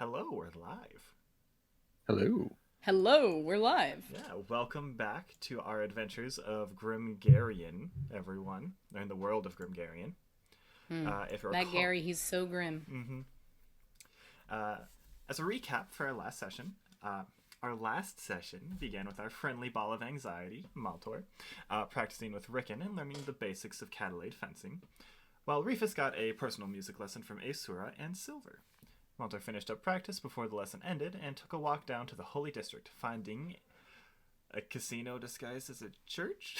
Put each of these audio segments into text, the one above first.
Hello, we're live. Hello. Hello, we're live. Yeah, welcome back to our adventures of Grimgarian, everyone. Or in the world of Grimgarian. If you That recall... Gary, he's so grim. As a recap for our last session, our last session began with our friendly ball of anxiety, Maltor, practicing with Rickon and learning the basics of Cadelade fencing, while Reefus got a personal music lesson from Aeseora and Sylvyre. Maltor finished up practice before the lesson ended and took a walk down to the Holy District, finding a casino disguised as a church?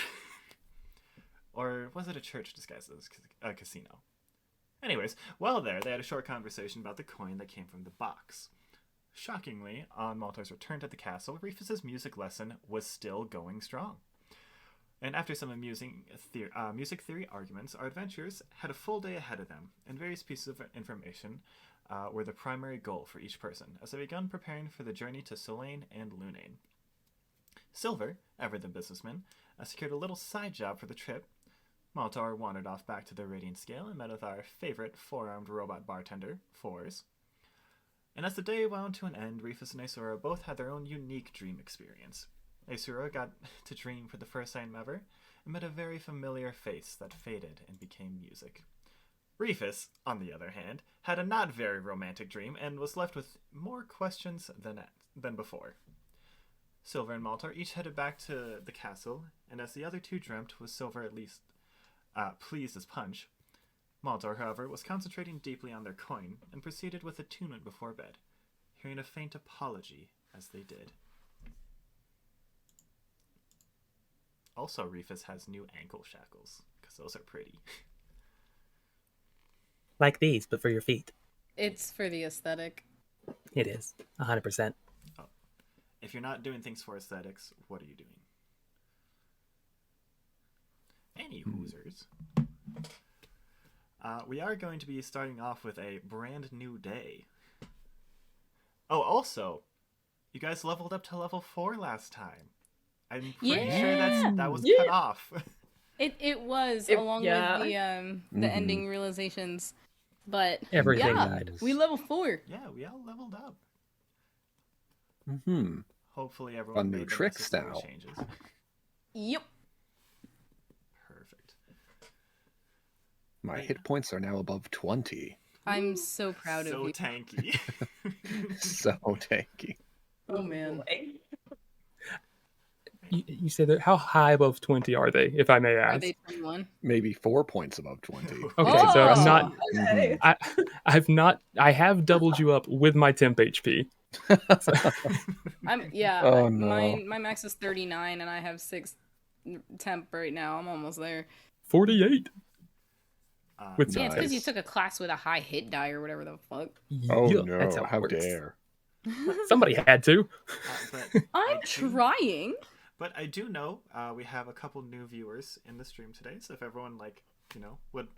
Or was it a church disguised as a casino? Anyways, while there, they had a short conversation about the coin that came from the box. Shockingly, on Maltor's return to the castle, Reefus' music lesson was still going strong. And after some amusing music theory arguments, our adventurers had a full day ahead of them, and various pieces of information were the primary goal for each person, as they began preparing for the journey to Solane and Lunane. Sylvyre, ever the businessman, secured a little side job for the trip. Maltor wandered off back to the Radiant Scale and met with our favorite four-armed robot bartender, Fours. And as the day wound to an end, Reefus and Aeseora both had their own unique dream experience. Aeseora got to dream for the first time ever, and met a very familiar face that faded and became music. Reefus, on the other hand, had a not very romantic dream and was left with more questions than before. Sylvyre and Maltor each headed back to the castle, and as the other two dreamt, was Sylvyre at least pleased as punch. Maltor, however, was concentrating deeply on their coin and proceeded with attunement before bed, hearing a faint apology as they did. Also, Reefus has new ankle shackles, because those are pretty. Like these, but for your feet. It's for the aesthetic. It is. 100%. Oh. If you're not doing things for aesthetics, what are you doing? Any hoosers. We are going to be starting off with a brand new day. Oh, also, you guys leveled up to level 4 last time. I'm pretty sure that was cut off. It was, along with the ending realizations. But Everything yeah, died. we level 4. Yeah, we all leveled up. Mm-hmm. Hopefully everyone Fun new made the tricks necessary now. changes. Yep. Perfect. My hit points are now above 20. I'm so proud of you. So tanky. So tanky. Oh man. You say that. How high above 20 are they, if I may ask? Are they 21? Maybe 4 points above 20. Okay, so I'm not. Mhm. I've not. I have doubled you up with my temp HP. Oh, no. My max is 39 and I have 6 temp right now. I'm almost there. 48. With Yeah, it's because you Nice. took a class with a high hit die or whatever the fuck. Oh Yeah, no, that's it how works. dare. Somebody had to. But I'm trying. But I do know we have a couple new viewers in the stream today, so if everyone would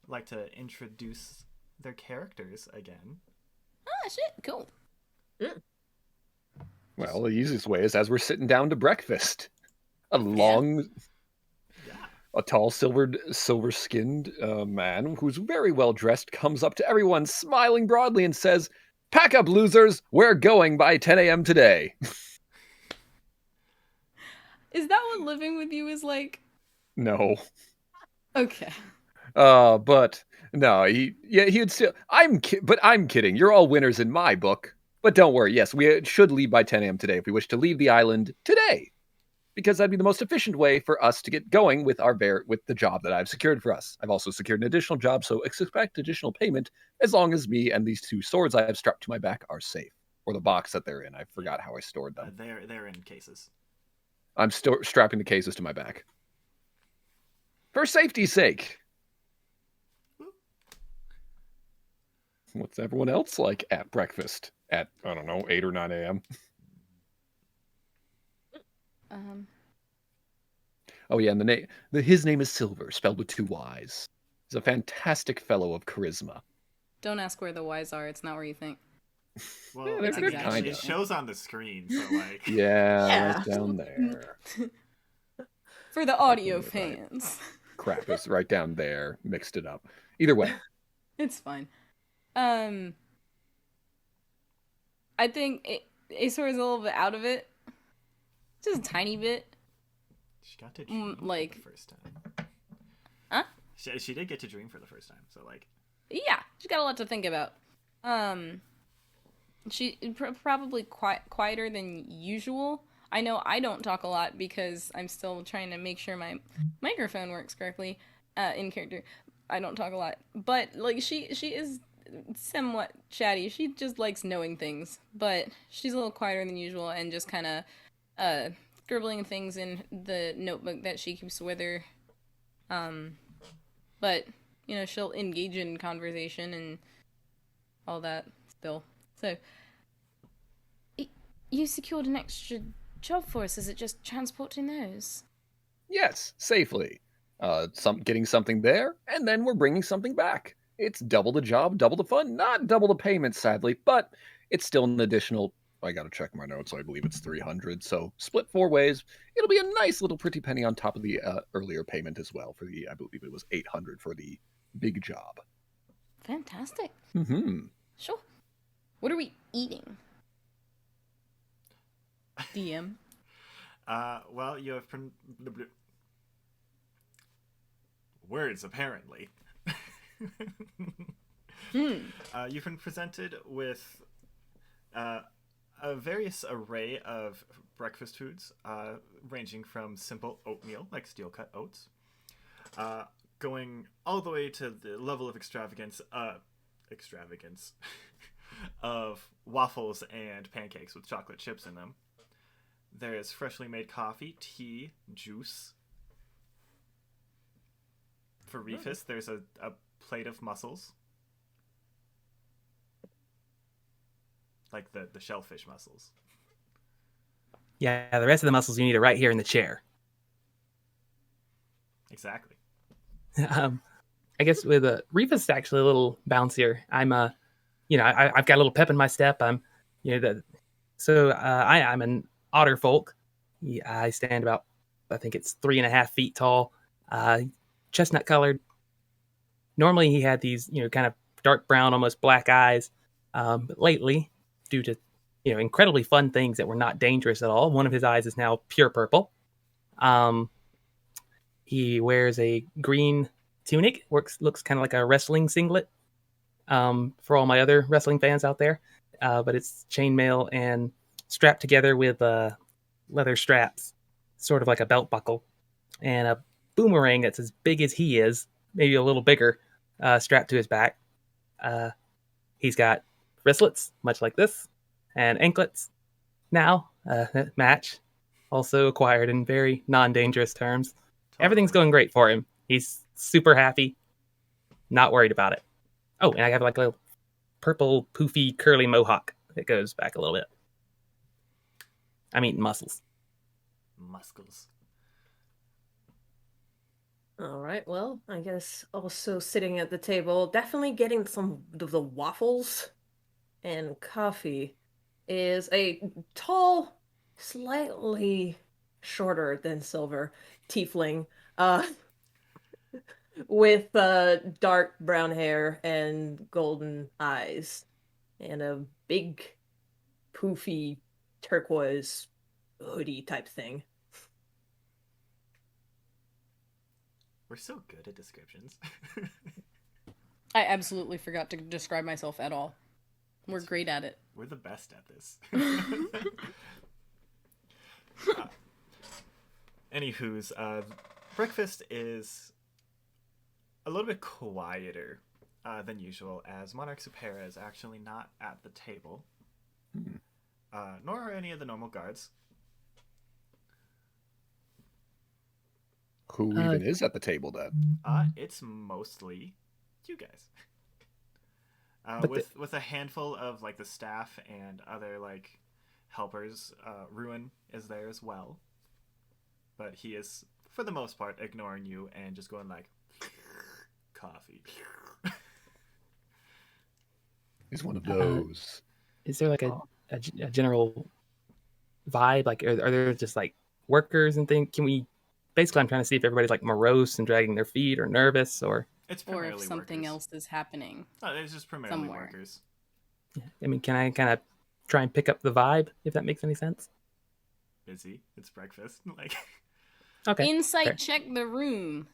like to introduce their characters again. Ah, shit, cool. Well, the easiest way is as we're sitting down to breakfast. A tall, silver-skinned man who's very well dressed comes up to everyone, smiling broadly, and says, "Pack up, losers! We're going by 10 a.m. today." Is that what living with you is like? No. Okay. But no, he'd still. I'm kidding. You're all winners in my book. But don't worry. Yes, we should leave by 10 a.m. today if we wish to leave the island today, because that'd be the most efficient way for us to get going with with the job that I've secured for us. I've also secured an additional job, so expect additional payment as long as me and these 2 swords I have strapped to my back are safe, or the box that they're in. I forgot how I stored them. They're in cases. I'm still strapping the cases to my back for safety's sake. What's everyone else like at breakfast at, I don't know, 8 or 9 a.m.? Oh yeah, and his name is Sylvyre, spelled with 2 Y's. He's a fantastic fellow of charisma. Don't ask where the Y's are. It's not where you think. Well, Yeah, they're kinda. it shows on the screen, so like. Yeah, right down there. For the audio fans. Crap, it's right down there. Mixed it up. Either way. It's fine. I think Aeseora is a little bit out of it. Just a tiny bit. She got to dream for the first time. Huh? She did get to dream for the first time, so like... Yeah, she's got a lot to think about. She probably quieter than usual. I know I don't talk a lot because I'm still trying to make sure my microphone works correctly in character. I don't talk a lot, but like she is somewhat chatty. She just likes knowing things, but she's a little quieter than usual and just kind of scribbling things in the notebook that she keeps with her. But she'll engage in conversation and all that still. So, you secured an extra job for us. Is it just transporting those? Yes, safely. Getting something there, and then we're bringing something back. It's double the job, double the fun, not double the payment, sadly, but it's still an additional... I gotta check my notes. I believe it's 300, so split 4 ways. It'll be a nice little pretty penny on top of the earlier payment as well. I believe it was 800 for the big job. Fantastic. Mm-hmm. Sure. What are we eating? DM. Well, you have words apparently. You've been presented with a various array of breakfast foods, ranging from simple oatmeal, like steel-cut oats, going all the way to the level of extravagance of waffles and pancakes with chocolate chips in them. There is freshly made coffee, tea, juice. For Reefus, there's a plate of mussels. Like the shellfish mussels. Yeah, the rest of the mussels you need are right here in the chair. Exactly. I guess with Reefus is actually a little bouncier. I'm I've got a little pep in my step. I'm I'm an otter folk. I stand about, I think it's 3.5 feet tall, chestnut colored. Normally he had these kind of dark brown, almost black eyes, but lately, due to incredibly fun things that were not dangerous at all, one of his eyes is now pure purple. He wears a green tunic, looks kind of like a wrestling singlet, for all my other wrestling fans out there, but it's chainmail and strapped together with leather straps, sort of like a belt buckle, and a boomerang that's as big as he is, maybe a little bigger, strapped to his back. He's got wristlets, much like this, and anklets now, that match, also acquired in very non-dangerous terms. Totally. Everything's going great for him. He's super happy, not worried about it. Oh, and I have like a purple, poofy, curly mohawk that goes back a little bit. I'm eating mussels. Muscles. All right, well, I guess also sitting at the table, definitely getting some of the waffles and coffee is a tall, slightly shorter than Sylvyre tiefling, with dark brown hair and golden eyes, and a big, poofy, turquoise hoodie type thing. We're so good at descriptions. I absolutely forgot to describe myself at all. We're great at it. We're the best at this. Anywho's, breakfast is a little bit quieter than usual, as Monarch Supera is actually not at the table. Nor are any of the normal guards. Who even is at the table then? It's mostly you guys. With a handful of like the staff and other like helpers. Ruin is there as well, but he is for the most part ignoring you and just going like coffee. He's one of those. Is there like a general vibe? Like, are there just like workers and things? Basically, I'm trying to see if everybody's like morose and dragging their feet or nervous, or if something else is happening. It's just primarily workers. I mean, can I kind of try and pick up the vibe, if that makes any sense. Busy. It's breakfast. Like, Okay. Insight fair. check the room.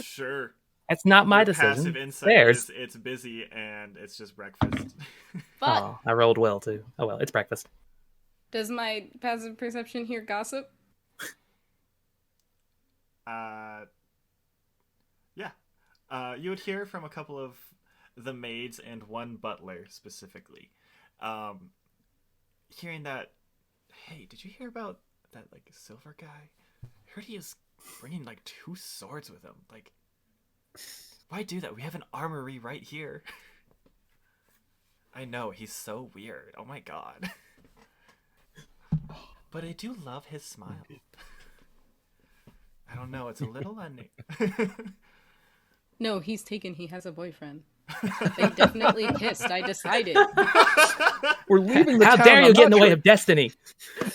sure. That's not my Your decision. passive insight Theirs. is it's busy and it's just breakfast. But Oh, I rolled well too. Oh well, it's breakfast. does my passive perception hear gossip? Yeah. You would hear from a couple of the maids and one butler specifically. Hearing that, hey, did you hear about that, like, silver guy? I heard he is bringing, like, 2 swords with him. Like, why do that? We have an armory right here. I know, he's so weird. Oh my god. But I do love his smile. I don't know, it's a little No, he's taken. He has a boyfriend. They definitely kissed. I decided. We're leaving the How town. dare you I'm get in not the way sure- of destiny?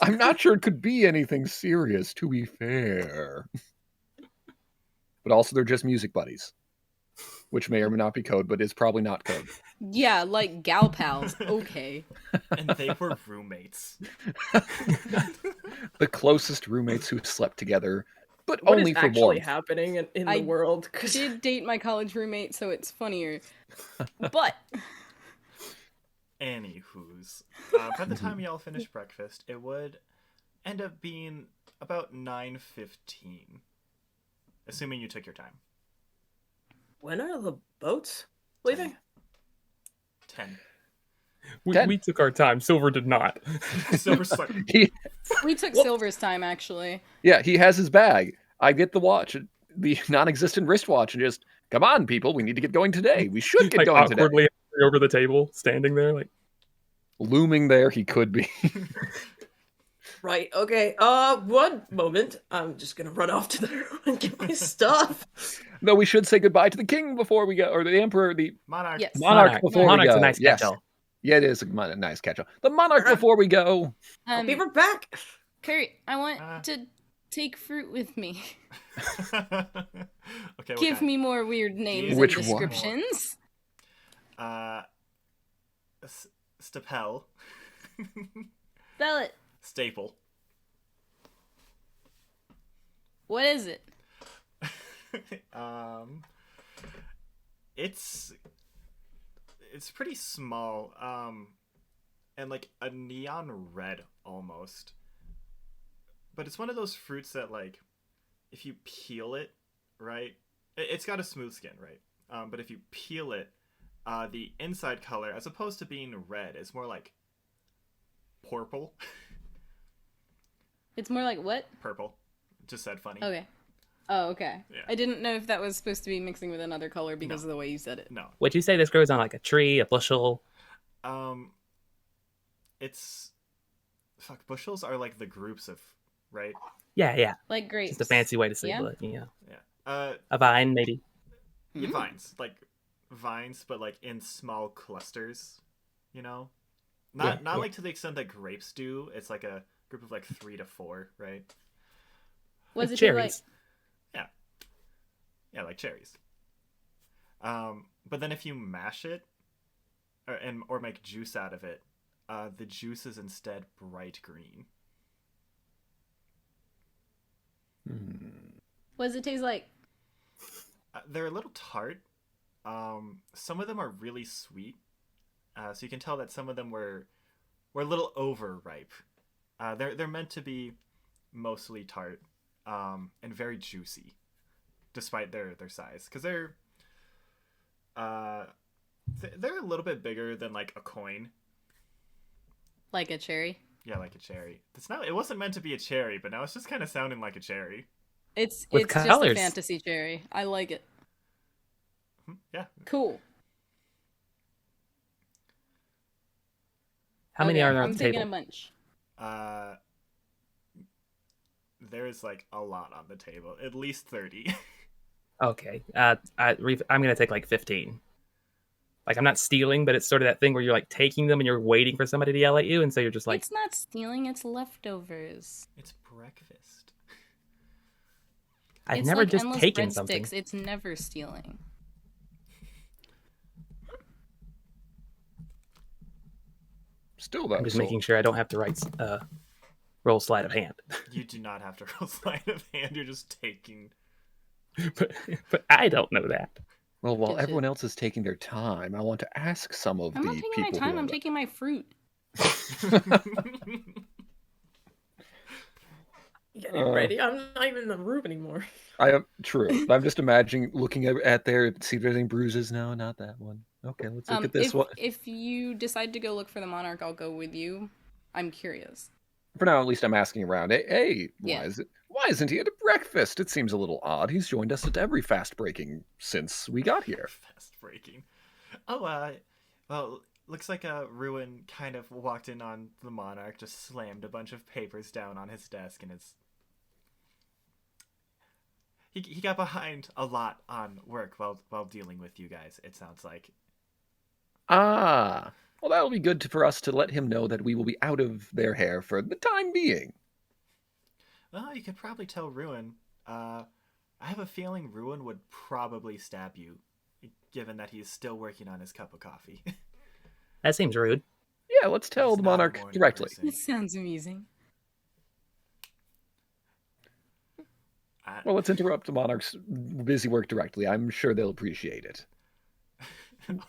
I'm not sure it could be anything serious, to be fair. But also, they're just music buddies, which may or may not be code, but is probably not code. Yeah, like gal pals. Okay. And they were roommates. The closest roommates who slept together, but What is only for actually warmth. happening in I the world? 'Cause Did date my college roommate, so it's funnier. But Anywho's, by the time y'all finish breakfast, it would end up being about 9:15, assuming you took your time. when are the boats leaving? 10. We took our time. Silver did not. Silver Strike. we took Sylvyre's time, actually. Yeah, he has his bag. I get the watch, the non-existent wristwatch, and just, come on, people, we need to get going today. We should get Like going today. awkwardly over the table, standing there, like Looming there, he could be. Right, okay. One moment. I'm just gonna run off to the room and get my stuff. No, we should say goodbye to the king before we go, or the emperor, the Monarch. Yes. monarch before Monarch's we go. a nice Yes. catch-all. Yeah, it is a nice catch-all. The monarch before we go. I'll be right back. Kurt, I want to take fruit with me. Okay, what Give kind? me more weird names Which and one? descriptions. Stapel. Spell it. Staple. What is it? It's pretty small, and like a neon red almost. But it's one of those fruits that, like, if you peel it, right, it's got a smooth skin, right? But if you peel it, the inside color, as opposed to being red, is more like purple. It's more like what? Purple. Just said funny. Okay. Oh, okay. Yeah. I didn't know if that was supposed to be mixing with another color because of the way you said it. No. would you say this grows on like a tree, a bushel? It's bushels are like the groups of, right? Yeah. Like grapes. Just a fancy way to say Yeah? it, yeah. Yeah. A vine, maybe. Yeah, vines, but like in small clusters, you know, not Yeah. like to the extent that grapes do. It's like a group of like 3 to 4, right? Was Like it cherries. Yeah, like cherries. But then if you mash it, or make juice out of it, the juice is instead bright green. What does it taste like? They're a little tart. Some of them are really sweet. So you can tell that some of them were a little overripe. They're meant to be mostly tart, and very juicy, despite their size, because they're a little bit bigger than like a coin. Like a cherry? Yeah, like a cherry. It wasn't meant to be a cherry, but now it's just kind of sounding like a cherry. It's With just a colors. fantasy cherry. I like it. Yeah. Cool. How many Okay, are there on I'm the taking table? a bunch. There's like a lot on the table. At least 30. Okay. I'm gonna take like 15. Like I'm not stealing, but it's sort of that thing where you're like taking them and you're waiting for somebody to yell at you, and so you're just like, It's not stealing, it's leftovers. It's breakfast. I've It's never like just endless taken breadsticks. something. It's never stealing. Still, though. I'm just making sure I don't have to write roll sleight of hand. You do not have to roll sleight of hand. You're just taking. but I don't know that. Well, while Good shit. everyone else is taking their time, I want to ask some of I'm the not taking people my time. who I'm are taking my fruit. Getting ready. I'm not even in the room anymore. I am true. I'm just imagining looking at there, see if there's any bruises. No, not that one. Okay, let's look at this one. If you decide to go look for the monarch, I'll go with you. I'm curious. For now, at least I'm asking around. Hey, Yeah. why isn't he at a breakfast? It seems a little odd. He's joined us at every fast breaking since we got here. Fast breaking. Oh, well, looks like Ruin kind of walked in on the monarch, just slammed a bunch of papers down on his desk, and he got behind a lot on work while dealing with you guys, it sounds like. Ah, well, that'll be good for us to let him know that we will be out of their hair for the time being. Well, you could probably tell Ruin. I have a feeling Ruin would probably stab you, given that he's still working on his cup of coffee. That seems rude. Yeah, let's tell He's the not a monarch morning directly. person. This sounds amusing. Well, let's interrupt the monarch's busy work directly. I'm sure they'll appreciate it.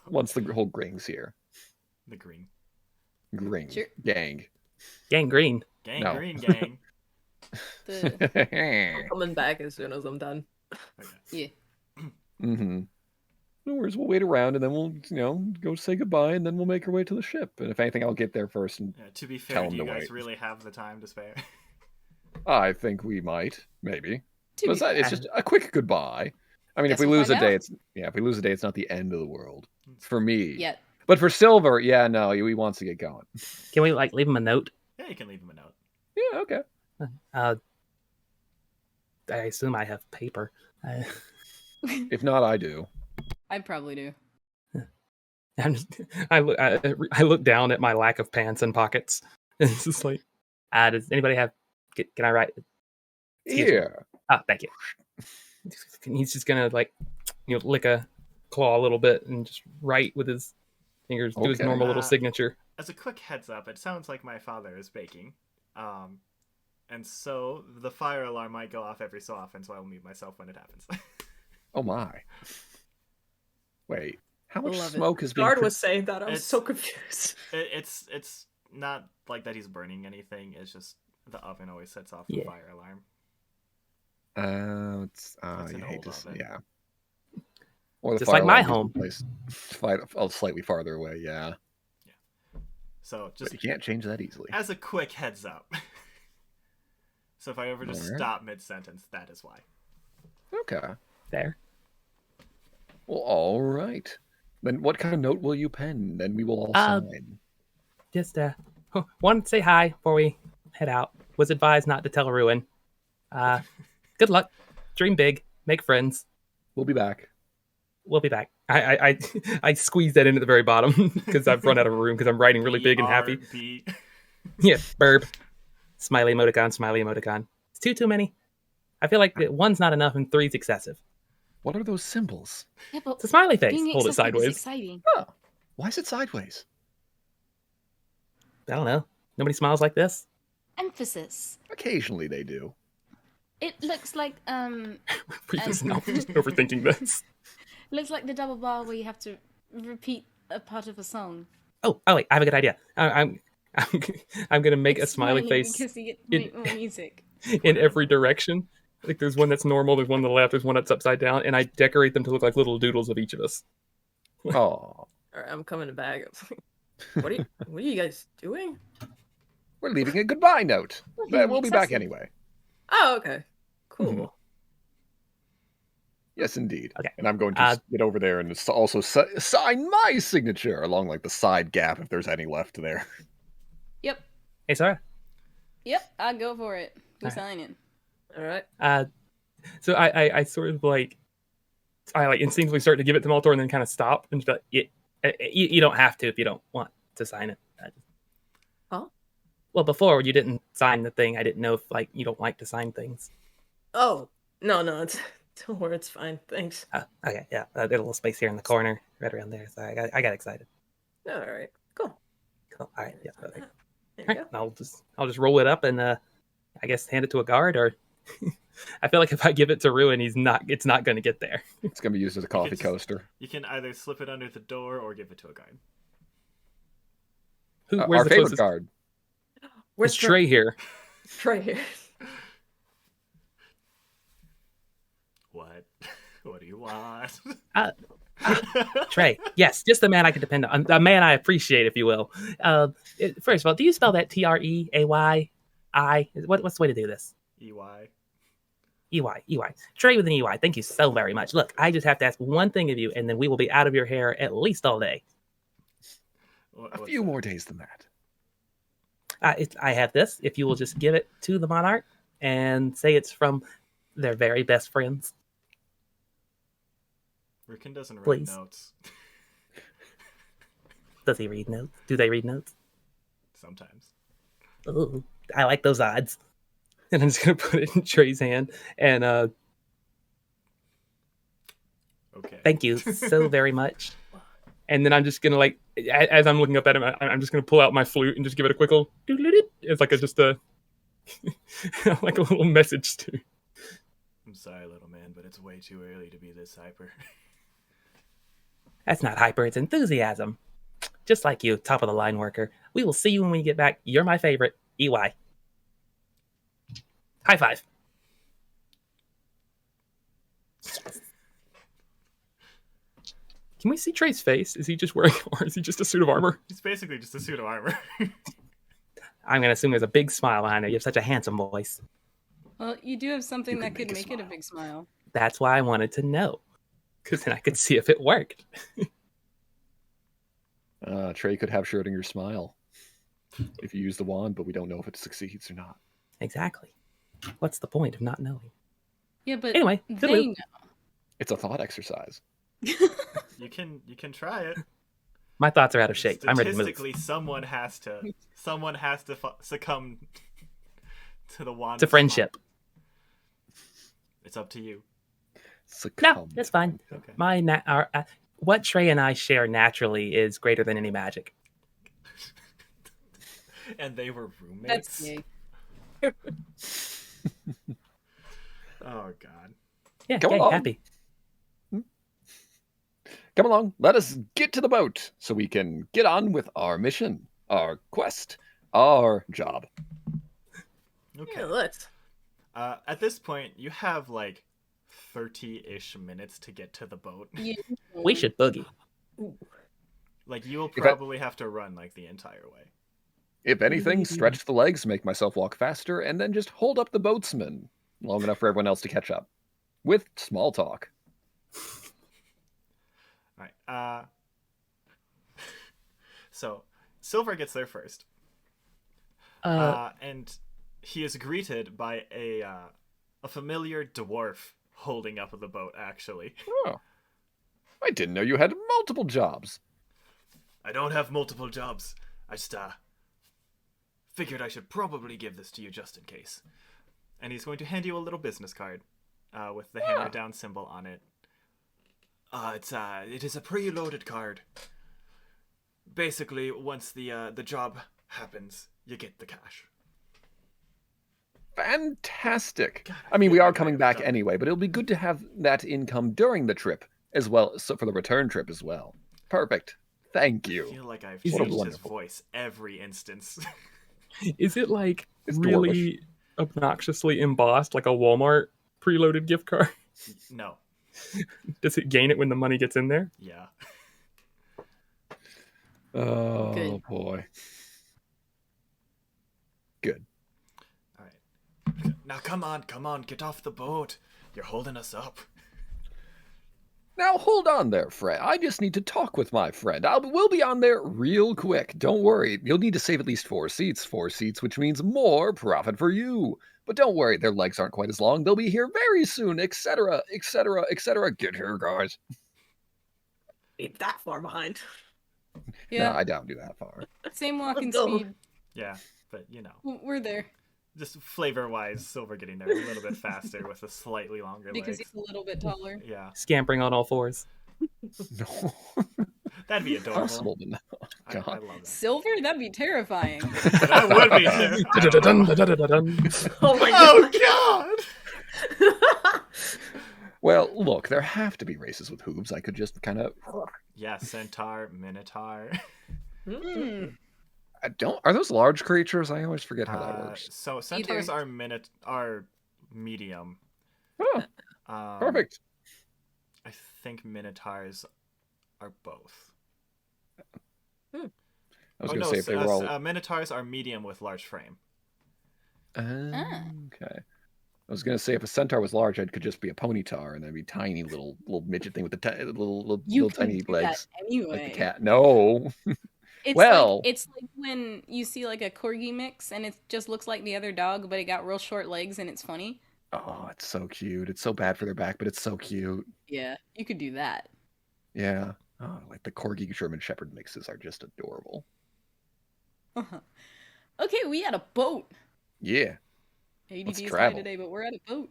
Once the whole gang's here. The green. Gang. Sure. Gang. Gangrene. Gang, green gang. The I'm coming back as soon as I'm done. Okay. yeah. Mm-hmm. No worries, we'll wait around and then we'll, go say goodbye and then we'll make our way to the ship. And if anything, I'll get there first and Yeah, to be Tell fair, him do you to guys wait. really have the time to spare? I think we might, maybe. To But be it's fair. just a quick goodbye. I mean, Guess if we we'll lose a find day, out. it's not the end of the world. For me. Yet. But for Sylvyre, yeah, no, he wants to get going. Can we leave him a note? Yeah, you can leave him a note. Yeah, okay. I assume I have paper. If not, I do. I probably do. I look down at my lack of pants and pockets. It's just like, does anybody have? Can I write? Excuse me. Here. Ah, thank you. He's just gonna lick a claw a little bit and just write with his fingers, do his Okay. normal little signature. As a quick heads up, it sounds like my father is baking. And so the fire alarm might go off every so often, so I will mute myself when it happens. Oh my. Wait. How much Love it. smoke is being Guard was saying that. I was It's- so confused. It's not like that he's burning anything, it's just the oven always sets off the Yeah. fire alarm. It's It's you an hate old to see, oven. yeah. Or the Just fire like my alarm home. is slightly farther away, yeah. So But just you can't change that easily. as a quick heads up. So if I ever just Alright. stop mid-sentence, that is why. Okay. There. Well, all right. Then what kind of note will you pen? Then we will all Uh, sign. Just wanted to say hi before we head out. Was advised not to tell Ruin. Good luck. Dream big. Make friends. We'll be back. We'll be back. I squeezed that in at the very bottom because I've run out of room because I'm writing really big and happy. BRB. Yeah, burb. Smiley emoticon, smiley emoticon. It's too many. I feel like that one's not enough and three's excessive. What are those symbols? Yeah, but It's a smiley face. being Hold it excessive is sideways. exciting. Oh, why is it sideways? I don't know. Nobody smiles like this. Emphasis. Occasionally they do. It looks like Reefus now just overthinking this. looks like the double bar where you have to repeat a part of a song. Oh wait, I have a good idea. I'm gonna make a It's smiley smiling face because you in- get more music. in every direction. Like there's one that's normal, there's one to the left, there's one that's upside down, and I decorate them to look like little doodles of each of us. Oh, All right, I'm coming back. What are you guys doing? we're leaving a goodbye note. But we'll be back Excessive. anyway. Oh, okay. Cool. Mhm. Yes, indeed. Okay. And I'm going to get over there and also sign my signature along like the side gap if there's any left there. Yep. Hey, Sarah. Yep. I'll go for it. We Alright. sign it. All right. So I sort of I instinctively start to give it to Maltor and then kind of stop and just be like, you don't have to if you don't want to sign it. Huh? Well, before you didn't sign the thing. I didn't know if you don't like to sign things. Oh, no, don't worry, it's fine. Thanks. Okay, yeah, there's a little space here in the corner, right around there. So I got excited. All right, cool. Oh, all right. Yeah. There All you right. go. I'll just roll it up and I guess hand it to a guard. Or I feel like if I give it to Ruin, it's not going to get there. It's gonna be used as a coffee coaster. You can either slip it under the door or give it to a guard. Where's Our the favorite closest? guard. Where's It's Trey here. Trey here. What? What do you want? Trey, yes, just the man I can depend on, a man I appreciate, if you will. First of all, do you spell that Treayi? What's the way to do this? EY. EY. Trey with an EY. Thank you so very much. Look, I just have to ask one thing of you, and then we will be out of your hair at least all day. A few more days than that. I have this. If you will just give it to the monarch and say it's from their very best friends. Rickon doesn't write Please. notes. Does he read notes? Do they read notes? Sometimes. Ooh, I like those odds. And I'm just gonna put it in Trey's hand. And Okay. thank you so very much. And then I'm just gonna, like, as I'm looking up at him, I'm just gonna pull out my flute and just give it a quick little doodle-doo. It's like just a like a little message to. I'm sorry, little man, but it's way too early to be this hyper. That's not hyper, it's enthusiasm. Just like you, top of the line worker. We will see you when we get back. You're my favorite. EY. High five. Can we see Trey's face? Is he just wearing, or is he just a suit of armor? He's basically just a suit of armor. I'm gonna assume there's a big smile behind it. You have such a handsome voice. Well, you do have something You that can could make make a it a big smile. That's why I wanted to know, because then I could see if it worked. Trey could have Schrodinger's smile if you use the wand, but we don't know if it succeeds or not. Exactly. What's the point of not knowing? Yeah, but Anyway, they toodaloo. know. It's a thought exercise. You can try it. My thoughts are out of shape. I'm ready to move. Statistically, someone has to succumb to the wand. To of friendship. smile. It's up to you. No, Succumb. that's fine. Okay. What Trey and I share naturally is greater than any magic. And they were roommates. That's gay. Oh God. Yeah, Come gay, along. happy. Come along, let us get to the boat so we can get on with our mission, our quest, our job. Okay. Yeah, let's. At this point, you have like 30-ish minutes to get to the boat. Yeah. We should boogie. Like you will If I- probably have to run like the entire way. If anything, stretch the legs, make myself walk faster, and then just hold up the boatsman long enough for everyone else to catch up. With small talk. All right. So Sylvyre gets there first, and he is greeted by a familiar dwarf holding up the boat. Actually, Oh. I didn't know you had multiple jobs. I don't have multiple jobs. I just figured I should probably give this to you just in case. And he's going to hand you a little business card with the hammer down symbol on it. It is a preloaded card. Basically, once the job happens, you get the cash. Fantastic. God, I mean, feel we are like coming I've back done- anyway, but it'll be good to have that income during the trip as well, so for the return trip as well. Perfect. Thank I you. feel like I've What a changed his wonderful- voice every instance. Is it like It's really obnoxiously embossed, like a Walmart preloaded gift card? No. Does it gain it when the money gets in there? Yeah. Oh, Good. boy. Good. All right. Now come on, get off the boat. You're holding us up. Now, hold on there, friend. I just need to talk with my friend. We'll be on there real quick. Don't worry. You'll need to save at least 4 seats. 4 seats, which means more profit for you. But don't worry, their legs aren't quite as long. They'll be here very soon, etc., etc., etc. Get here, guys. Ain't that far behind. Yeah. No, I doubt do that far. Same walking Let's go. speed. Yeah, but you know, We're there just flavor-wise, Silver getting there a little bit faster with a slightly longer because legs. he's a little bit taller. Yeah, Scampering on all fours. No. That'd be adorable. Possible to know. I God. love that. Sylvyre, that'd be terrifying. That would be terrifying. Dun-dun-dun-dun-dun-dun. Oh my Oh God! Well, look, there have to be races with hooves. I could just kind of. Yeah, centaur, minotaur. Hmm. I don't. Are those large creatures? I always forget how that works. So centaurs are medium. Oh, perfect. I think minotaurs are both. I was going to say if they were all. Minotaurs are medium with large frame. Okay. I was going to say if a centaur was large, it could just be a ponytar, and that'd be tiny little midget thing with the little You could tiny do legs, that anyway. like the cat. No. It's Well- like, it's like when you see like a corgi mix and it just looks like the other dog, but it got real short legs and it's funny. Oh, it's so cute. It's so bad for their back, but it's so cute. Yeah, you could do that. Yeah. Oh, like the corgi German Shepherd mixes are just adorable. Okay, we had a boat. Yeah. ADD Let's is high travel. today, but we're at a boat.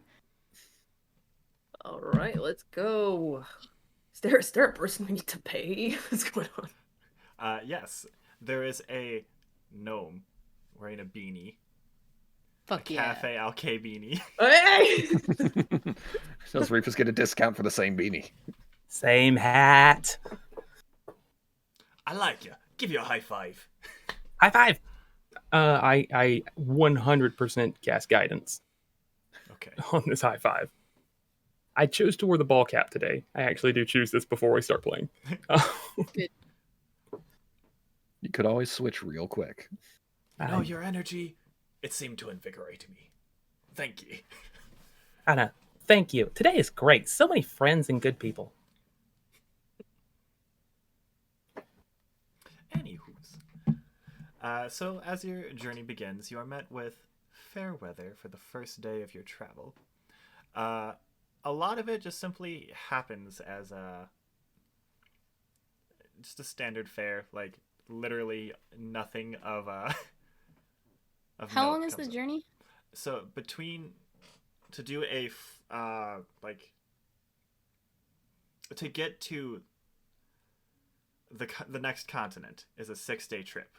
All right, let's go. Is there a person we need to pay? What's going on? Yes, there is a gnome wearing a beanie. Fuck a yeah. Cafe Alke beanie. Hey! Does Reefus get a discount for the same beanie? Same hat. I like you. Give you a high five. High five. I 100% cast guidance Okay. on this high five. I chose to wear the ball cap today. I actually do choose this before we start playing. You could always switch real quick. Oh, your energy. It seemed to invigorate me. Thank you. Anna, thank you. Today is great. So many friends and good people. Anywho's. So as your journey begins, you are met with fair weather for the first day of your travel. A lot of it just simply happens as just a standard fare, like literally nothing of of How note long is the comes up. journey? So to do a to get to the next continent is a 6-day trip.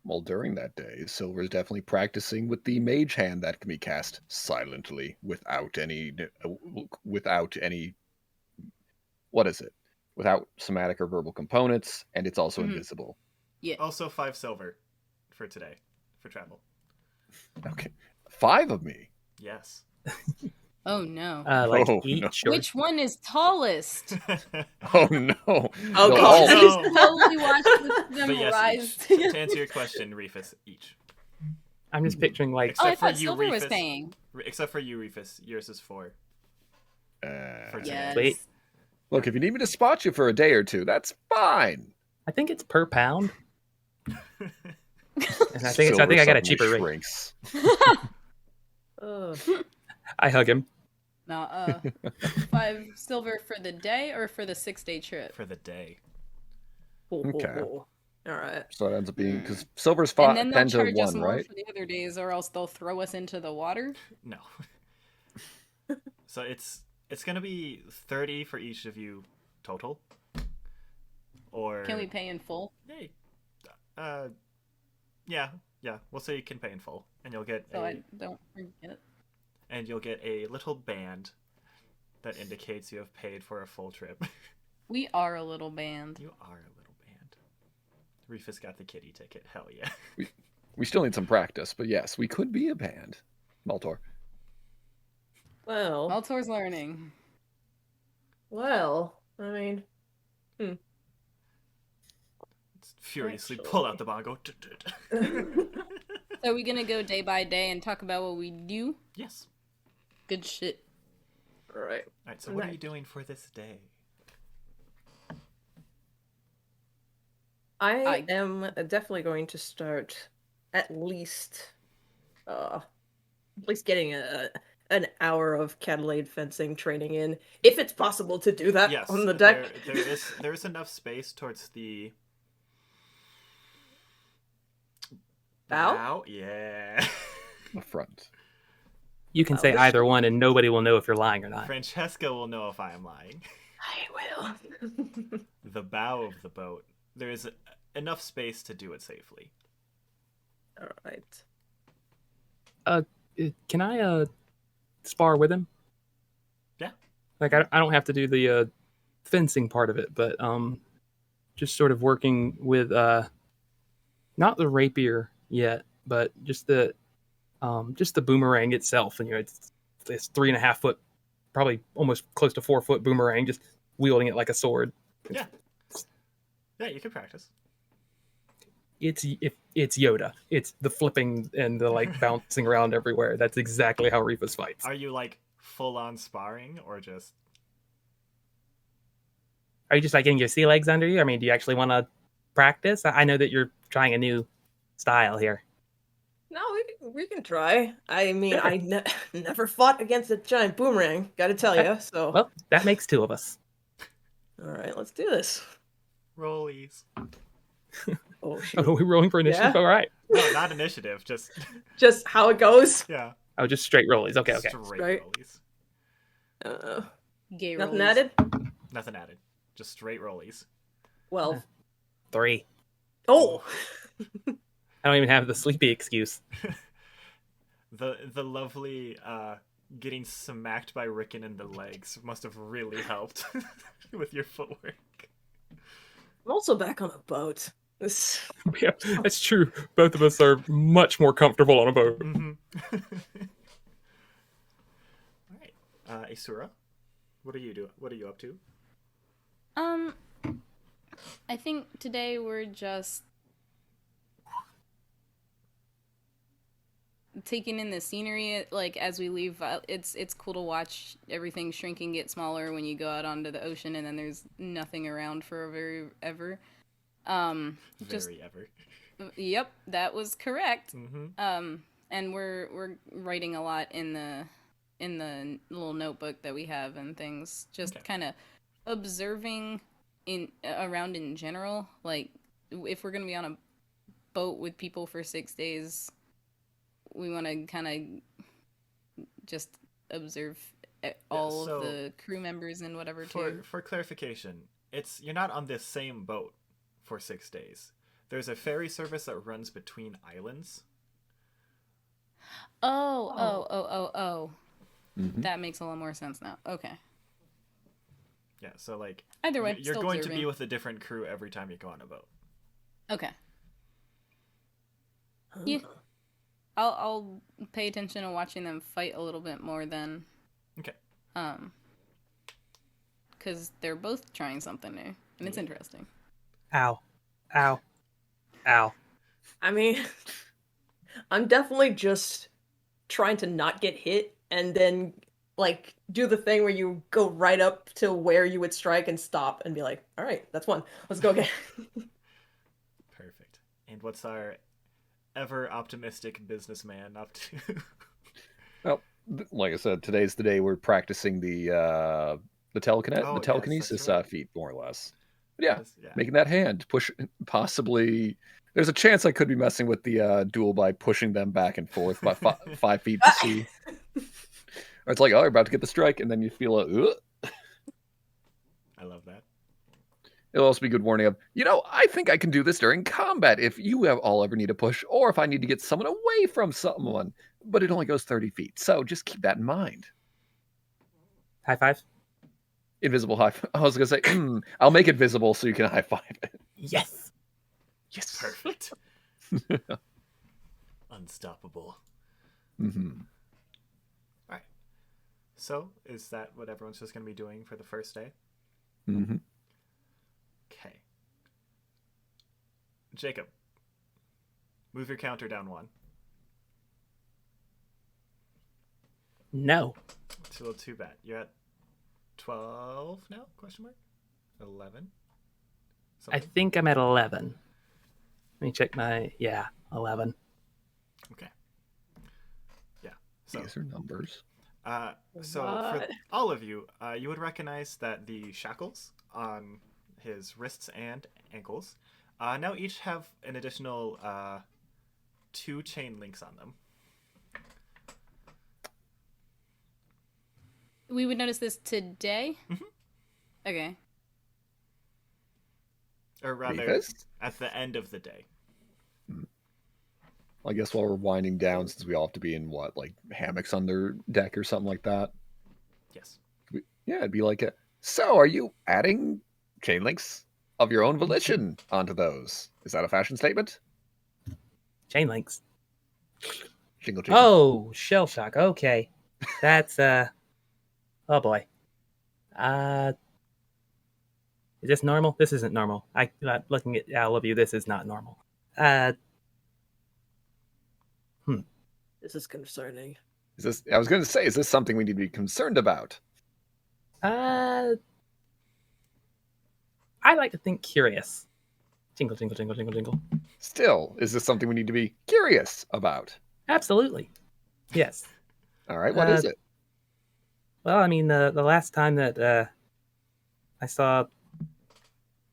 Well, during that day, Silver's definitely practicing with the mage hand that can be cast silently without any, what is it? Without somatic or verbal components, and it's also invisible. Yeah. Also 5 silver for today for travel. Okay. 5 of me. Yes. Oh no. Like Oh, each no. short. Which one is tallest? Oh no. Oh, They'll God. all- No. Slowly watch them But yes, rise each. together. To answer your question, Reefus, each. I'm just picturing like Except Oh, I for thought you, Silver was Reefus. paying. Except for you, Reefus. Yours is 4 for today. Yes. Sweet. Look, if you need me to spot you for a day or two, that's fine. I think it's per pound. And I think Silver I got a suddenly cheaper rate. shrinks. Ugh. I hug him. Now, 5 silver for the day or for the 6-day trip? For the day. Okay. All right. So it ends up being because silver's And then they'll 10 to charge us 1, more right? for the other days, or else they'll throw us into the water. No. So it's gonna be 30 for each of you total. Or Can we pay in full? Hey, yeah. We'll say you can pay in full, and you'll get So I don't forget. a little band that indicates you have paid for a full trip. We are a little band. You are a little band. Reefus got the kitty ticket. Hell yeah. We still need some practice, but yes, we could be a band. Maltor. Well, Maltor's learning. I mean, Furiously pull out the bongo. So are we gonna go day by day and talk about what we do? Yes. Good shit. all right. All right. So what are you Right. doing for this day? I am definitely going to start at least getting an hour of Cadelade fencing training in, if it's possible to do that Yes. on the deck. There is enough space towards the Bow? Yeah. The front. You can say this- either one, and nobody will know if you're lying or not. Francesca will know if I am lying. I will. The bow of the boat. There is enough space to do it safely. All right. Can I spar with him? Yeah. Like I don't have to do the fencing part of it, but just sort of working with not the rapier yet, but just the boomerang itself. And it's 3.5 foot, probably almost close to 4 foot boomerang, just wielding it like a sword. Yeah. Yeah, you can practice. It's Yoda. It's the flipping and the like bouncing around everywhere. That's exactly how Reefus fights. Are you like full on sparring or just? Are you just like getting your sea legs under you? I mean, do you actually want to practice? I know that you're trying a new style here. No, we can try. I mean, Sure. I never fought against a giant boomerang. Got to tell you. So, Well, that makes 2 of us. all right, let's do this. Rollies. Oh shoot! Oh, are we rolling for initiative? Yeah. All right. No, not initiative. Just Just how it goes. yeah. Oh, just straight rollies. Okay. Straight Right. rollies. Gay Nothing rollies. added. Nothing added. Just straight rollies. 12. 3. Oh, I don't even have the sleepy excuse. The lovely getting smacked by Rickon in the legs must have really helped with your footwork. I'm also back on a boat. This. Yeah, that's true. Both of us are much more comfortable on a boat. Mm-hmm. All right, Aeseora, what are you up to? I think today we're just taking in the scenery. Like as we leave, it's cool to watch everything shrink and get smaller when you go out onto the ocean, and then there's nothing around for Very ever. Yep, that was correct. Mm-hmm. And we're writing a lot in the little notebook that we have and things, just Okay. kind of observing around in general. Like if we're gonna be on a boat with people for 6 days, we want to kind of just observe all so of the crew members and whatever too. For clarification, you're not on this same boat for 6 days. There's a ferry service that runs between islands. Oh. Mhm. That makes a lot more sense now. Okay. Yeah, so like Either way, you're still going observing. to be with a different crew every time you go on a boat. Okay. Yeah. I'll pay attention to watching them fight a little bit more than Okay. because they're both trying something new and it's interesting. Ow. I mean, I'm definitely just trying to not get hit and then like do the thing where you go right up to where you would strike and stop and be like, all right, that's one. Let's go again. Perfect. And what's our ever optimistic businessman up to? Well, like I said, today's the day we're practicing the telekinesis that's right. feat, more or less. But yeah, Yeah. making that hand push. Possibly, there's a chance I could be messing with the duel by pushing them back and forth by 5 feet to see. Or it's like, oh, you're about to get the strike, and then you feel I love that. It'll also be good warning of, I think I can do this during combat if you all ever need a push, or if I need to get someone away from someone. But it only goes 30 feet, so just keep that in mind. High five. Invisible high five. I was going to say, I'll make it visible so you can high five it. Yes. Yes. Perfect. Unstoppable. Mm-hmm. All right. So, is that what everyone's just going to be doing for the first day? Mm-hmm. Okay. Jacob, move your counter down 1. No. It's a little too bad. You're at 12 now? Question mark? 11? I Something? think I'm at 11. Let me check 11. Okay. Yeah. So, These are numbers. so for What? all of you, you would recognize that the shackles on his wrists and ankles now each have an additional 2 chain links on them. We would notice this today? Mhm. Okay. Or rather, Reefus? at the end of the day. I guess while we're winding down, since we all have to be in like hammocks on their deck or something like that. Yes. Yeah, it'd be like so are you adding chain links of your own volition onto those? Is that a fashion statement? Chain links. Jingle jingle. Oh, shell shock. Okay. That's oh boy. Is this normal? This isn't normal. Looking at all of you, this is not normal. This is concerning. Is this? I was going to say, is this something we need to be concerned about? I like to think curious. Jingle, jingle, jingle, jingle, jingle. Still, is this something we need to be curious about? Absolutely. Yes. All right, what is it? Well, I mean, the last time that I saw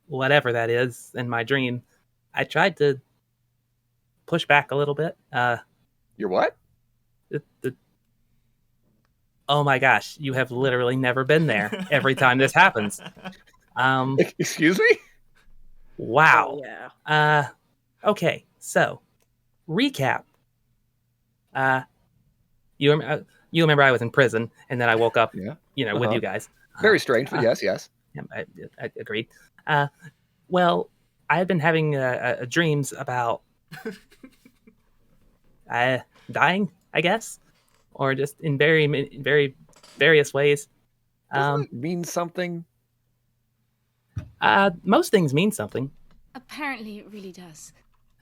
whatever that is in my dream, I tried to push back a little bit. Your what? Oh my gosh, you have literally never been there every time this happens. Excuse me? Wow. Oh, yeah. Okay, so recap. You remember I was in prison and then I woke up, Yeah. with you guys. Very strange, but yes. Yeah, I agreed. Well, I had been having dreams about dying, I guess, or just in very various ways. Doesn't it mean something? Most things mean something. Apparently, it really does.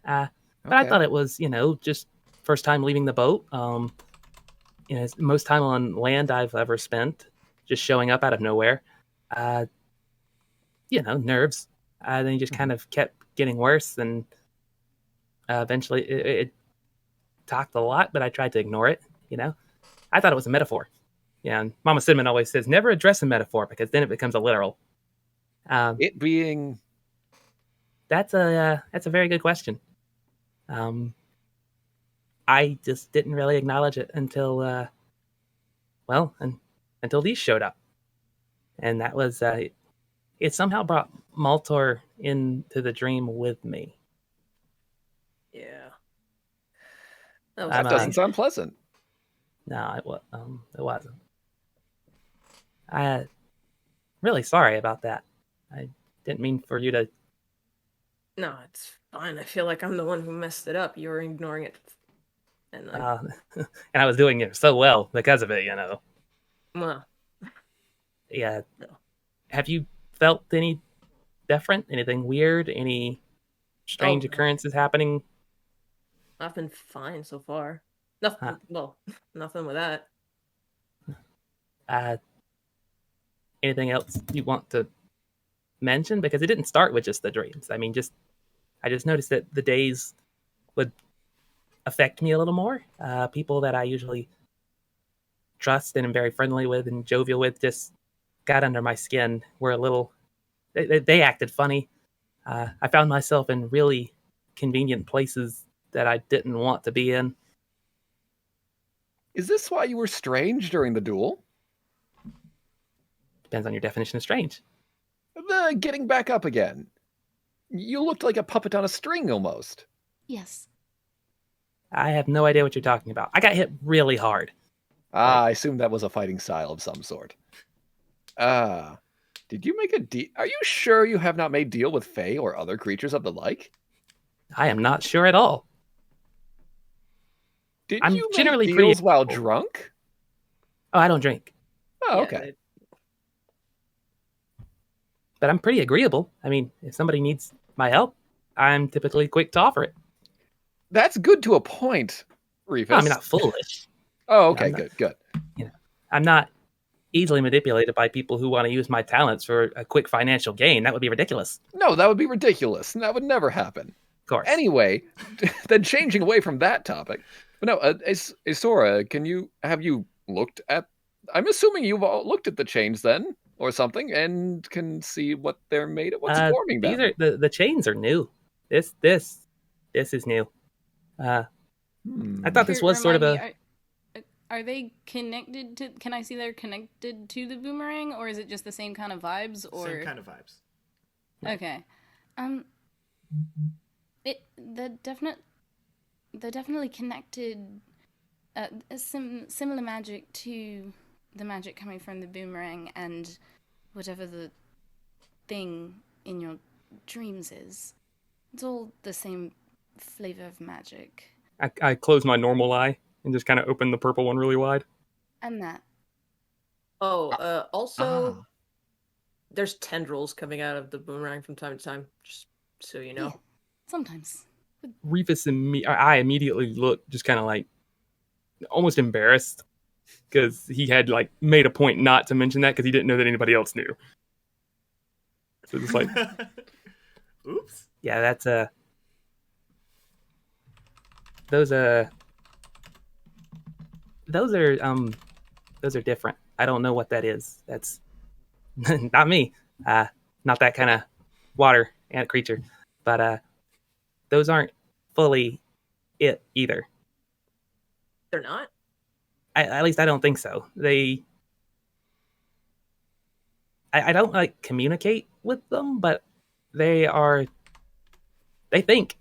But I thought it was, just first time leaving the boat. It's the most time on land I've ever spent, just showing up out of nowhere. Nerves. Then it just kind of kept getting worse, and eventually it talked a lot, but I tried to ignore it. I thought it was a metaphor. Yeah, and Mama Cinnamon always says never address a metaphor because then it becomes a literal. It being That's a very good question. I just didn't really acknowledge it until until these showed up, and that was it somehow brought Maltor into the dream with me. Yeah. that doesn't sound pleasant. No, it wasn't. Really sorry about that. I didn't mean for you to. No, it's fine. I feel like I'm the one who messed it up. You're ignoring it. And And I was doing it so well because of it, well, Yeah. No. Have you felt any different? Anything weird? Any strange Oh. occurrences happening? I've been fine so far. Nothing. Huh. Well, nothing with that. Anything else you want to mention? Because it didn't start with just the dreams. I mean, I just noticed that the days would affect me a little more. People that I usually trust and am very friendly with and jovial with just got under my skin. Were a little. They acted funny. I found myself in really convenient places that I didn't want to be in. Is this why you were strange during the duel? Depends on your definition of strange. The getting back up again. You looked like a puppet on a string almost. Yes. I have no idea what you're talking about. I got hit really hard. I assume that was a fighting style of some sort. Did you make a deal? Are you sure you have not made deal with Fae or other creatures of the like? I am not sure at all. Did I'm you generally make pretty deals while agreeable. drunk? Oh, I don't drink, Oh, Yeah, okay. but I'm pretty agreeable. I mean, if somebody needs my help, I'm typically quick to offer it. That's good to a point, Reefus. No, I'm not foolish. Oh, okay, I'm not- good. I'm not easily manipulated by people who want to use my talents for a quick financial gain. That would be ridiculous. No, that would be ridiculous. That would never happen. Of course. Anyway, then changing away from that topic. But no, Aeseora, have you looked at... I'm assuming you've all looked at the chains then, or something, and can see what they're made of, what's forming them. These are the chains are new. This is new. I thought this was sort of Remind me, Are they connected to? Can I see they're connected to the boomerang, or is it just the same kind of vibes? Or Same kind of vibes. okay, they're definitely connected. Similar magic to the magic coming from the boomerang and whatever the thing in your dreams is. It's all the same flavor of magic. I close my normal eye and just kind of open the purple one really wide. And that. Also, there's tendrils coming out of the boomerang from time to time, just so you know. Yeah, sometimes. Reefus and me, I immediately look just kind of like almost embarrassed because he had like made a point not to mention that because he didn't know that anybody else knew. So just like, Oops. yeah, that's those are different. I don't know what that is. That's not me. Not that kind of water ant creature. But those aren't fully it either. They're not? At least I don't think so. I don't like communicate with them, but they think.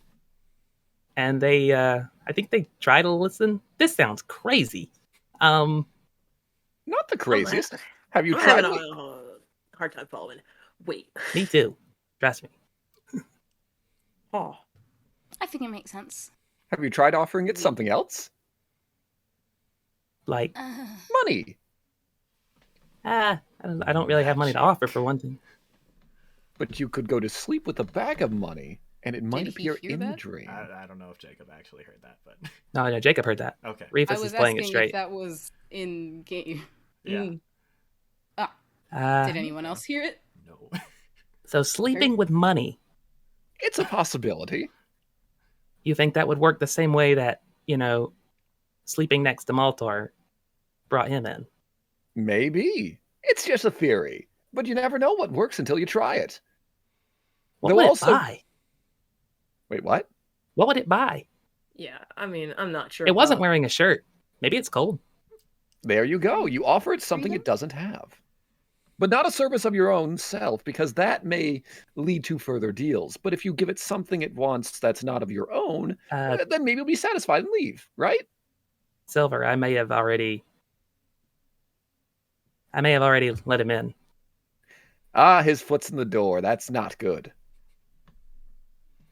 And I think they try to listen. This sounds crazy. Not the craziest. Have you I'm tried? having a hard time following. Wait. Me too. Trust me. Oh. I think it makes sense. Have you tried offering it something else? Like, Money. I don't really have money to offer for one thing. But you could go to sleep with a bag of money, and it might he appear hear in the that? dream. I don't know if Jacob actually heard that, but No, Jacob heard that. okay. Reefus I is was playing it asking straight. if that was in game. Yeah. Did anyone else hear it? No. So sleeping with money, It's a possibility. you think that would work the same way that, sleeping next to Maltor brought him in? Maybe. It's just a theory. But you never know what works until you try it. What Though would also- it buy? Wait, what? What would it buy? Yeah, I mean, I'm not sure. It wasn't about- wearing a shirt. Maybe it's cold. There you go. You offer it something it doesn't have. But not a service of your own self, because that may lead to further deals. But if you give it something it wants that's not of your own, then maybe it'll be satisfied and leave, right? Sylvyre, I may have already let him in. Ah, his foot's in the door. That's not good.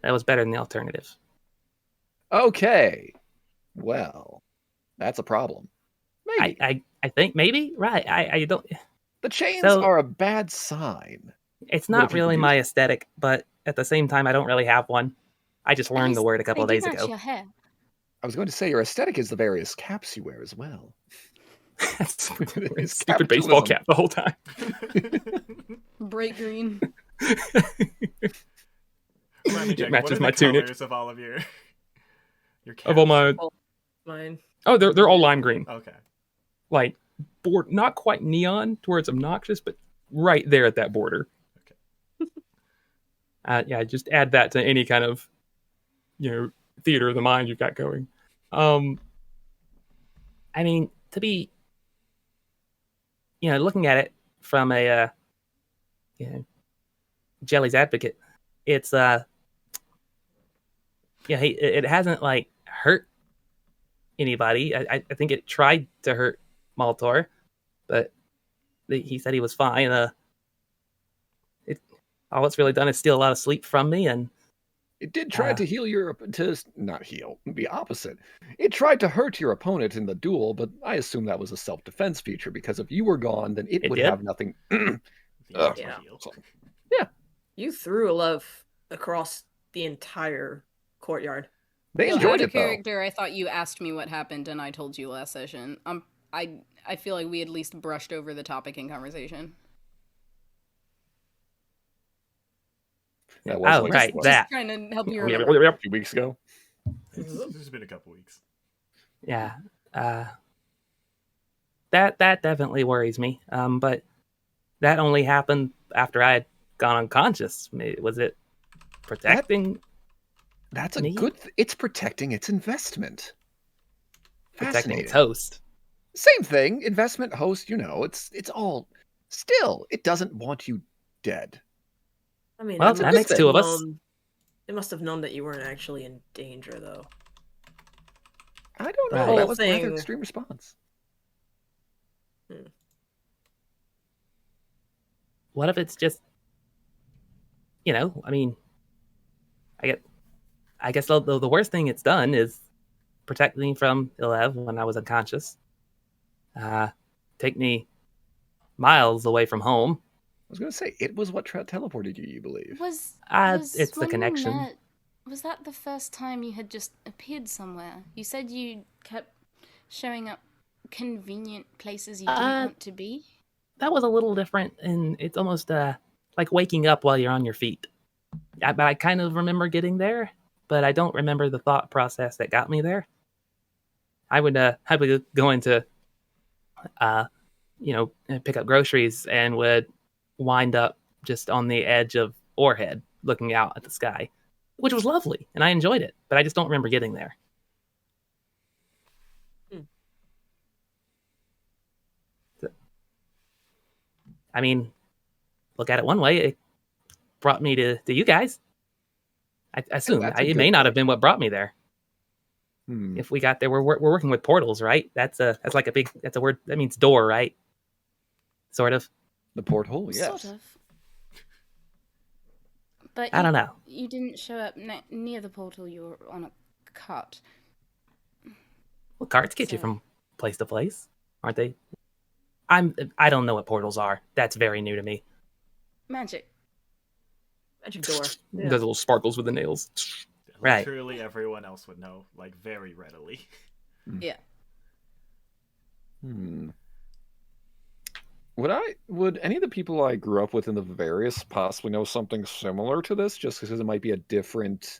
That was better than the alternative. Okay. Well, that's a problem. Maybe. I think maybe, right. I don't. The chains So- are a bad sign. It's What not if you really could my use- aesthetic, but at the same time, I don't really have one. I just learned the word a couple of days ago. Your hair. I was going to say your aesthetic is the various caps you wear as well. It's Stupid baseball capitalism. cap the whole time. Bright green. Remind me, Jacob, matches what are my the tunic. colors of all of your Of all my, Mine. oh, they're all lime green. Okay. Like not quite neon to where it's obnoxious, but right there at that border. Okay. Yeah, just add that to any kind of, theater of the mind you've got going. I mean, to be, looking at it from a, Jelly's advocate, it's it hasn't like hurt anybody. I think it tried to hurt Maltor, but he said he was fine. All it's really done is steal a lot of sleep from me, and It did try to heal not heal, the opposite. It tried to hurt your opponent in the duel, but I assume that was a self-defense feature, because if you were gone, then it would did? have nothing. The Ugh. Yeah. heal. You threw a love across the entire courtyard. They Well, enjoyed out of it, though. character, I thought you asked me what happened, and I told you last session. I feel like we at least brushed over the topic in conversation. That was oh like right, what, that. Just trying to help you Yeah, remember. a few weeks ago. It's been a couple weeks. Yeah. That definitely worries me. But that only happened after I had gone unconscious. Was it protecting That's a Me? good. It's protecting its investment. protecting Fascinating. its host? Same thing. Investment host, it's all. Still, it doesn't want you dead. I mean, Well, it that must makes have two of us. It must have known that you weren't actually in danger, though. I don't know. Right. That Whole was a rather thing. extreme response. What if it's just, I mean, I guess the worst thing it's done is protect me from Ilev when I was unconscious. Take me miles away from home. I was going to say, it was what teleported you, you believe. Was It's the swimming connection. there- was that the first time you had just appeared somewhere? You said you kept showing up convenient places you didn't want to be. That was a little different, and it's almost like waking up while you're on your feet. But I kind of remember getting there, but I don't remember the thought process that got me there. I would go into, pick up groceries and would wind up just on the edge of Orehead, looking out at the sky, which was lovely, and I enjoyed it. But I just don't remember getting there. I mean, look at it one way, it brought me to you guys. I assume That's a it good may not have point. been what brought me there. If we got there, we're working with portals, right? That's like a big, that's a word that means door, right? Sort of. The porthole, yes. Sort of. But I don't know. You didn't show up near the portal. You were on a cart. Well, carts get you So- from place to place, aren't they? I don't know what portals are. That's very new to me. Magic. Magic door. Those little sparkles with the nails. Yeah, Right. Literally everyone else would know, like, very readily. Yeah. Would any of the people I grew up with in the Various possibly know something similar to this, just because it might be a different,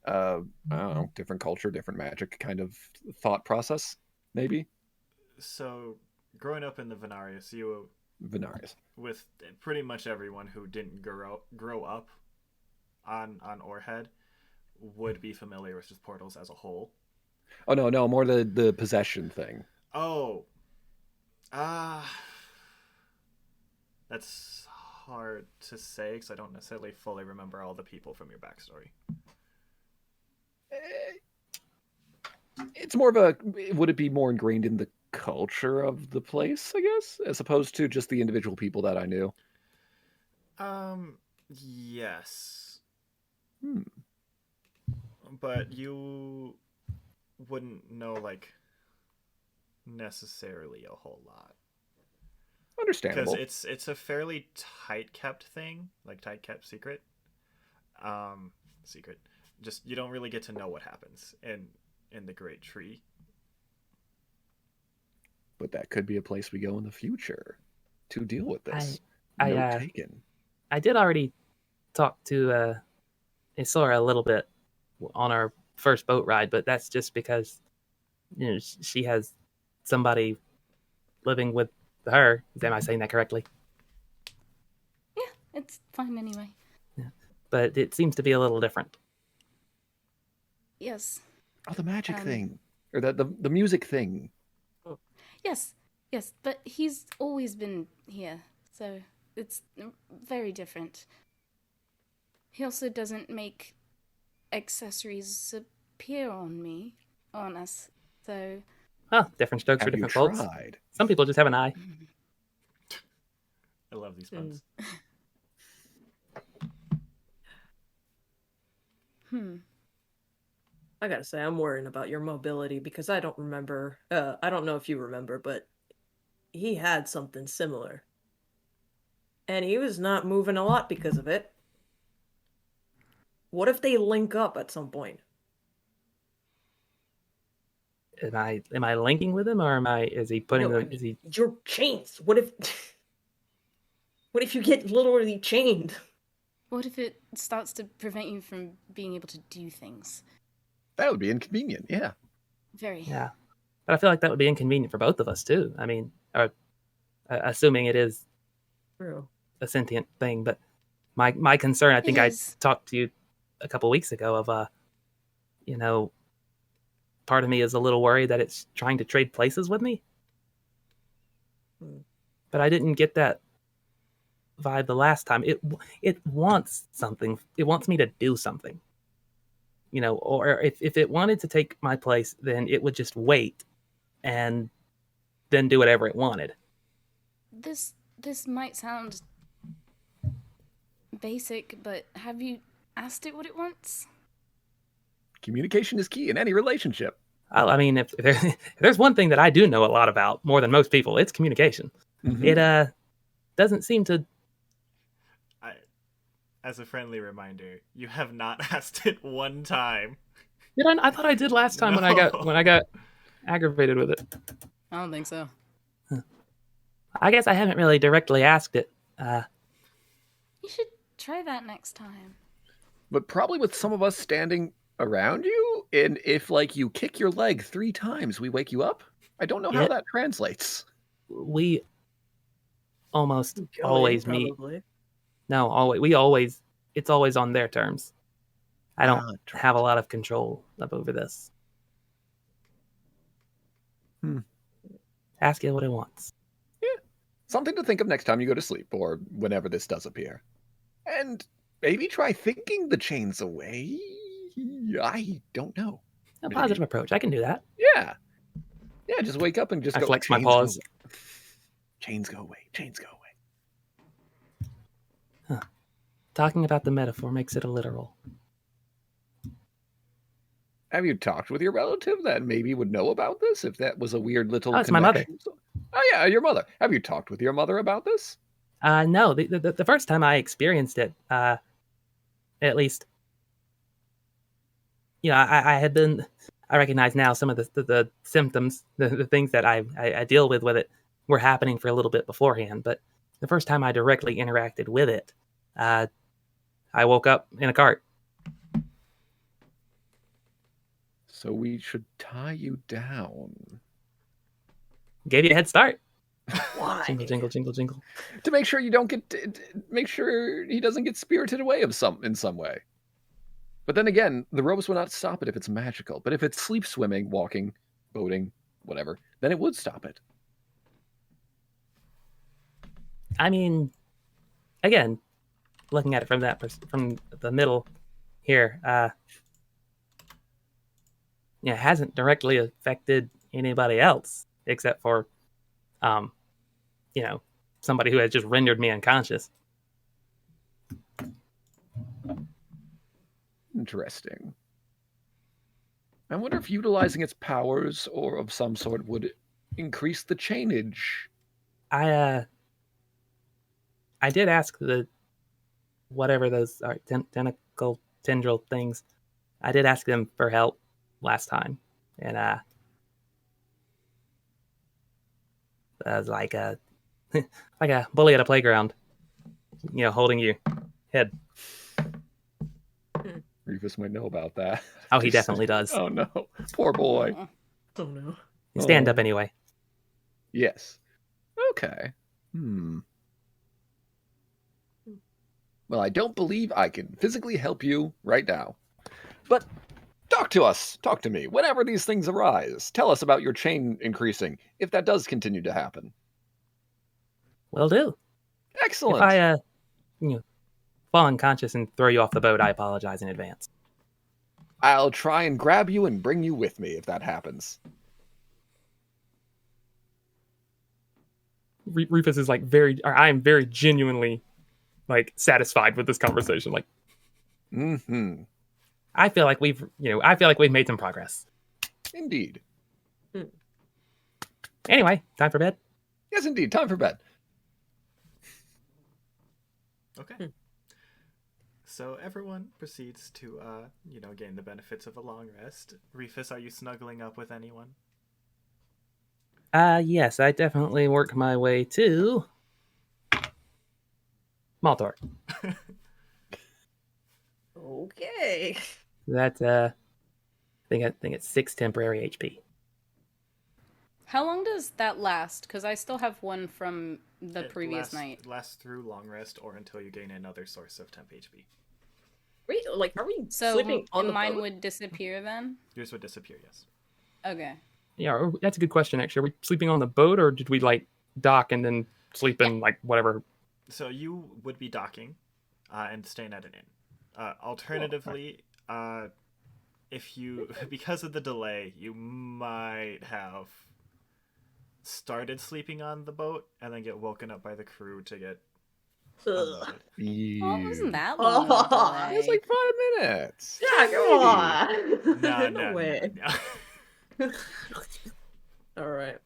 I don't know, different culture, different magic kind of thought process, maybe? So, growing up in the Venarius, you Venarius. with pretty much everyone who didn't grow up on Orehead would be familiar with just portals as a whole. Oh, no, more the possession thing. Oh. That's hard to say because I don't necessarily fully remember all the people from your backstory. It's more of a, would it be more ingrained in the culture of the place, I guess, as opposed to just the individual people that I knew? Yes. But you wouldn't know, like, necessarily a whole lot. Understandable. Because it's a fairly tight-kept thing, like tight-kept secret. Secret. Just, you don't really get to know what happens in the Great Tree. But that could be a place we go in the future to deal with this. I Note taken. I did already talk to Aeseora a little bit on our first boat ride, but that's just because she has somebody living with her. Am I saying that correctly? Yeah, it's fine anyway. But it seems to be a little different. Yes. Oh, the magic thing. Or the music thing. Yes. Yes, but he's always been here, so it's very different. He also doesn't make accessories appear on us, so... Oh, different strokes for Have you different folks. tried? Some people just have an eye. I love these puns. I gotta say, I'm worrying about your mobility because I don't remember. I don't know if you remember, but he had something similar. And he was not moving a lot because of it. What if they link up at some point? Am I linking with him, or is he putting No, I the? mean, Is he? Your chains. What if? What if you get literally chained? What if it starts to prevent you from being able to do things? That would be inconvenient, yeah. Very. Yeah, but I feel like that would be inconvenient for both of us too. I mean, assuming it is True. a sentient thing, but my concern, I think I is. talked to you a couple weeks ago of part of me is a little worried that it's trying to trade places with me. But I didn't get that vibe the last time. It wants something. It wants me to do something. Or if it wanted to take my place, then it would just wait and then do whatever it wanted. This might sound basic, but have you asked it what it wants? Communication is key in any relationship. I mean, if there's one thing that I do know a lot about, more than most people, it's communication. Mhm. It doesn't seem to. As a friendly reminder, you have not asked it one time. Did I thought I did last time when I got aggravated with it. I don't think so. I guess I haven't really directly asked it. You should try that next time. But probably with some of us standing around you, and if you kick your leg 3 times, we wake you up. I don't know how that translates. We almost Going, always meet. probably. No, always. It's always on their terms. I don't have a lot of control over this. Ask it what it wants. Yeah, something to think of next time you go to sleep, or whenever this does appear. And maybe try thinking the chains away. I don't know. A positive approach. I can do that. Yeah, just wake up and just I go. flex my "Chains paws. go away. Chains go away. Chains go away." Talking about the metaphor makes it a literal. Have you talked with your relative that maybe would know about this? If that was a weird little. Oh, it's my mother. Oh yeah, your mother. Have you talked with your mother about this? No, the first time I experienced it, at least, I recognize now some of the symptoms, the things that I deal with it were happening for a little bit beforehand. But the first time I directly interacted with it, I woke up in a cart. So we should tie you down. Gave you a head start. Why? Jingle, jingle, jingle, jingle. To make sure you don't make sure he doesn't get spirited away in some way. But then again, the ropes will not stop it if it's magical. But if it's sleep swimming, walking, boating, whatever, then it would stop it. I mean, again, looking at it from from the middle here, it hasn't directly affected anybody else except for, somebody who has just rendered me unconscious. Interesting. I wonder if utilizing its powers or of some sort would increase the chainage. I did ask whatever those are, tentacle tendril things. I did ask them for help last time, and I was like a bully at a playground, holding you head. Reefus might know about that. Oh, he definitely does. Oh no, poor boy. Oh no. You stand up anyway. Yes. Okay. Well, I don't believe I can physically help you right now. But talk to us. Talk to me. Whenever these things arise, tell us about your chain increasing, if that does continue to happen. Will do. Excellent. If I, fall unconscious and throw you off the boat, I apologize in advance. I'll try and grab you and bring you with me if that happens. Reefus is I'm very genuinely satisfied with this conversation. I feel like we've made some progress. Indeed. Anyway, time for bed. Yes, indeed. Time for bed. Okay. So everyone proceeds to, gain the benefits of a long rest. Reefus, are you snuggling up with anyone? Yes, I definitely work my way to Maltor. Okay. That's I think it's 6 temporary HP. How long does that last? Because I still have one from the previous night. Lasts through long rest or until you gain another source of temp HP. Wait, are we So sleeping on the mine boat? would disappear then? Yours would disappear, yes. Okay. Yeah, that's a good question, actually. Are we sleeping on the boat, or did we, dock and then sleep in like whatever. So you would be docking and staying at an inn. Alternatively, if you, because of the delay, you might have started sleeping on the boat and then get woken up by the crew to get unloaded. Well, it wasn't that Oh. long. of a delay. It's like 5 minutes. Yeah, come on. No, No way. no. All right.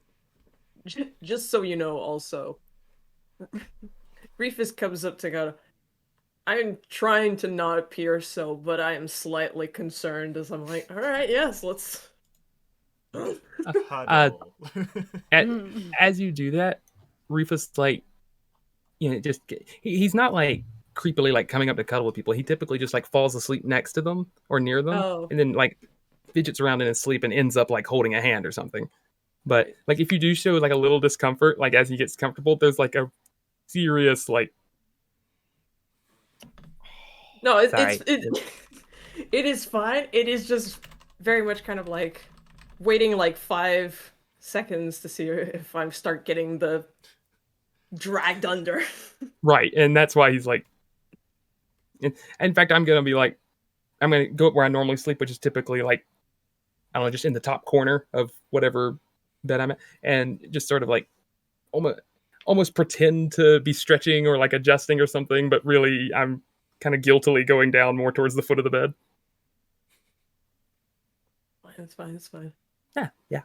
Just so you know, also, Reefus comes up to go. I'm trying to not appear so, but I am slightly concerned as I'm like, all right, yes, let's. Huddle. As you do that, Reefus like, just he's not like creepily like coming up to cuddle with people. He typically just like falls asleep next to them or near them, Oh. and then like fidgets around in his sleep and ends up like holding a hand or something. But like if you do show like a little discomfort, like as he gets comfortable, there's like a serious like. No, it is fine. It is just very much kind of like waiting like 5 seconds to see if I start getting the dragged under. Right, and that's why he's like. In fact, I'm gonna go up where I normally sleep, which is typically like, I don't know, just in the top corner of whatever bed I'm at, and just sort of like almost pretend to be stretching or like adjusting or something, but really I'm kind of guiltily going down more towards the foot of the bed. It's fine. It's fine. Yeah.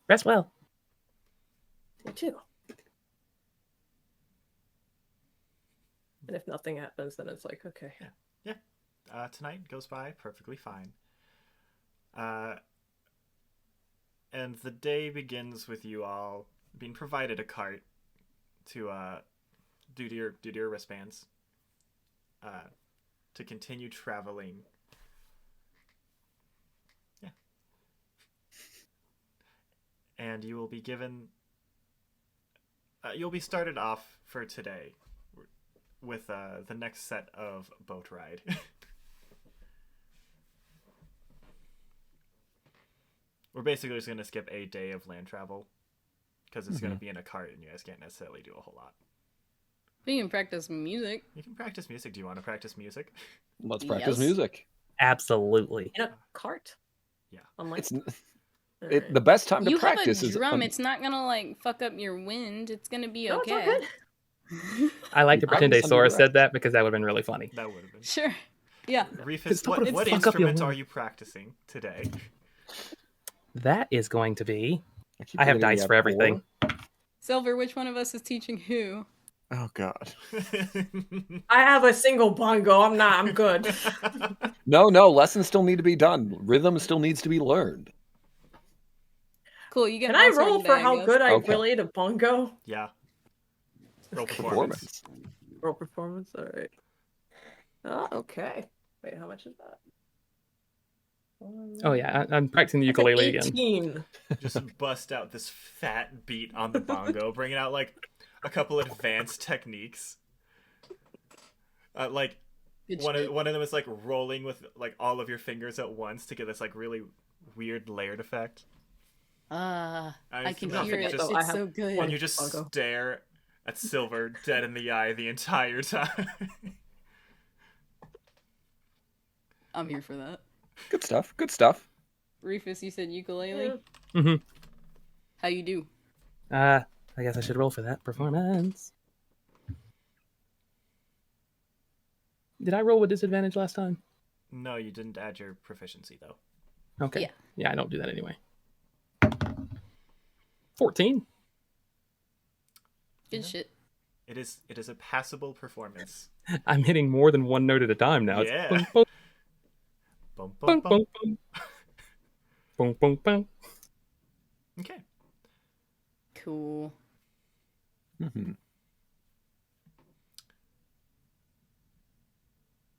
Rest well. You too. And if nothing happens, then it's like, okay. Yeah. Tonight goes by perfectly fine. And the day begins with you all being provided a cart to due to your wristbands to continue traveling. Yeah. And you will be given you'll be started off for today with the next set of boat ride. We're basically just going to skip a day of land travel because it's going to be in a cart and you guys can't necessarily do a whole lot. We can practice music. You can practice music. Do you want to practice music? Let's practice Yes. music. Absolutely. In a cart? Yeah. I'm like, It's the best time to You have practice a is drum. It's not gonna like fuck up your wind. It's gonna be no, it's okay. all good. I like to pretend practice on Aeseora the said that because that would have been really funny. That would have been. Sure. Yeah. Reefus, don't put a what fuck up your instrument are wind. you practicing today? That is going to be. keep I have forgetting dice you for everything. Sylvyre, which one of us is teaching who? Oh God. I have a single bongo. I'm good. No, lessons still need to be done. Rhythm still needs to be learned. Cool. You get. Can I all-star roll today, for how guess. good I Okay. really at a bongo? Yeah. Roll Okay. performance. Roll performance, alright. Oh, okay. Wait, how much is that? Oh yeah, I'm practicing the That's an ukulele again. 18. Just bust out this fat beat on the bongo, bringing out like a couple advanced techniques. Like Good one shit. of them is like rolling with like all of your fingers at once to get this like really weird layered effect. I can just hear it. just- It's so good. and you just bongo. stare at Sylvyre dead in the eye the entire time. I'm here for that. Good stuff. Good stuff. Reefus, you said ukulele. Yeah. Mm-hmm. How you do? I guess I should roll for that performance. Did I roll with disadvantage last time? No, you didn't add your proficiency though. Okay. Yeah. Yeah, I don't do that anyway. 14. Good shit. It is a passable performance. I'm hitting more than one note at a time now. It's Yeah. boom, boom, Bum, boom, bum, bum. boom, boom, boom, boom, boom. Okay. Cool. Mm-hmm.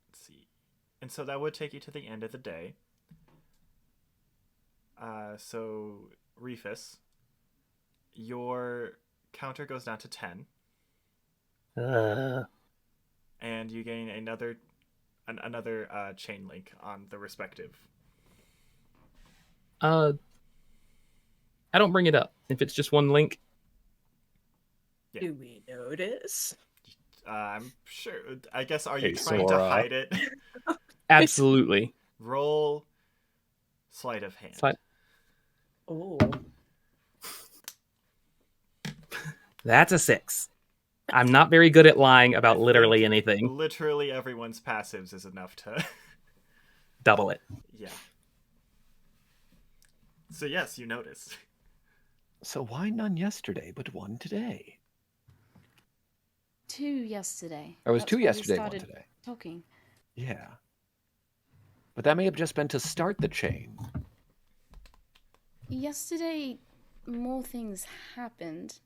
Let's see. And so that would take you to the end of the day. So Reefus, your counter goes down to 10, and you gain another chain link on the respective. I don't bring it up if it's just one link. Yeah. Do we notice? I'm sure. I guess, are you trying to Aeseora. hide it? Absolutely. Roll sleight of hand. Oh. That's a 6. I'm not very good at lying about I literally think anything. Literally everyone's passives is enough to... Double it. Yeah. So yes, you notice. So why none yesterday, but one today? 2 yesterday. Or it was That's 2 when we yesterday, one started today. Talking. Yeah. But that may have just been to start the chain. Yesterday, more things happened.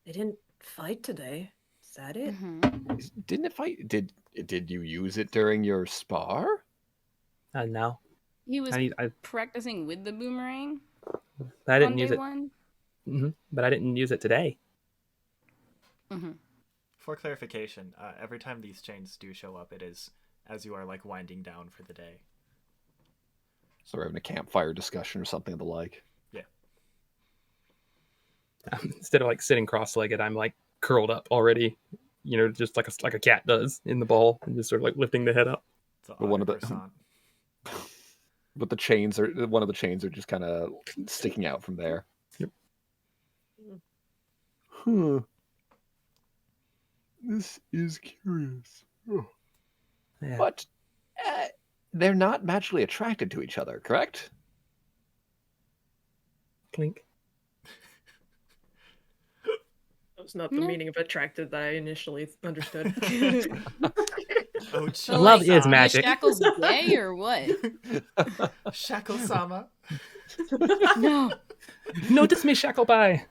They didn't fight today. Is that it? Mm-hmm. Didn't it fight? Did you use it during your spar? No. He was I practicing with the boomerang didn't on use day it. 1. But I didn't use it today. Mm-hmm. For clarification, every time these chains do show up, it is as you are like winding down for the day. So we're having a campfire discussion or something of the like. Yeah. Instead of like sitting cross-legged, I'm like curled up already, just like a cat does in the ball, and just sort of like lifting the head up. It's a But one of the- croissant. But one of the chains are just kind of sticking out from there. Yep. Huh. This is curious. Oh. Yeah. But they're not magically attracted to each other, correct? Clink. That was not the No. meaning of attracted that I initially understood. Oh, So, Love like, is are magic. Shackles gay or what? Shackle-sama. No. Notice me, Shackleby.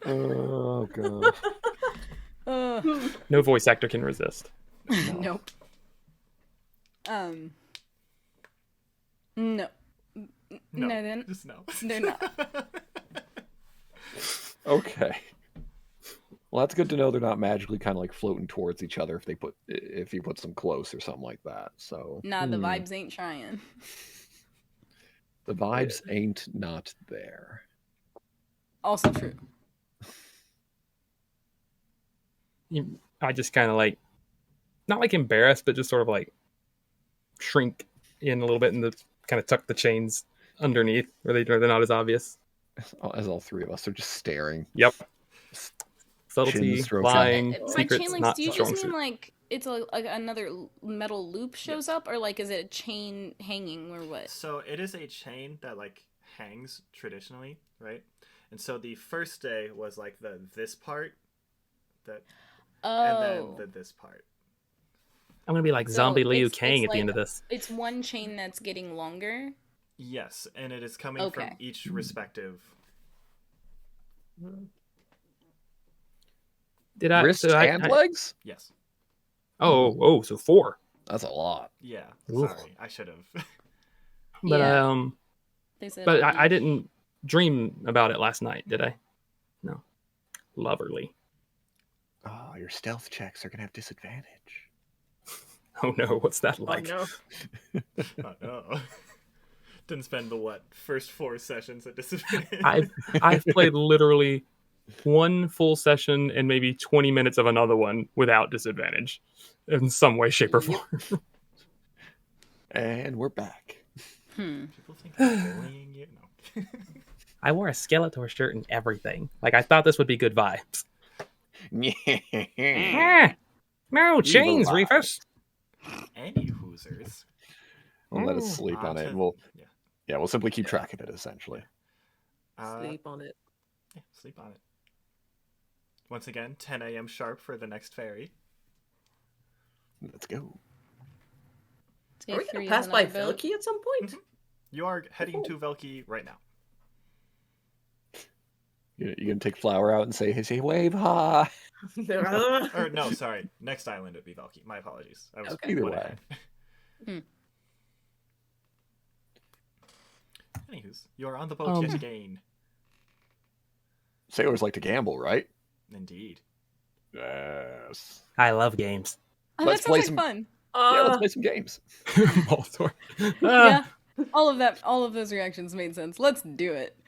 Oh god. No voice actor can resist. Nope. No. No, then Just no. they're not. Okay. Well, that's good to know they're not magically kind of like floating towards each other if you put some close or something like that. So Nah, the vibes ain't trying. the vibes ain't not there. Also true. I just kind of like, not like embarrassed, but just sort of like shrink in a little bit and kind of tuck the chains underneath where they're not as obvious. As all three of us are just staring. Yep. Subtlety, Chin stroking. lying, By secrets, chain links, not do you strong just mean suit. like it's another metal loop shows up, or like is it a chain hanging, or what? So it is a chain that like hangs traditionally, right? And so the first day was like this part, and Oh, then this part. I'm gonna be like So zombie Liu it's Kang at the like- end of this. it's one chain that's getting longer. Yes, and it is coming from Okay. each respective. Did I? Wrists so and legs? Yes. So 4. That's a lot. Yeah. Oof. Sorry, I should have. But Yeah. They said but on I each. didn't dream about it last night, did I? No. Loverly. Oh, your stealth checks are gonna have disadvantage. Oh no, what's that Oh like? no. Oh no. Didn't spend the first 4 sessions at disadvantage. I've played literally one full session and maybe 20 minutes of another one without disadvantage in some way, shape, or form. And we're back. People think I'm bullying you. No. I wore a Skeletor shirt and everything. Like, I thought this would be good vibes. No, chains, Evil Reefus. Any Hoosers. We'll let us sleep on it. And Yeah. we'll simply keep track of it essentially. Sleep on it. Yeah, sleep on it. Once again, 10 a.m. sharp for the next ferry. Let's go. Are we gonna pass by Velky at some point? You are heading to Velky right now. You gonna take Flower out and say wave hi. Or no, sorry. Next island would be Velky. My apologies. I was Okay. Either one way. ahead. Anywho's, you are on the boat yet again. Sailors like to gamble, right? Indeed. Yes. I love games. Oh, Let's that play sounds like fun. Yeah, let's play some games. Maltor. Yeah, all of those reactions made sense. Let's do it.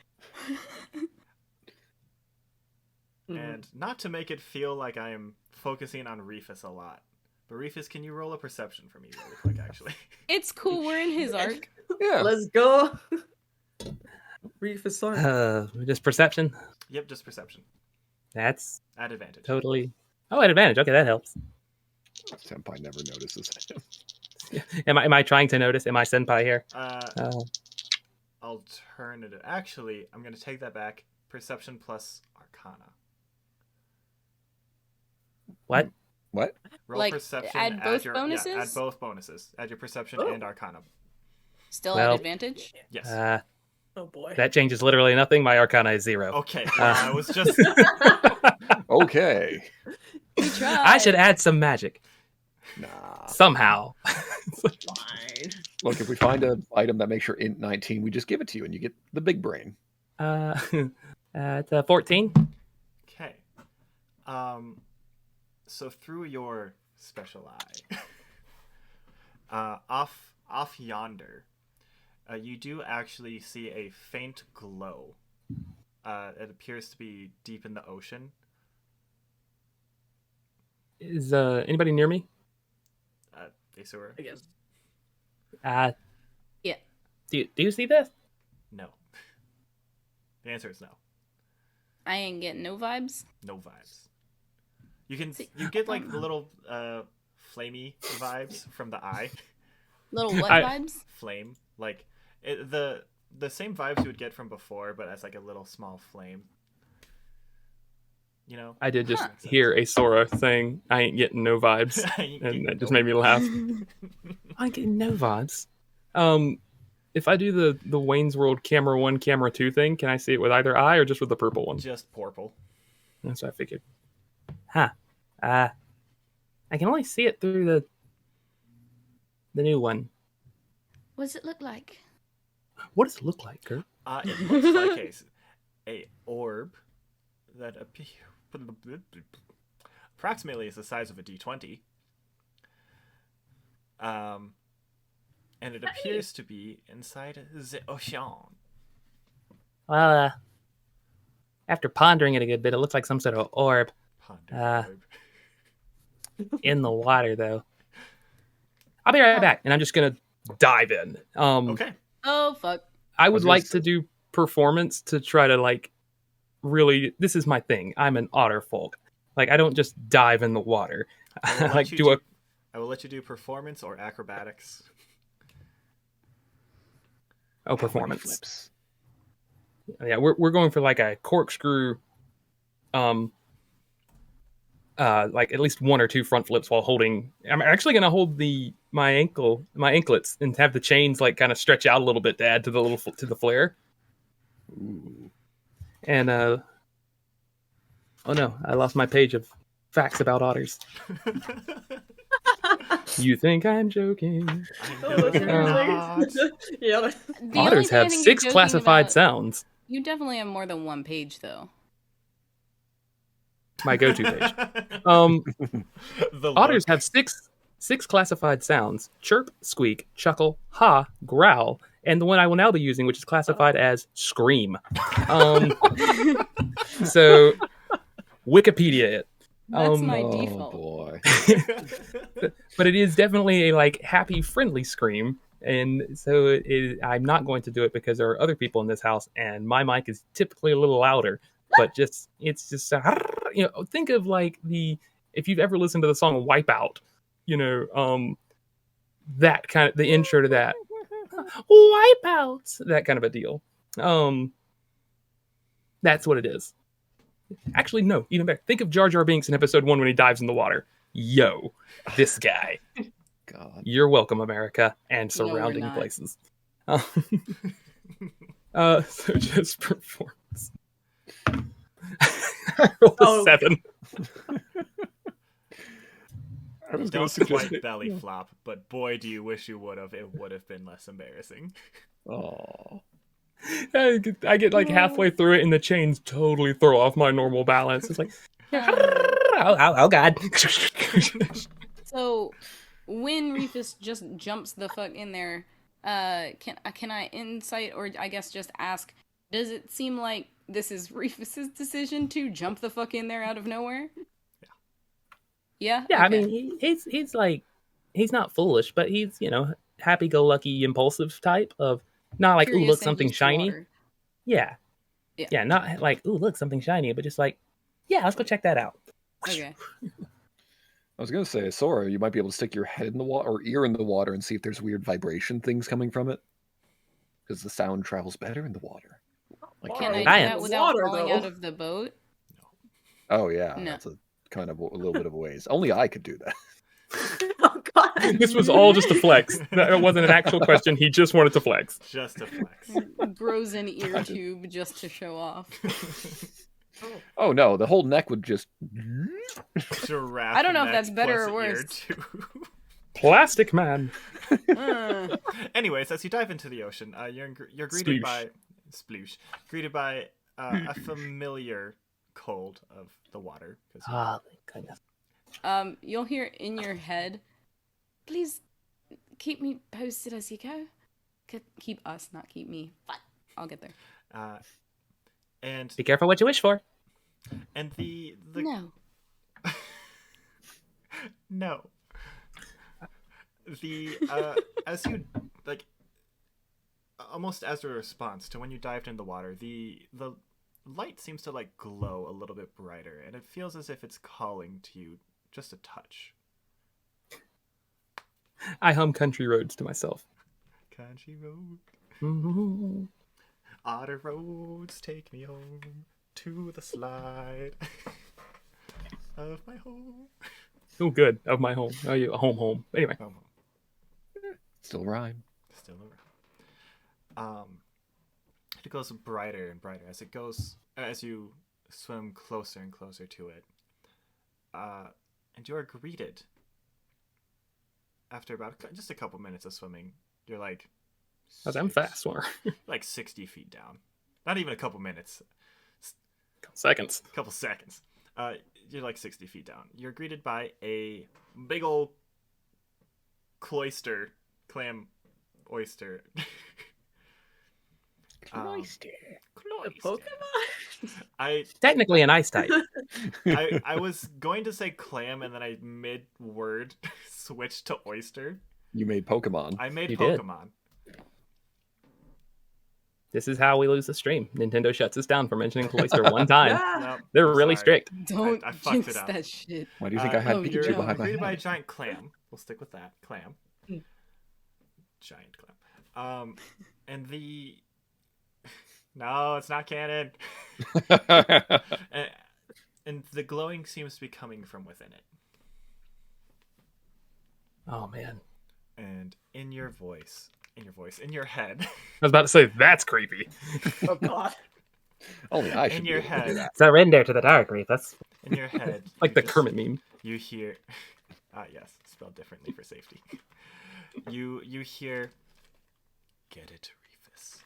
And not to make it feel like I am focusing on Reefus a lot, but Reefus, can you roll a perception for me really quick, actually? It's cool. We're in his arc. Yeah. Let's go. Reefus arc. Just perception. Yep, just perception. That's At advantage. totally. Oh, at advantage. Okay, that helps. Senpai never notices. Am I trying to notice? Am I senpai here? Alternative. Actually, I'm going to take that back. Perception plus Arcana. What? What? Roll Like, perception. add both your, bonuses? Yeah, add both bonuses. Add your perception and Arcana. Still Well- at advantage? Yes. Oh boy. That changes literally nothing. My Arcana is 0. Okay. Well, I was just. Okay. We tried. I should add some magic Nah. somehow. Fine. Look, if we find an item that makes your int 19, we just give it to you and you get the big brain. It's 14. Okay. So through your special eye, off yonder, you do actually see a faint glow. It appears to be deep in the ocean. Is anybody near me? Aeseora? I guess. Yeah. Do you see this? No. The answer is no. I ain't getting no vibes. No vibes. You get like the little flamey vibes from the eye. Little what I- vibes? Flame, like the same vibes you would get from before, but as like a little small flame. You know. I did just Huh. hear Aeseora saying, "I ain't getting no vibes," and that just made me laugh. I ain't getting no vibes. If I do the Wayne's World camera 1, camera 2 thing, can I see it with either eye or just with the purple one? Just purple. That's what I figured. Huh. I can only see it through the new one. What does it look like? What does it look like, Kurt? It looks like a orb that approximately is the size of a D20. And it appears to be inside the ocean. Well, after pondering it a good bit, it looks like some sort of orb Ponder orb. in the water, though. I'll be right back, and I'm just gonna dive in. Okay. Oh, fuck. I was would gonna like say- to do performance to try to like really. This is my thing. I'm an otter folk. Like I don't just dive in the water. I will I let like you do a. I will let you do performance or acrobatics. Oh, performance. Flips. Yeah, we're going for like a corkscrew. Like at least 1 or 2 front flips while holding. I'm actually gonna hold my anklets, and have the chains like kind of stretch out a little bit to add to the flare. Ooh. And oh no, I lost my page of facts about otters. You think I'm joking? I know you're not. Yeah. The only Otters thing I have think you're 6 joking classified about- sounds. You definitely have more than one page, though. My go-to page. The Otters look. have six classified sounds: chirp, squeak, chuckle, ha, growl, and the one I will now be using, which is classified as scream. So Wikipedia it. That's my Oh default. boy. But it is definitely a like happy, friendly scream, and so I'm not going to do it because there are other people in this house, and my mic is typically a little louder. But it's just think of like if you've ever listened to the song Wipeout, that kind of the intro to that Wipeout, that kind of a deal. That's what it is. Actually, no, even better. Think of Jar Jar Binks in episode 1 when he dives in the water. Yo, this guy. God. You're welcome, America, and No, we're surrounding not. places. So just performance. I rolled a 7. I was going Don't to suggest quite belly flop, but boy, do you wish you would have. It would have been less embarrassing. Oh. I get like halfway through it, and the chains totally throw off my normal balance. It's like, oh God. So, when Reefus just jumps the fuck in there, can I insight or I guess just ask? Does it seem like this is Reefus's decision to jump the fuck in there out of nowhere? Yeah? Yeah, I Okay. mean, he's like, he's not foolish, but he's, you know, happy-go-lucky, impulsive type of, not like, ooh, Curious look, and something used to shiny. water. Yeah. Yeah. Yeah, not like, ooh, look, something shiny, but just like, yeah, let's go check that out. Okay. I was gonna say, Sora, you might be able to stick your head in the water or ear in the water and see if there's weird vibration things coming from it, because the sound travels better in the water. Like Can I do Science. that without Water, falling though. out of the boat? Oh yeah, No. that's a kind of a little bit of a ways. Only I could do that. Oh god. This was all just a flex. That wasn't an actual question. He just wanted to flex. Just a flex. Grows an ear tube just to show off. Oh no, the whole neck would just. Giraffe I don't know if neck that's better or plus ear worse. tube. Plastic man. Anyways, as you dive into the ocean, you're greeted Sploosh. by greeted by a familiar cold of the water. 'Cause you- Oh, thank goodness. You'll hear in your head, please keep me posted as you go. Keep us, not keep me. But I'll get there. and Be careful what you wish for. and the No. no. The as you like almost as a response to when you dived in the water, the light seems to like glow a little bit brighter, and it feels as if it's calling to you just a touch. I hum Country Roads to myself. Country road, Mm-hmm. otter roads, take me home to the slide of my home. Oh, good. Of my home. Oh, you home. Anyway. Home. Still rhyme. Still around. It goes brighter and brighter as you swim closer and closer to it. And you are greeted after about just a couple minutes of swimming. You're like, Oh, I'm fast swimmer. like 60 feet down. Not even a couple minutes, Seconds. a couple seconds. You're like 60 feet down. You're greeted by a big old clam oyster. Pokemon? Technically an ice type. I was going to say clam and then I mid-word switched to oyster. You made Pokemon. I made You did. Pokemon. This is how we lose the stream. Nintendo shuts us down for mentioning Cloister one time. Nope, They're really sorry. strict. Don't I fucked jinx it up. that shit. Why do you think I had oh, Pikachu no. behind my Greeted by a head? giant clam. We'll stick with that. Clam. Mm. Giant clam. And the... No, it's not canon. And the glowing seems to be coming from within it. Oh man. And in your head, I was about to say, that's creepy. Oh god. Only I should in be your able to do head, that. Surrender to the dark, Reefus. in your head, Like you the just- Kermit meme. You hear, yes, spelled differently for safety. You hear, get it, Reefus.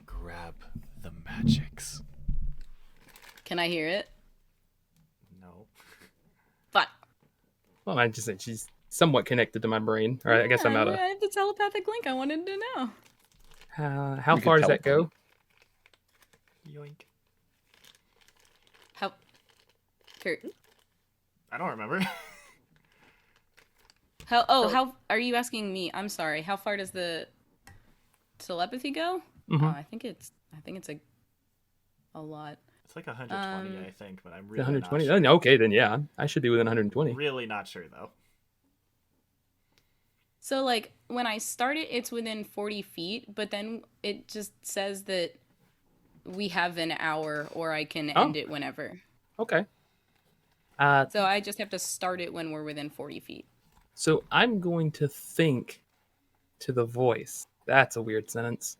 Grab the magics. Can I hear it? No. Fuck. Well, I just said she's somewhat connected to my brain. All right, I guess I'm out of. I have the telepathic link. I wanted to know. How We could far does that teleport. go? Yoink. How? Kurt. I don't remember. How are you asking me? I'm sorry. How far does the telepathy go? Mhm. I think it's a lot. It's like 120, I think, but I'm really 120. not sure. Oh, okay, then yeah, I should be within 120. Really not sure though. So like when I start it, it's within 40 feet, but then it just says that we have an hour, or I can end it whenever. Okay. So I just have to start it when we're within 40 feet. So I'm going to think to the voice. That's a weird sentence.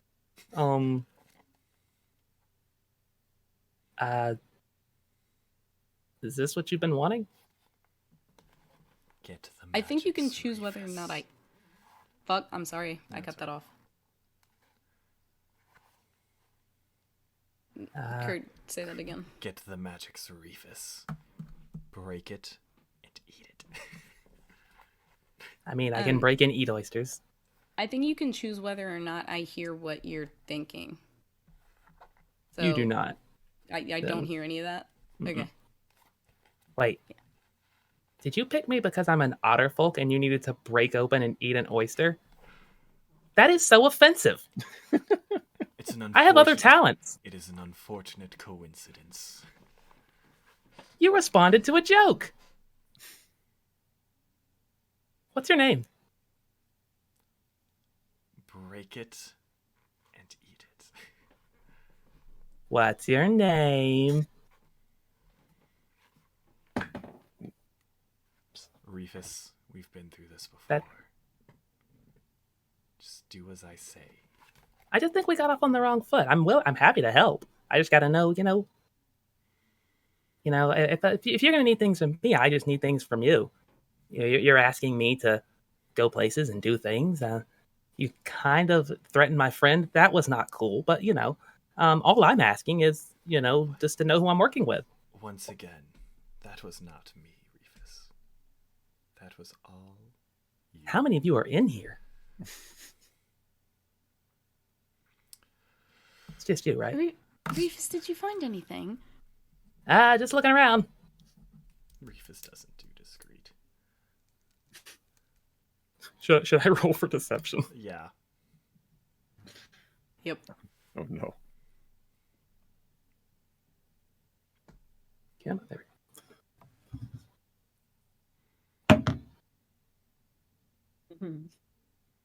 Is this what you've been wanting? Get the I think you can magics, choose whether or Reefus. not I. Fuck, I'm sorry. I cut that off. Kurt, say that again. Get the magics, Reefus. Break it and eat it. I mean, I can break and eat oysters. I think you can choose whether or not I hear what you're thinking. So, You do not. I don't hear any of that. Okay. Wait. Did you pick me because I'm an otter folk and you needed to break open and eat an oyster? That is so offensive. I have other talents. It is an unfortunate coincidence. You responded to a joke. What's your name? Break it and eat it. What's your name? Reefus, we've been through this before. Just do as I say. I just think we got off on the wrong foot. I'm happy to help. I just got to know, if you're gonna need things from me, I just need things from you. You're asking me to go places and do things. You kind of threatened my friend. That was not cool. But all I'm asking is, just to know who I'm working with. Once again, that was not me, Reefus. That was all you. How many of you are in here? It's just you, right? Reefus, did you find anything? Just looking around. Reefus doesn't do discreet. Should I roll for deception? Yeah. Yep. Oh no. Come on, there.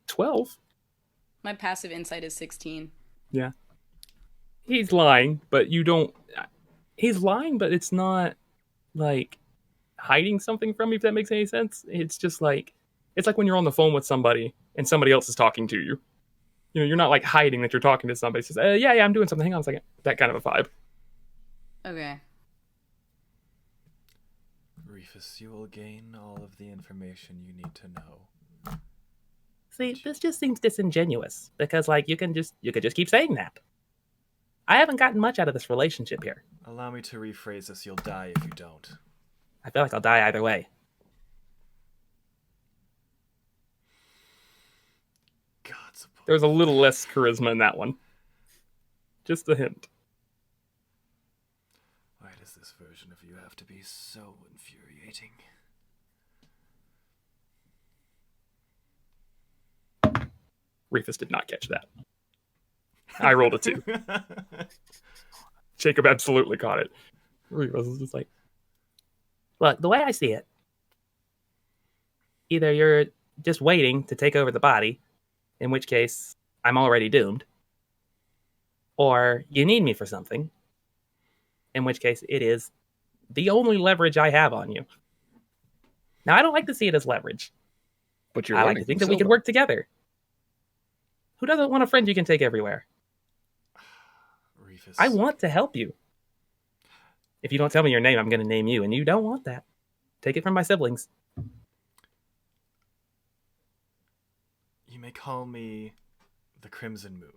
12? My passive insight is 16. Yeah. He's lying, but you don't... He's lying, but it's not, like, hiding something from you, if that makes any sense. It's just like... It's like when you're on the phone with somebody, and somebody else is talking to you. You're not, like, hiding that you're talking to somebody. It says, yeah, I'm doing something. Hang on a second. That kind of a vibe. Okay. Reefus, you will gain all of the information you need to know. See, this just seems disingenuous because, you could just keep saying that. I haven't gotten much out of this relationship here. Allow me to rephrase this. You'll die if you don't. I feel like I'll die either way. God's a There's a little less charisma in that one. Just a hint. Why does this version of you have to be so infuriating? Reefus did not catch that. I rolled a 2. Jacob absolutely caught it. Reefus was just like... Look, the way I see it, either you're just waiting to take over the body, in which case I'm already doomed, or you need me for something, in which case it is the only leverage I have on you. Now, I don't like to see it as leverage. But you're I like learning to think from that we could Sylvyre. work together. Who doesn't want a friend you can take everywhere? Reefus. I want to help you. If you don't tell me your name, I'm going to name you, and you don't want that. Take it from my siblings. You may call me the Crimson Moon.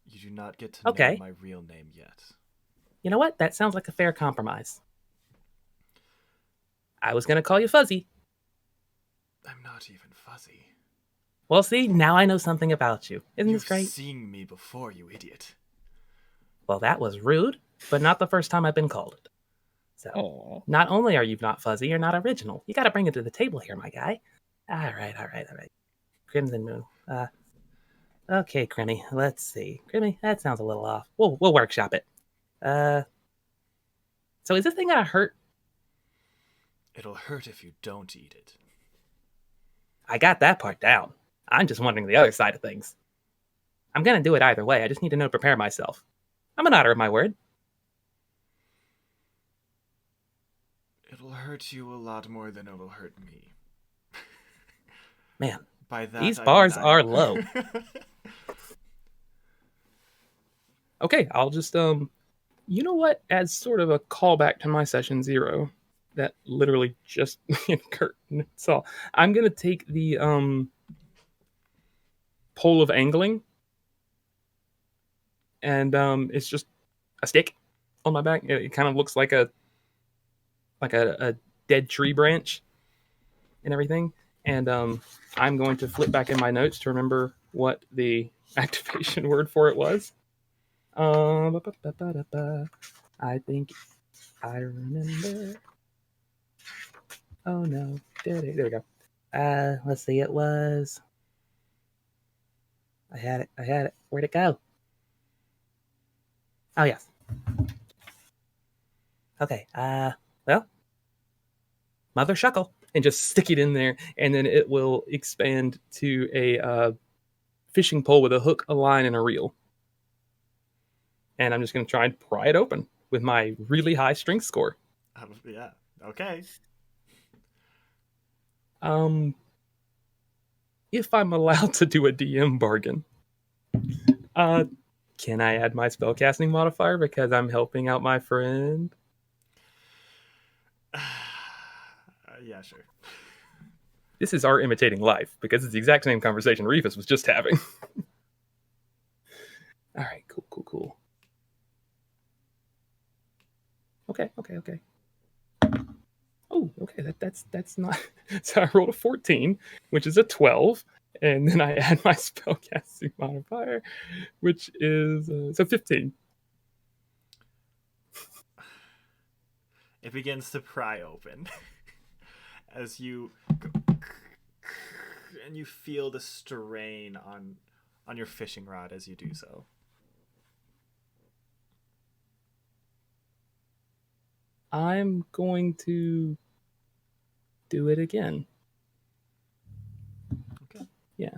You do not get to Okay. know my real name yet. You know what? That sounds like a fair compromise. I was going to call you Fuzzy. I'm not even fuzzy. Well, see, now I know something about you. Isn't You've this great? seen me before, you idiot. Well, that was rude, but not the first time I've been called it. So, Aw. not only are you not fuzzy, you're not original. You got to bring it to the table here, my guy. All right. Crimson Moon. Okay, Crimmy. Let's see. Crimmy, that sounds a little off. We'll workshop it. So is this thing gonna hurt? It'll hurt if you don't eat it. I got that part down. I'm just wondering the other side of things. I'm gonna do it either way. I just need to know to prepare myself. I'm an otter of my word. It'll hurt you a lot more than it'll hurt me. Man, By that, these I bars mean are low. Okay, I'll just you know what? As sort of a callback to my session 0, that literally just occurred. So I'm gonna take the pole of angling, and it's just a stick on my back. It kind of looks like a dead tree branch and everything. And I'm going to flip back in my notes to remember what the activation word for it was. I think I remember. Oh no. There we go. Let's see. It was. I had it. Where'd it go? Oh yes. Okay. Well, Mother Shuckle, and just stick it in there, and then it will expand to a fishing pole with a hook, a line, and a reel. And I'm just going to try and pry it open with my really high strength score. Yeah. Okay. If I'm allowed to do a DM bargain, can I add my spellcasting modifier because I'm helping out my friend? Yeah, sure. This is art imitating life because it's the exact same conversation Reefus was just having. All right, cool. Okay. Oh, okay. That's not. So I rolled a 14, which is a 12, and then I add my spellcasting modifier, which is so 15. It begins to pry open as you and you feel the strain on your fishing rod as you do so. I'm going to do it again. Okay. Yeah.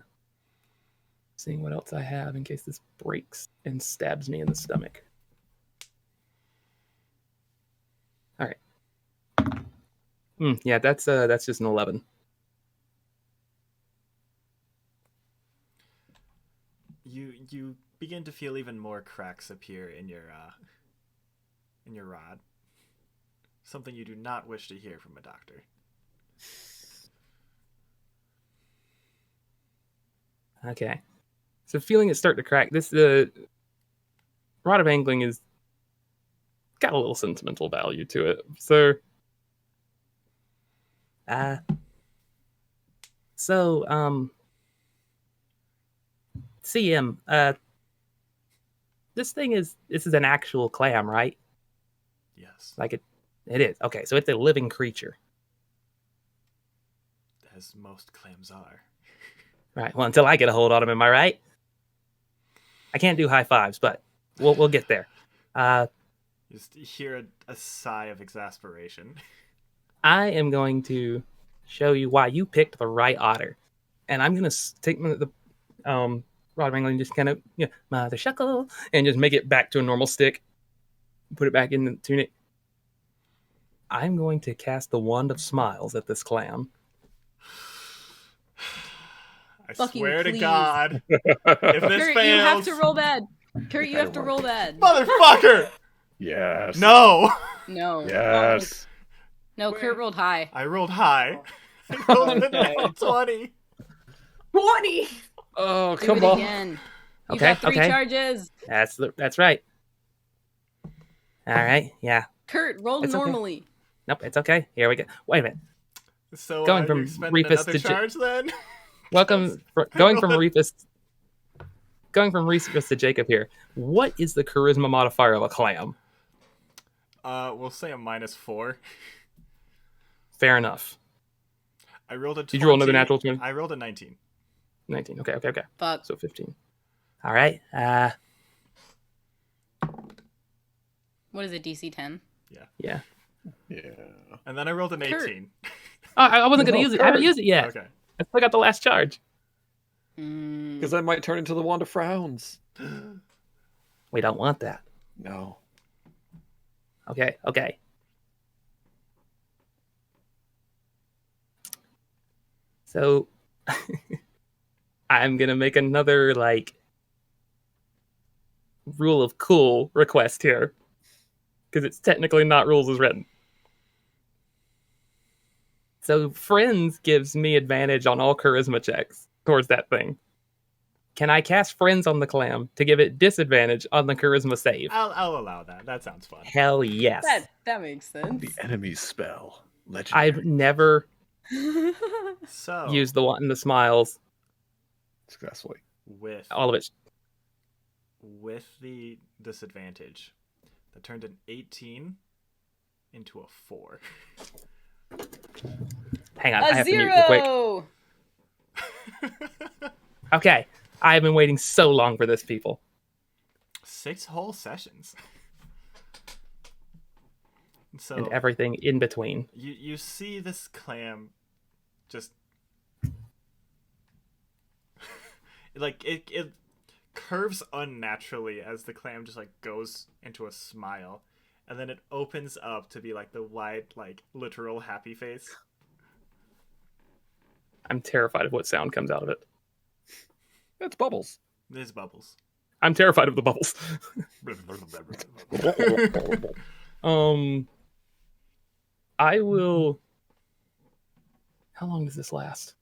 Seeing what else I have in case this breaks and stabs me in the stomach. All right. Yeah, that's just an 11. You begin to feel even more cracks appear in your rod. Something you do not wish to hear from a doctor. Okay. So feeling it start to crack. This rod of angling is got a little sentimental value to it. So CM, this is an actual clam, right? Yes. Like it is. Okay, so it's a living creature. As most clams are. Right. Well, until I get a hold on him, am I right? I can't do high fives, but we'll get there. Just hear a sigh of exasperation. I am going to show you why you picked the right otter, and I'm gonna take the rod of angling and just kind of Mother Shuckle and just make it back to a normal stick. Put it back in the tunic. I'm going to cast the Wand of Smiles at this clam. I Fucking swear to please. God, if this Kurt, fails, you have to roll bad. Kurt, you have to roll bad. Motherfucker! Yes. No. No. Yes. No, Kurt rolled high. I rolled high. I rolled a natural 20. 20! Oh, Do come it on. again. You Okay, got 3 okay. charges. That's right. All right. Yeah. Kurt, roll It's okay. normally. Nope. It's okay. Here we go. Wait a minute. So Going are from you expending Reefus another to charge then? Going from Reefus to Jacob here. What is the charisma modifier of a clam? We'll say a -4. Fair enough. I rolled a 20. Did you roll another natural 20? I rolled a 19. 19. Okay. Fuck. So 15. All right. What is it, DC 10? Yeah. And then I rolled an Kurt. 18. I wasn't going to No, use it. I haven't Kurt. used it yet. Okay. I still got the last charge. Because that might turn into the Wand of Frowns. We don't want that. No. Okay. So I'm gonna make another rule of cool request here. Because it's technically not rules as written. So Friends gives me advantage on all charisma checks towards that thing. Can I cast Friends on the clam to give it disadvantage on the charisma save? I'll allow that. That sounds fun. Hell yes. That makes sense. The enemy's spell. Legendary. I've never So used the one in the smiles. Successfully. with All of it. with the disadvantage, that turned an 18 into a 4. Hang on, I A have to mute real quick. 0! Okay, I've been waiting so long for this, people. 6 whole sessions. So And everything in between. you see this clam just like it curves unnaturally as the clam just like goes into a smile, and then it opens up to be like the wide, like literal happy face. I'm terrified of what sound comes out of it. That's bubbles. There's bubbles. I'm terrified of the bubbles. I will. How long does this last?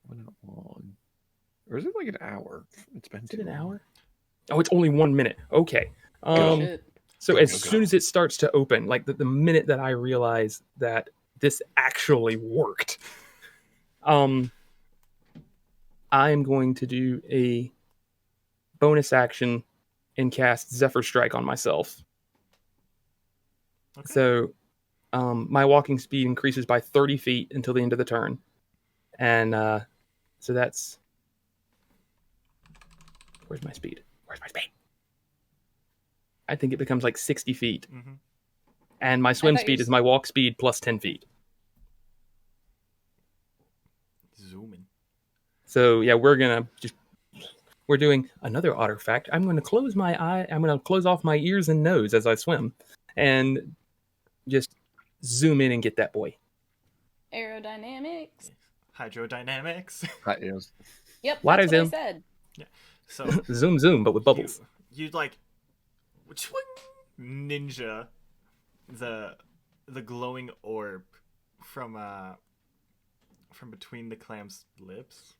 Not long. Or is it like an hour? It's been Is it too an long. hour? Oh, it's only 1 minute. Okay. Shit. So Go, as go, go. soon as it starts to open, like the minute that I realize that this actually worked, I'm going to do a bonus action and cast Zephyr Strike on myself. Okay. So my walking speed increases by 30 feet until the end of the turn. And so that's... Where's my speed? Where's my speed? I think it becomes like 60 feet. Mm-hmm. And my swim thought speed you is my walk speed plus 10 feet. Zooming. So yeah, we're doing another artifact. I'm going to close my eye. I'm going to close off my ears and nose as I swim, and just zoom in and get that boy. Aerodynamics. Hydrodynamics. Right, yes. Yep, Water that's what I zoom. said. So Zoom, but with bubbles. you'd like ninja the glowing orb from between the clam's lips.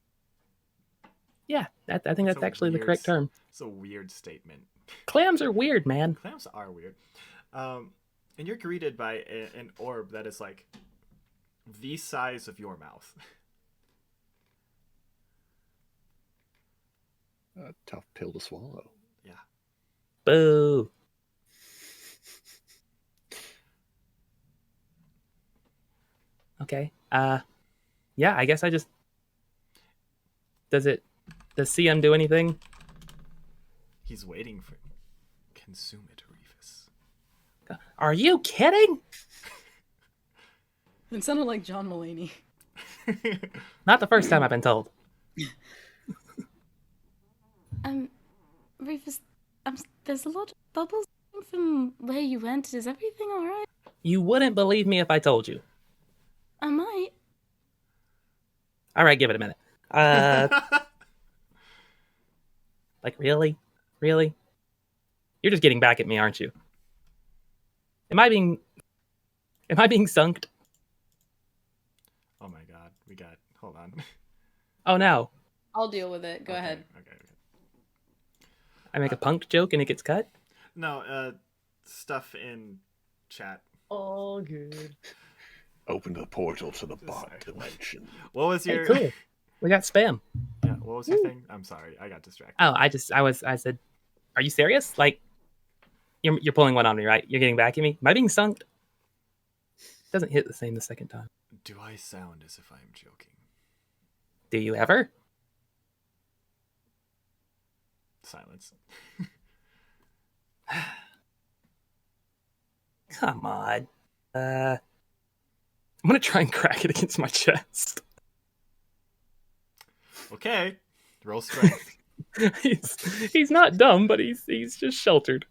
Yeah, I think that's It's a actually the weird correct term. It's a weird statement. Clams are weird, man. Clams are weird. And you're greeted by an orb that is like the size of your mouth. A tough pill to swallow. Yeah. Boo. Okay. Yeah, I guess I just... Does CM do anything? He's waiting for consume it, Reefus. Are you kidding? It sounded like John Mulaney. Not the first time I've been told. Reefus, there's a lot of bubbles from where you went. Is everything alright? You wouldn't believe me if I told you. I might. All right, give it a minute. Like, really? Really? You're just getting back at me, aren't you? Am I being sunked? Oh my god, hold on. Oh no. I'll deal with it. Go ahead. Okay. I make a punk joke and it gets cut? No, stuff in chat. All good. Open the portal to the bot Sorry. dimension. What was Hey, your cool. We got spam. Yeah, what was your thing? I'm sorry, I got distracted. Oh, I said, are you serious? Like, you're pulling one on me, right? You're getting back at me? Am I being sunked? Doesn't hit the same the second time. Do I sound as if I'm joking? Do you ever? Silence. Come on. I'm gonna try and crack it against my chest. Okay. Roll strength. he's not dumb, but he's just sheltered.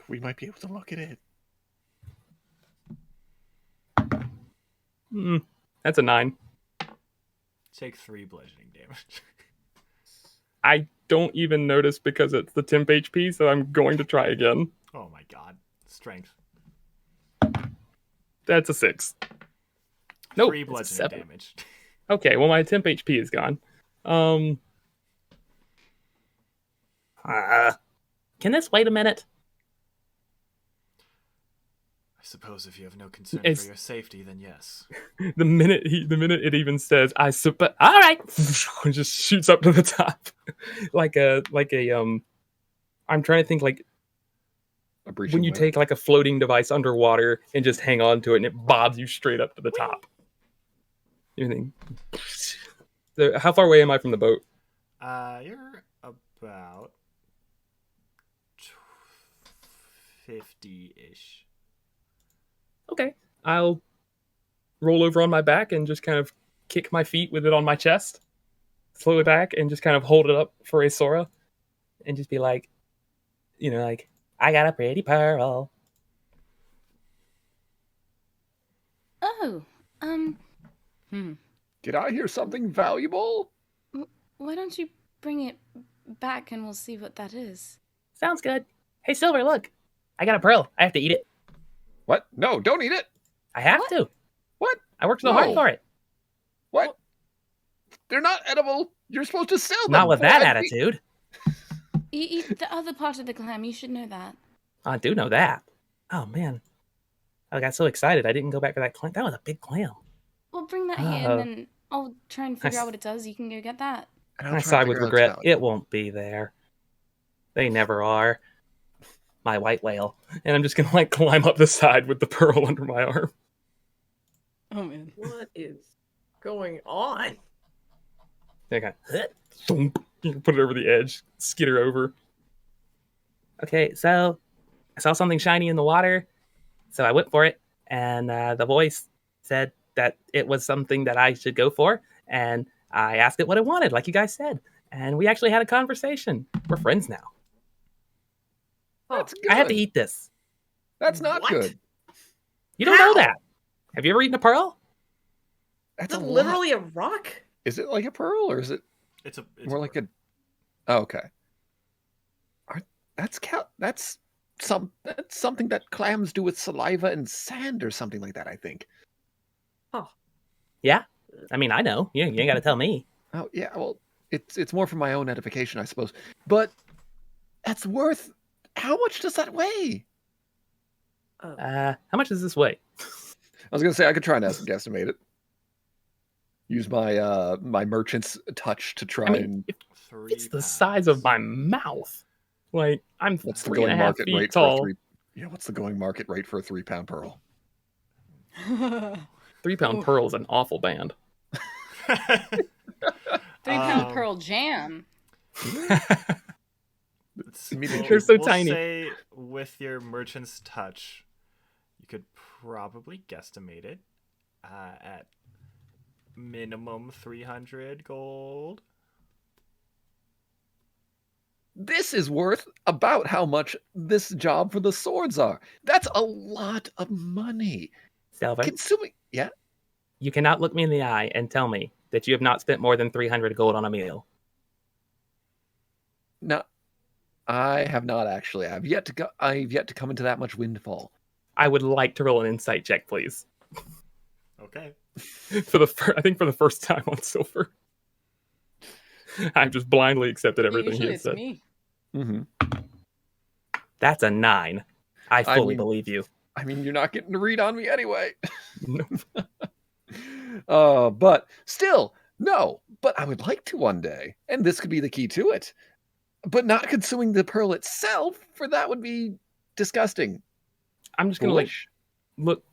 We might be able to lock it in. That's a 9. Take 3 bludgeoning damage. I don't even notice because it's the temp HP, so I'm going to try again. Oh my god. Strength. That's a 6. Nope, 3 it's a bludgeoning 7. damage. Okay, well my temp HP is gone. Can this wait a minute? I suppose if you have no concern It's- for your safety, then yes. The minute it even says I suppose, all right, just shoots up to the top, like a I'm trying to think like A breaching when you wave. take like a floating device underwater and just hang on to it and it bobs you straight up to the top. You think? So how far away am I from the boat? You're about 50-ish. Okay. I'll roll over on my back and just kind of kick my feet with it on my chest. Slowly back and just kind of hold it up for Aeseora. And just be like, like, I got a pretty pearl. Oh, Did I hear something valuable? why don't you bring it back and we'll see what that is? Sounds good. Hey, Sylvyre, look. I got a pearl. I have to eat it. What? No, don't eat it. I have What? to. What? I worked so hard No. for it. What? They're not edible. You're supposed to sell them. Not with that Why? attitude. You eat the other part of the clam, you should know that. I do know that. Oh, man. I got so excited I didn't go back for that clam. That was a big clam. Well, bring that here and then I'll try and figure out what it does. You can go get that. And I'll I try sigh to with figure out regret. how- It won't be there. They never are. My white whale. And I'm just going to like climb up the side with the pearl under my arm. Oh, man. What is going on? Okay. Thump. You can put it over the edge, skitter over. Okay, so I saw something shiny in the water, so I went for it, and the voice said that it was something that I should go for, and I asked it what it wanted, like you guys said, and we actually had a conversation. We're friends now. That's good. I have to eat this. That's not What? good. You don't How? know that. Have you ever eaten a pearl? That's Is a it lot. literally a rock? Is it like a pearl or is it It's more like a? Oh, okay. That's something that clams do with saliva and sand or something like that. I think. Yeah. I mean, I know. You ain't got to tell me. Oh yeah. Well, it's more for my own edification, I suppose. But that's worth. How much does that weigh? Oh. How much does this weigh? I was gonna say I could try and guesstimate it. Use my my merchant's touch to try I mean, and. It's the size of my mouth. Like, I'm What's the 3.5 going market feet rate tall. for a 3? Yeah, what's the going market rate for a 3-pound pearl? 3-pound Ooh. pearl is an awful band. 3-pound pearl jam. They're so tiny. Say with your merchant's touch, you could probably guesstimate it at minimum 300 gold. This is worth about how much this job for the swords are. That's a lot of money. Sylvyre, Consuming, yeah. you cannot look me in the eye and tell me that you have not spent more than 300 gold on a meal. No, I have not actually. I've yet to go. I've yet to come into that much windfall. I would like to roll an insight check, please. Okay. I think for the first time on Silver. I've just blindly accepted everything he Usually has it's said. me. Mm-hmm. That's a 9. I fully mean- believe you. I mean, you're not getting to read on me anyway. No. But still, no. But I would like to one day, and this could be the key to it. But not consuming the pearl itself, for that would be disgusting. I'm just gonna like Foolish. look.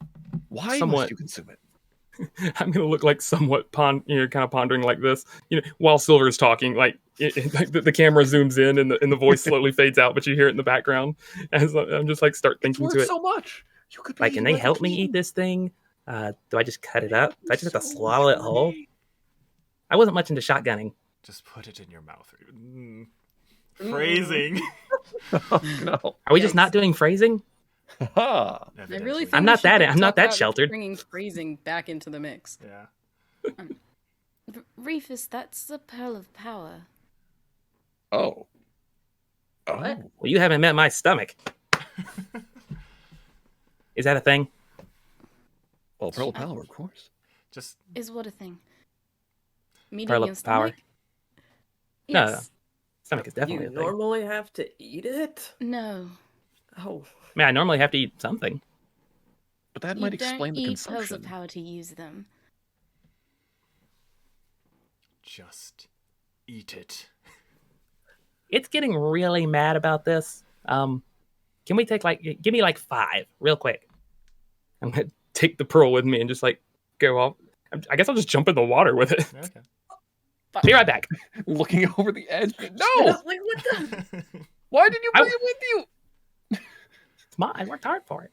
Why somewhat- must you consume it? I'm gonna look like somewhat kind of pondering like this, while Silver's talking. Like, like the camera zooms in and the voice slowly fades out, but you hear it in the background. As I'm just like start It's thinking worth to it. so much. You could be Like, can they like a help me king. eat this thing? Do I just cut it up? Do I just have to So swallow it much whole? money. I wasn't much into shotgunning. Just put it in your mouth. Phrasing. Oh, no. Are we just Yikes. not doing phrasing? Ha. I really Evidently. think I'm we not should that- talk I'm not that about sheltered. Bringing phrasing back into the mix. Yeah. Reefus, that's the pearl of power. Oh. Oh. What? Well, you haven't met my stomach. Is that a thing? Well, pearl of power, of course. Just Is what a thing? Meeting Pearl of your power. stomach? No, Yes. Stomach is definitely You a thing. normally have to eat it? No. Oh, I mean, I normally have to eat something. But that You might don't explain the eat pearls consumption. of power to use them. eat it. it's getting really mad about this. Can we take give me 5 real quick? I'm gonna take the pearl with me and just go off. I guess I'll just jump in the water with it. Okay. Be right back. Looking over the edge. I No! was like, what the? Why did you bring it with you? It's mine. I worked hard for it.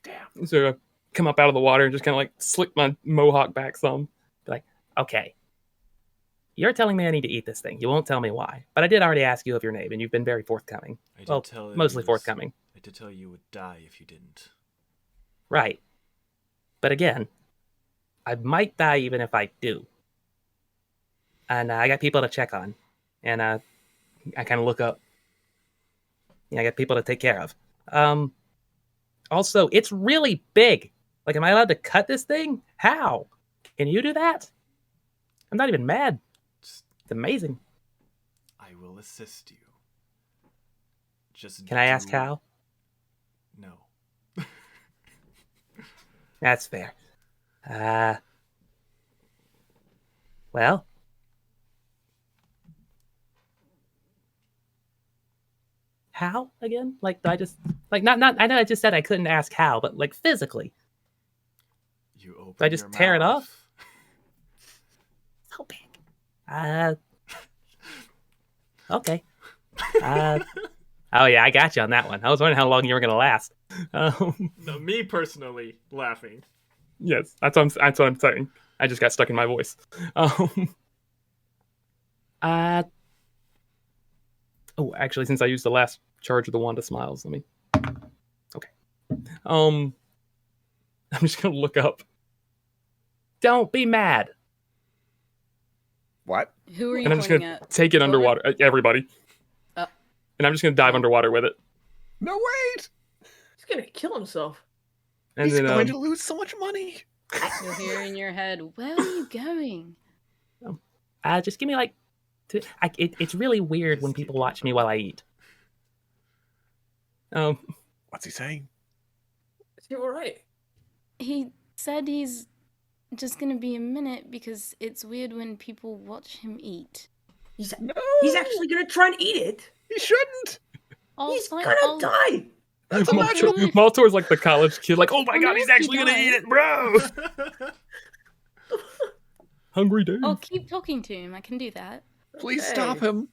Damn. So I come up out of the water and just kind of slick my mohawk back some. Be like, okay. You're telling me I need to eat this thing. You won't tell me why. But I did already ask you of your name, and you've been very forthcoming. Mostly forthcoming. I did tell you would die if you didn't. Right. But again, I might die even if I do. And I got people to check on. And I kind of look up. I got people to take care of. Also, it's really big. Am I allowed to cut this thing? How? Can you do that? I'm not even mad. It's amazing. I will assist you. Can I ask how? No. That's fair. Well. How again? Do I just not? I know I just said I couldn't ask how, but physically. You open. Do I just tear it off? So big. Okay. Oh yeah, I got you on that one. I was wondering how long you were gonna last. No, me personally laughing. Yes, that's what I'm saying. I just got stuck in my voice. Oh, actually, since I used the last charge of the Wand of Smiles, let me. Okay. I'm just gonna look up. Don't be mad. What? Who are you And I'm just pointing gonna at? take it underwater. Everybody. And I'm just gonna dive underwater with it. No, wait! He's gonna kill himself. And He's then going to lose so much money. You'll hear in your head, where are you going? Just give me it's really weird when people watch me while I eat. What's he saying? Is he alright? He said he's just gonna be a minute because it's weird when people watch him eat. He's No! actually gonna try and eat it. He shouldn't! He's gonna die! That's illogical. Maltor's like the college kid, oh my god, he's Unless actually he gonna dies. eat it, bro! Hungry dude. I'll keep talking to him. I can do that. Please Okay. stop him.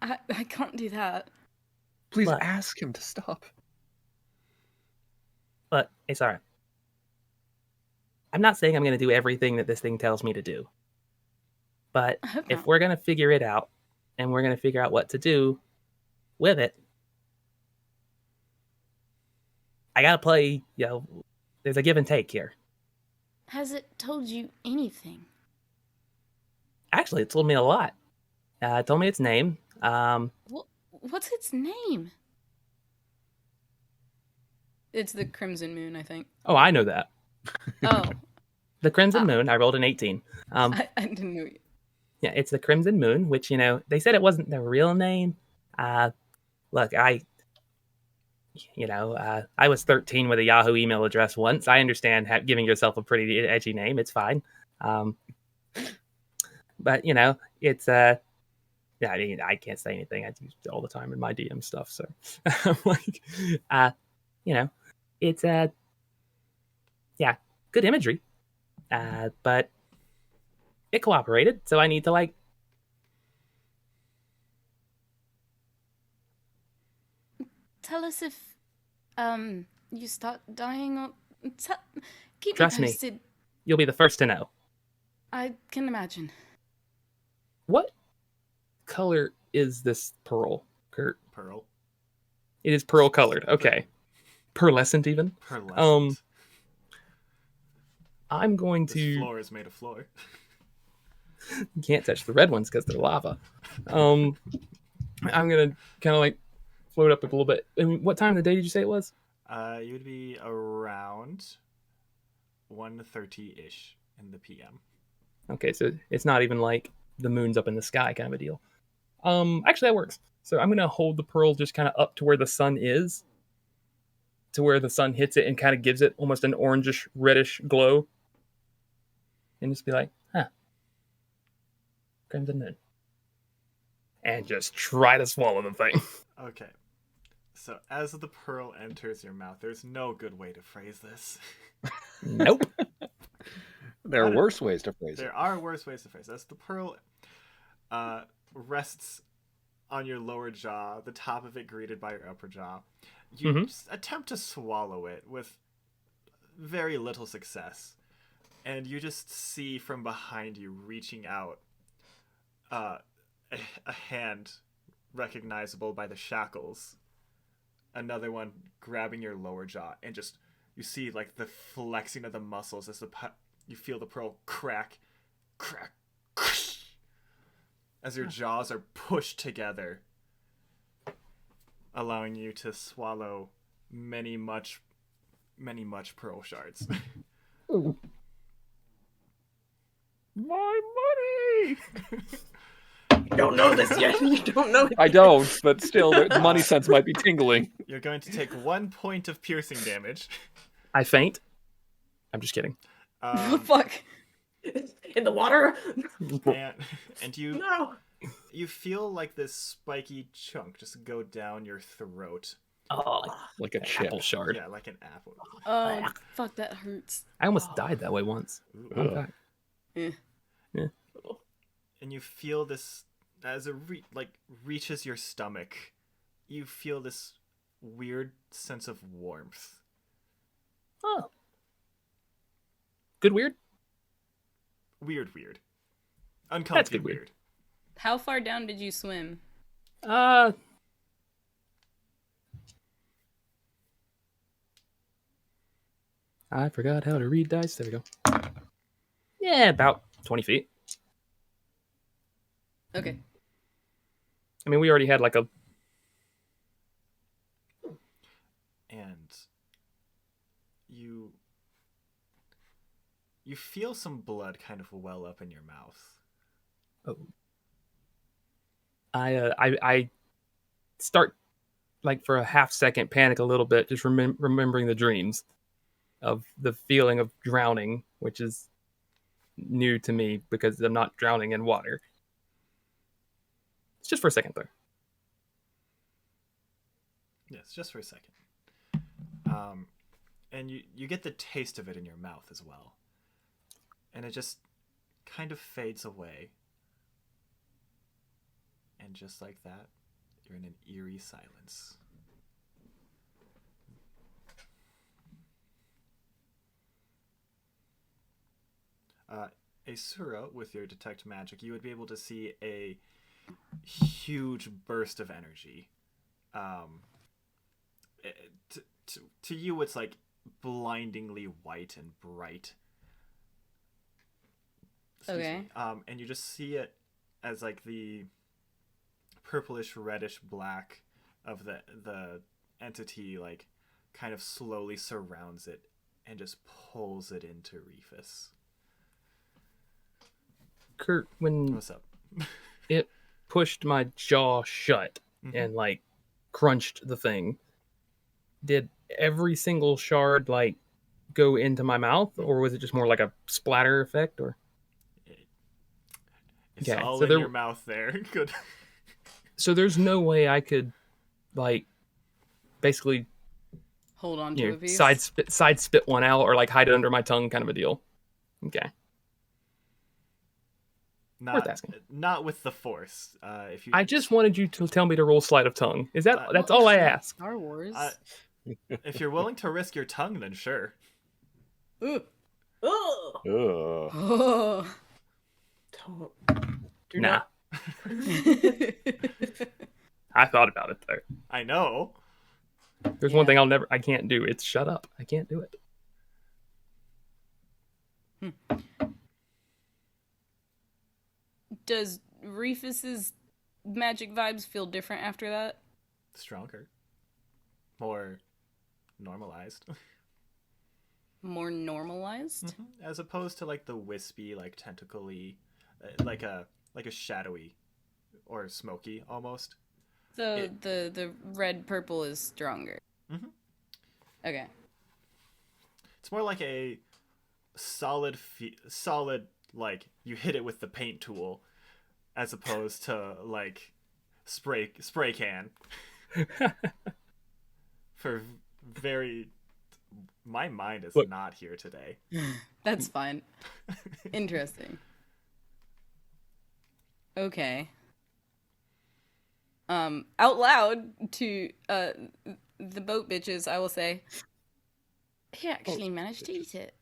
I can't do that. Please Look. ask him to stop. But it's alright. I'm not saying I'm going to do everything that this thing tells me to do. But I hope if not. we're going to figure it out, and we're going to figure out what to do with it, I got to play, there's a give and take here. Has it told you anything? Actually, it told me a lot. It told me its name. What's its name? It's the Crimson Moon, I think. Oh, I know that. Oh, The Crimson Moon, I rolled an 18. I didn't know. Yeah, it's the Crimson Moon, which, they said it wasn't the real name. Look, I was 13 with a Yahoo email address once. I understand giving yourself a pretty edgy name. It's fine. But, it's, yeah, I mean, I can't say anything. I use it all the time in my DM stuff. So, it's, yeah, good imagery. But it cooperated. So I need to, Tell us if you start dying or keep Trust me me. posted. You'll be the first to know. I can imagine. What color is this pearl, Kurt? Pearl. It is pearl colored. Okay. Pearlescent even. Pearlescent. I'm going This to floor is made of floor. You can't touch the red ones because they're lava. I'm gonna kind of float up a little bit. I mean, what time of the day did you say it was? You would be around 1:30-ish in the PM. Okay, so it's not even the moon's up in the sky kind of a deal. Actually that works. So I'm gonna hold the pearl just kind of up to where the sun is, to where the sun hits it and kind of gives it almost an orangish reddish glow, and just be like, huh, crimson moon. and just try to swallow the thing. Okay. So as the pearl enters your mouth, there's no good way to phrase this. Nope. There are worse ways to phrase it. There are worse ways to phrase it. As the pearl rests on your lower jaw, the top of it greeted by your upper jaw, you just attempt to swallow it with very little success. And you just see from behind you, reaching out, a hand recognizable by the shackles. Another one grabbing your lower jaw, and just you see like the flexing of the muscles as you feel the pearl crack, as your jaws are pushed together, allowing you to swallow many much pearl shards. My money! You don't know this yet. You don't know. I don't, but still, the money sense might be tingling. You're going to take 1 point of piercing damage. I faint. I'm just kidding. Fuck. In the water? And you No. you feel like this spiky chunk just go down your throat. Oh, Like a an chip. apple shard. Yeah, like an apple. Oh, fuck, that hurts. I almost died that way once. Fun Ugh. fact. And you feel this as it reaches your stomach. You feel this weird sense of warmth. Oh. Good weird? Weird. That's Uncomfortably good weird. weird. How far down did you swim? I forgot how to read dice. There we go. Yeah, about 20 feet. Okay. I mean, we already had like a... And you feel some blood kind of well up in your mouth. Oh. I start, like, for a half second, panic a little bit, just remembering the dreams of the feeling of drowning, which is new to me because I'm not drowning in water. It's just for a second, though. Yes, just for a second. And you get the taste of it in your mouth as well. And it just kind of fades away. And just like that, you're in an eerie silence. Aeseora, with your detect magic, you would be able to see a huge burst of energy. To you, it's like blindingly white and bright. Excuse Okay. me. And you just see it as like the purplish reddish black of the entity, like kind of slowly surrounds it and just pulls it into Reefus. Kurt, when What's up? it pushed my jaw shut and, like, crunched the thing, did every single shard, like, go into my mouth, or was it just more like a splatter effect, or... It's Okay, all so in there- your mouth there. Good. So there's no way I could, like, basically, Hold on to you a know, piece. side spit one out, or, like, hide it under my tongue kind of a deal. Okay. Worth asking. Not with the force. If you, I just wanted you to tell me to roll sleight of tongue. Is that... that's all I ask. Star Wars. if you're willing to risk your tongue, then sure. Ooh. Ugh. Ugh. Oh. Don't. Do Nah. not. I thought about it, though. I know. There's one thing I can't do. It's shut up. I can't do it. Does Reefus's magic vibes feel different after that? Stronger. More normalized. More normalized? As opposed to like the wispy, like tentacle-y, like a shadowy or smoky almost. So the red purple is stronger. Mhm. Okay. It's more like a solid, like you hit it with the paint tool, as opposed to like spray can for very. My mind is Look. not here today. That's fine. Interesting. Okay. Out loud to the boat bitches, I will say, he actually managed to eat it.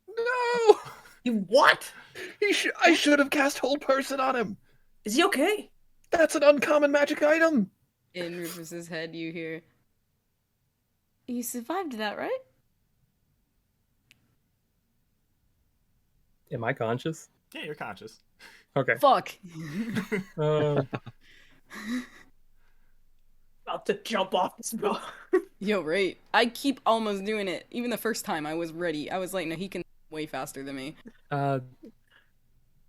No! You what? I should have cast Hold Person on him. Is he okay? That's an uncommon magic item. In Rufus's head, you hear, "You survived that, right?" Am I conscious? Yeah, you're conscious. Okay. Fuck. Uh, About to jump off this boat. Yo, right. I keep almost doing it. Even the first time, I was ready. I was like, no, he can way faster than me. I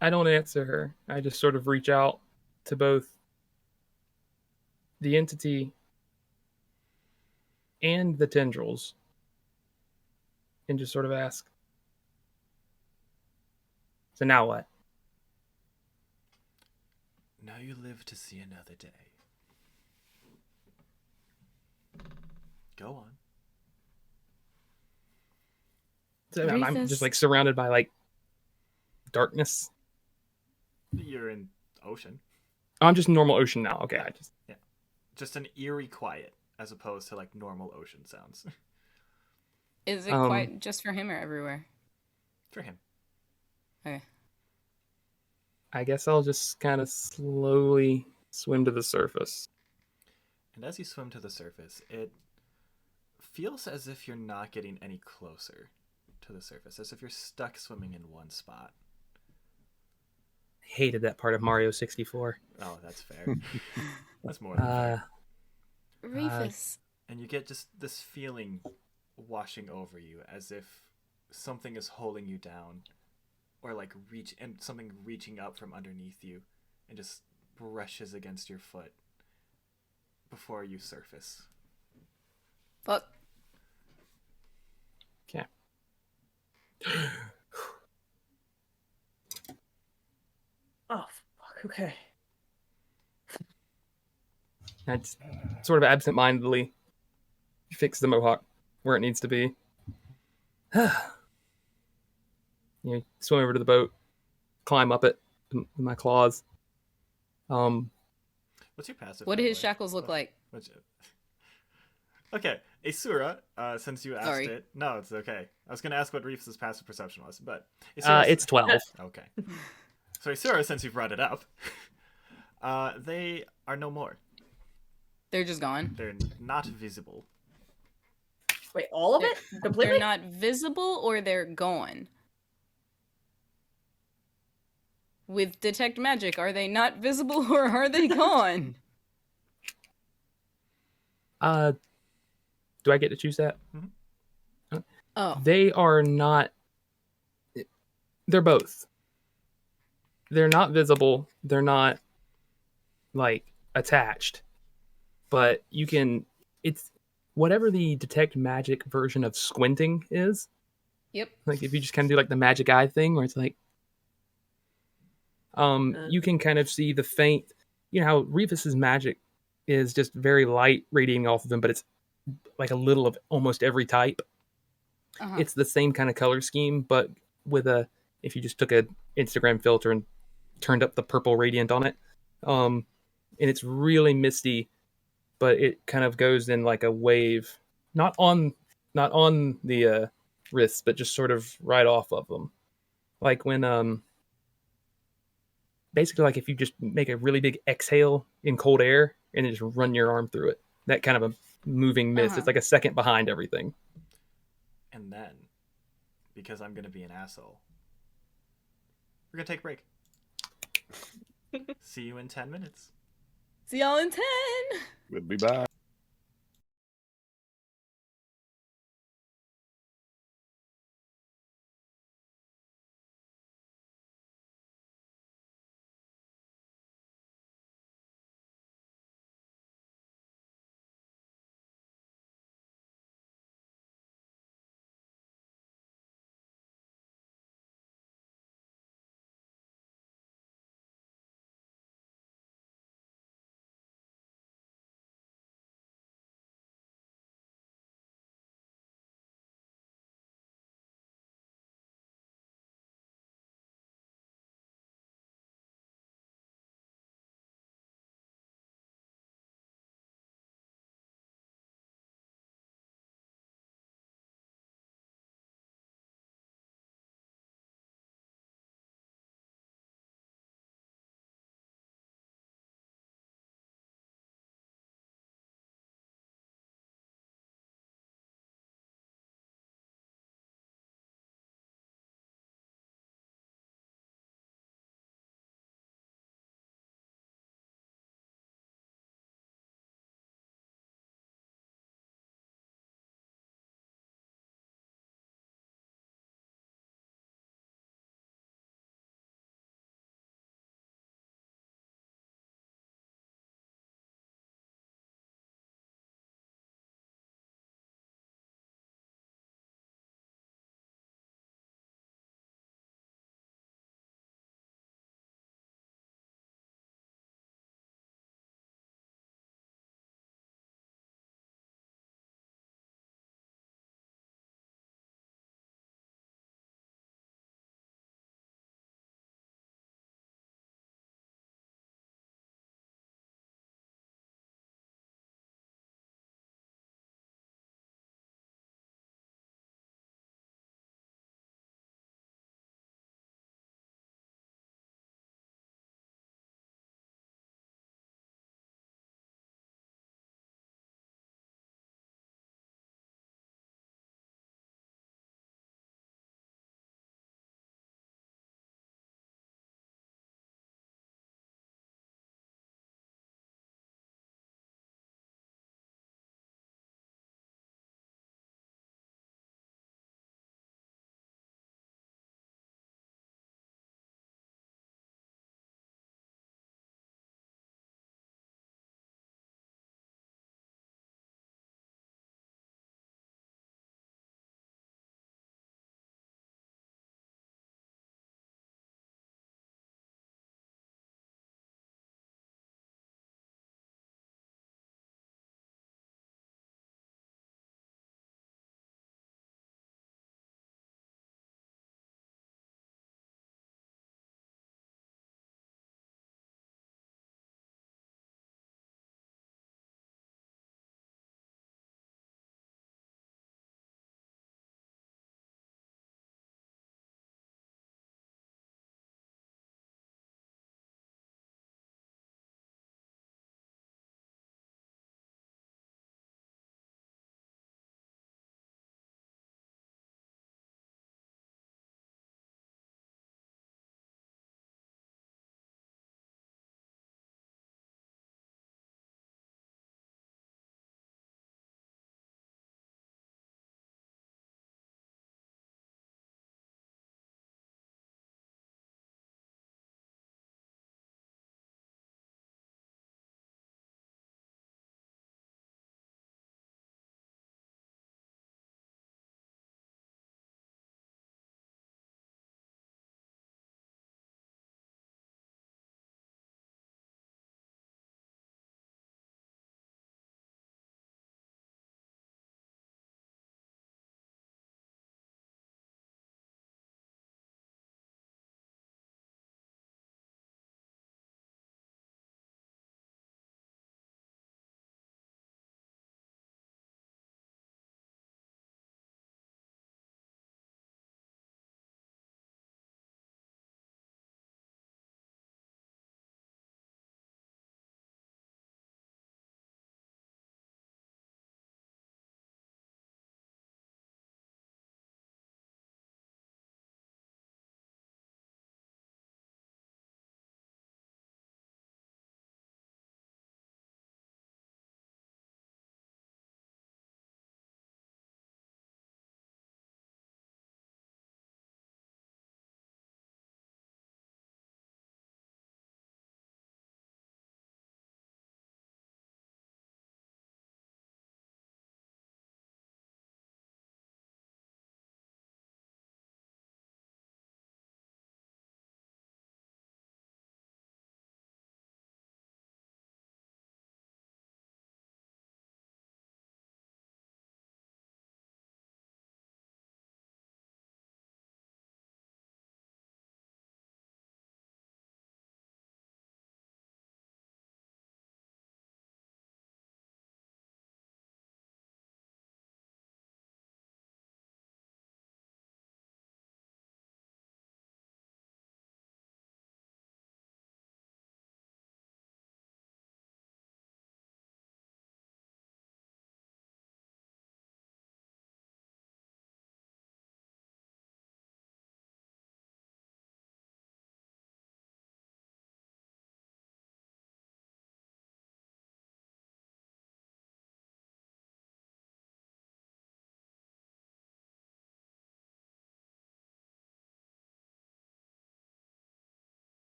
don't answer her. I just sort of reach out to both the entity and the tendrils and just sort of ask, so now what? Now you live to see another day. Go on. So I'm Reefus. just like surrounded by like darkness. You're in ocean. Oh, I'm just normal ocean now. Okay, Just an eerie quiet as opposed to like normal ocean sounds. Is it quite just for him or everywhere? For him. Okay. I guess I'll just kind of slowly swim to the surface. And as you swim to the surface, it feels as if you're not getting any closer to the surface, as if you're stuck swimming in one spot. Hated that part of Mario 64. Oh, that's fair. That's more than fair. Rufus. And you get just this feeling washing over you, as if something is holding you down, or like something reaching up from underneath you and just brushes against your foot before you surface. Fuck. Okay. Oh, fuck. Okay. I just sort of absentmindedly fix the mohawk where it needs to be. Swim over to the boat, climb up it with my claws. What's your passive? What by do the his way? shackles look like? Okay, Aeseora, since you asked Sorry. it. No, it's okay. I was going to ask what Reefus' passive perception was, but... It's 12. Okay. So Aeseora, since you've brought it up, they are no more. They're just gone. They're not visible. Wait, all of it? Completely? They're not visible or they're gone. With detect magic, are they not visible or are they gone? Do I get to choose that? Oh. They are not. They're both. They're not visible. They're not like attached. But you can. It's whatever the detect magic version of squinting is. Yep. Like if you just kind of do like the magic eye thing, where it's like, you can kind of see the faint. You know how Reefus's magic is just very light radiating off of them, but it's like a little of almost every type. Uh-huh. It's the same kind of color scheme, but with if you just took a Instagram filter and turned up the purple radiant on it, and it's really misty, but it kind of goes in like a wave, not on the wrists, but just sort of right off of them, like when basically like if you just make a really big exhale in cold air and then just run your arm through it, that kind of a moving mist. Uh-huh. It's like a second behind everything. And then, because I'm going to be an asshole, we're going to take a break. See you in 10 minutes. See y'all in 10! We'll be back.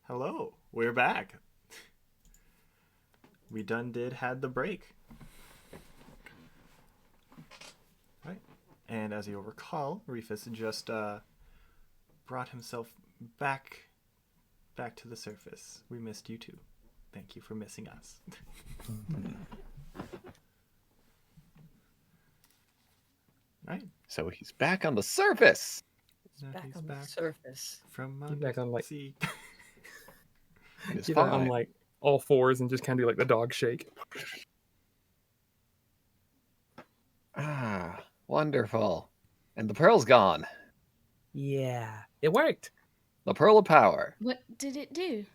Hello, we're back. We done had the break. Right. And as you'll recall, Reefus just brought himself back to the surface. We missed you too. Thank you for missing us. Right. So he's back on the surface. Now Back he's on back the surface. from He's back on, like- sea. It's Get on fine. like all fours and just kind of do like the dog shake. Ah, wonderful. And the pearl's gone. Yeah, it worked. The pearl of power. What did it do?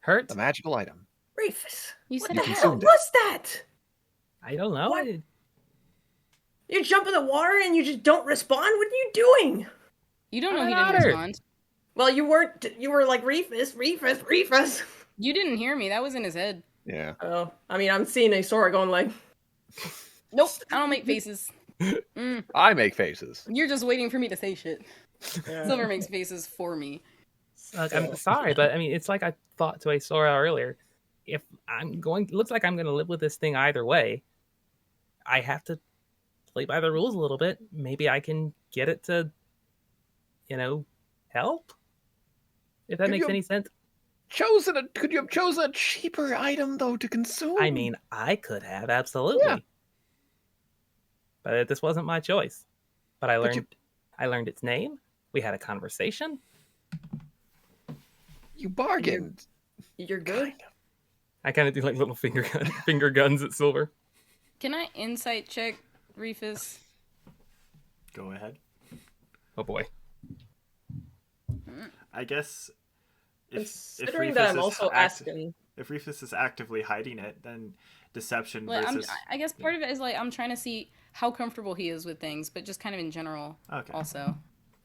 Hurt? The magical item. Reefus, You what said the it hell consumed it. was that? I don't know. What? You jump in the water and you just don't respond? What are you doing? You don't know I'm he an didn't otter. respond. Well, you weren't. You were like Reefus. You didn't hear me. That was in his head. Yeah. Oh, I mean, I'm seeing Aeseora going like, Nope, I don't make faces. I make faces. You're just waiting for me to say shit. yeah. Silver makes faces for me. I'm sorry, but I mean, it's like I thought to Aeseora earlier. If I'm going, looks like I'm going to live with this thing either way. I have to play by the rules a little bit. Maybe I can get it to, help. If that Could makes you- any sense. Could you have chosen a cheaper item though to consume? I mean, I could have absolutely, Yeah. but this wasn't my choice. But I But learned, I learned its name. We had a conversation. you bargained. You're good. I kind of do like little finger guns at Silver. Can I insight check Reefus? Go ahead. Oh boy. I guess Considering Reefus that I'm is also asking. if Reefus is actively hiding it, then deception Like, versus. I guess part of it is like I'm trying to see how comfortable he is with things, but just kind of in general. Okay. Also,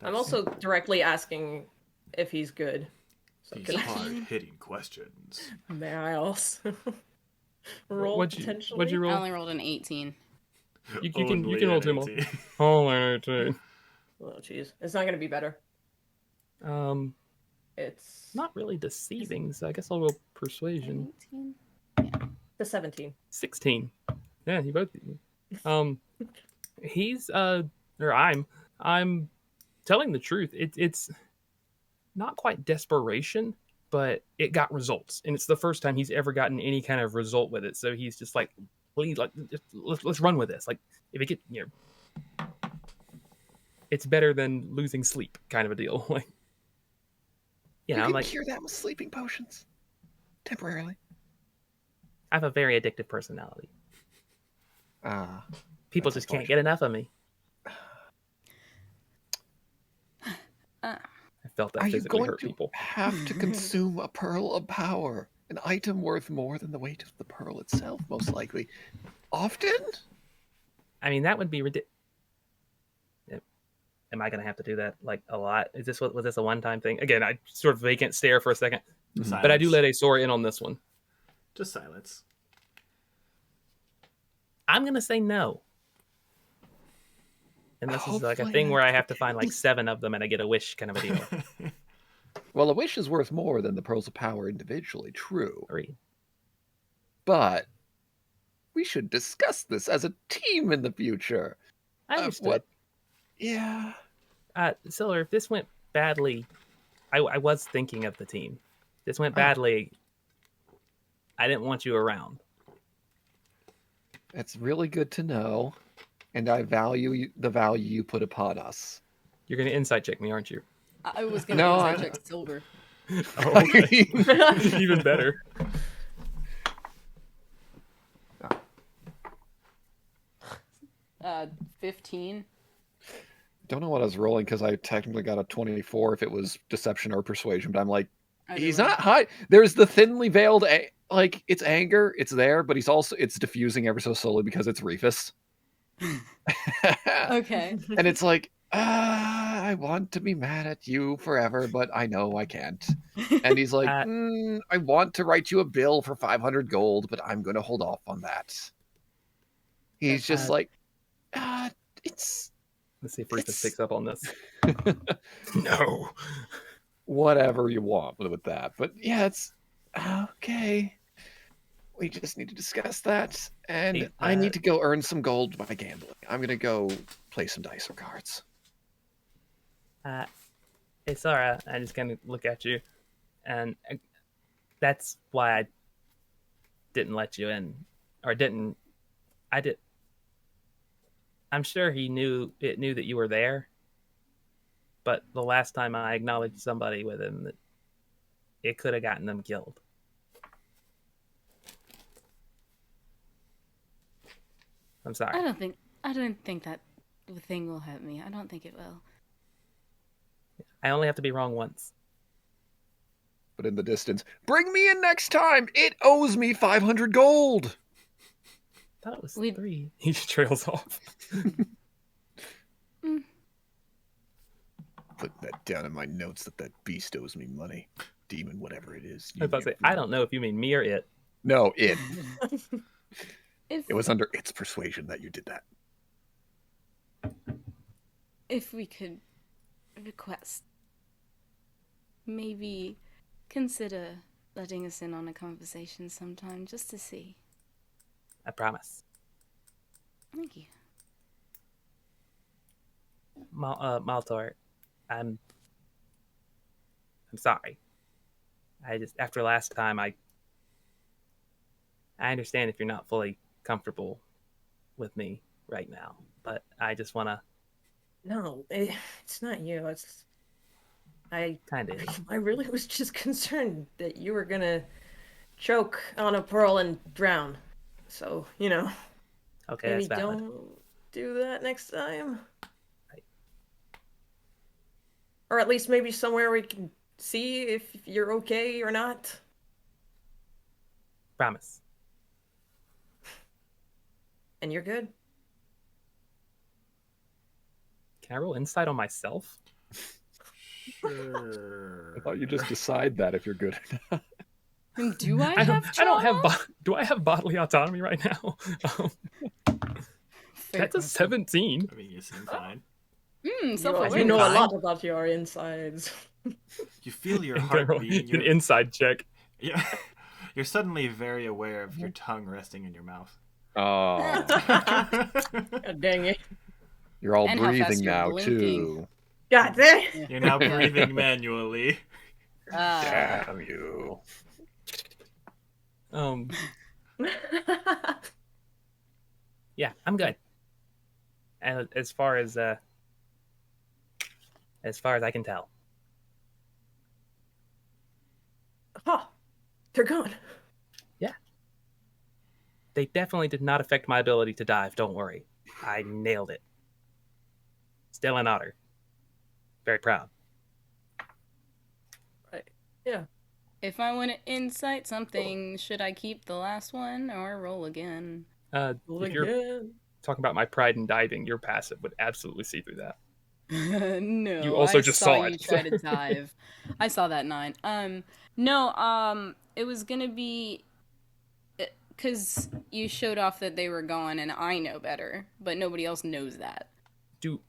I'm also directly asking if he's good. So These can I, hard-hitting questions. may I also roll What'd potentially? you I roll? only rolled an 18. You can Only roll an 2 more. 18. Oh, dude. Oh, jeez. It's not gonna be better. It's Not really deceiving, so I guess I'll roll persuasion. 18. the 17. 16. Yeah, you both. He's or I'm telling the truth. It's not quite desperation, but it got results, and it's the first time he's ever gotten any kind of result with it. So he's just like, please, like, let's run with this. Like, if it get it's better than losing sleep, kind of a deal. Like, Yeah, you I'm can like, cure that with sleeping potions. Temporarily. I have a very addictive personality. Ah. People That's just can't get enough of me. I felt that Are you physically going hurt to people. have to consume a pearl of power? An item worth more than the weight of the pearl itself, most likely. Often? I mean, that would be ridiculous. Am I going to have to do that like a lot? Was this a one-time thing? Again, I sort of vacant stare for a second, Silence. but I do let Aeseora in on this one. Just silence. I'm going to say no. And this is like a Hopefully thing where I that's have to find like 7 of them and I get a wish kind of a deal. Well, a wish is worth more than the pearls of power individually, true. Agreed. But we should discuss this as a team in the future. I understood. What? Yeah. Sylvyre, if this went badly, I was thinking of the team. If this went badly, I didn't want you around. That's really good to know. And I value the value you put upon us. You're going to insight check me, aren't you? I was gonna No, insight I- check Silver. Oh, okay. Even better. Uh, 15. Don't know what I was rolling because I technically got a 24 if it was deception or persuasion, but I'm like, Either he's way. not high. There's the thinly veiled, like, it's anger, it's there, but it's diffusing ever so slowly because it's Reefus. Okay. And it's like, I want to be mad at you forever, but I know I can't. And he's like, I want to write you a bill for 500 gold, but I'm going to hold off on that. He's just like, it's... Let's see if Reefus It's- picks up on this. No. whatever you want with that. But yeah, it's okay. We just need to discuss that, and Hey, I need to go earn some gold by gambling. I'm gonna go play some dice or cards. Aeseora, I just kind of look at you, and that's why I didn't let you in, or didn't. I did. I'm sure he knew that you were there, but the last time I acknowledged somebody with him, it could have gotten them killed. I'm sorry. I don't think that thing will hurt me. I don't think it will. I only have to be wrong once. But in the distance, bring me in next time. It owes me 500 gold. I thought it was 3. He just trails off. Put that down in my notes that beast owes me money. Demon, whatever it is. I was about to say, I don't know if you mean me or it. No, it. If It was under its persuasion that you did that. if we could request, maybe consider letting us in on a conversation sometime just to see. I promise. Thank you. Maltor, I'm sorry. I just, after last time, I understand if you're not fully comfortable with me right now, but I just want to No, it's not you. I kind of. I really was just concerned that you were gonna choke on a pearl and drown. So, Okay, maybe that's valid. don't do that next time. Right. Or at least maybe somewhere we can see if you're okay or not. Promise. And you're good. Can I roll insight on myself? Sure. I thought you just decide that if you're good or not. Do I I have don't have. trauma? Do I have bodily autonomy right now? Fair That's a question. 17. I mean, you seem fine. You Self-awareness. know a Fine. lot about your insides. You feel your I'm heart gonna roll beating. an inside check. Yeah. You're suddenly very aware of your tongue resting in your mouth. Oh, God dang it. you're all And how fast breathing you're now, blinking. too. God dang. You're now breathing manually. Damn you. Yeah, I'm good. And as far as I can tell. Oh, they're gone. They definitely did not affect my ability to dive, don't worry. I nailed it. Still an otter. Very proud. Right. Yeah. If I want to insight something, should I keep the last one or roll again? If you're Again. talking about my pride in diving, your passive would absolutely see through that. No. You also I just saw saw you it. try to dive. I saw that 9. No. It was gonna be because you showed off that they were gone, and I know better, but nobody else knows that.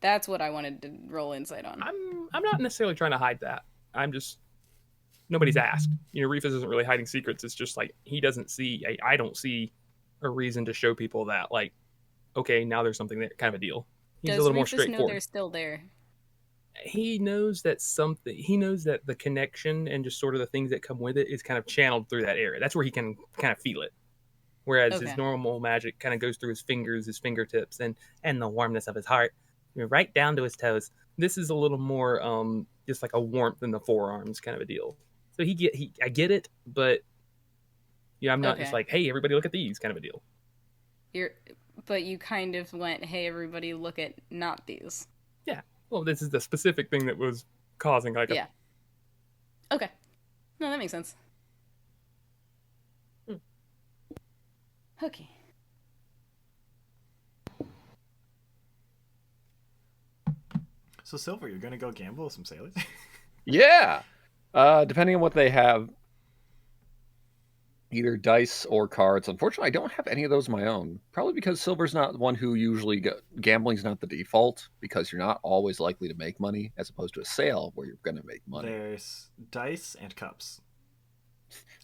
That's what I wanted to roll insight on. I'm not necessarily trying to hide that. I'm just nobody's asked. Reefus isn't really hiding secrets. It's just like he doesn't see. I don't see a reason to show people that like, okay, now there's something there, kind of a deal. He's Does a little more Reefus know straightforward. they're still there? He knows that he knows that the connection and just sort of the things that come with it is kind of channeled through that area. That's where he can kind of feel it. Whereas Okay. his normal magic kind of goes through his fingers, his fingertips, and the warmness of his heart, right down to his toes. This is a little more just like a warmth in the forearms kind of a deal. So I get it, but I'm not just Okay. like, hey, everybody look at these kind of a deal. But you kind of went, hey, everybody, look at not these. Yeah. Well, this is the specific thing that was causing like Yeah. Okay. No, that makes sense. Okay. So, Silver, you're gonna go gamble with some sailors? Yeah. Depending on what they have, either dice or cards. Unfortunately, I don't have any of those of my own. Probably because Silver's not one who usually gambling's not the default, because you're not always likely to make money, as opposed to a sale where you're going to make money. There's dice and cups.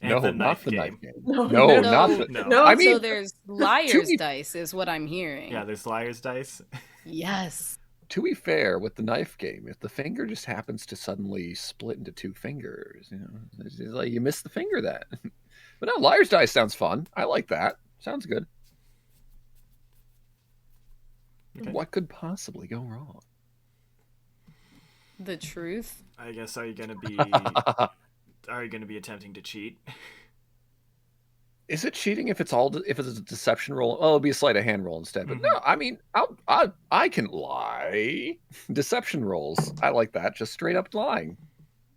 And No, the not knife the game. knife game. No, No, no. not So- the. No. I mean, so there's liar's dice, is what I'm hearing. Yeah, there's liar's dice. Yes. to be fair, with the knife game, if the finger just happens to suddenly split into two fingers, it's just like you miss the finger then. But no, liar's dice sounds fun. I like that. Sounds good. Okay. What could possibly go wrong? The truth. I guess are you gonna be attempting to cheat? Is it cheating if it's a deception roll? Oh, it'll be a sleight of hand roll instead. But Mhm. no, I mean, I can lie. Deception rolls. I like that. Just straight up lying.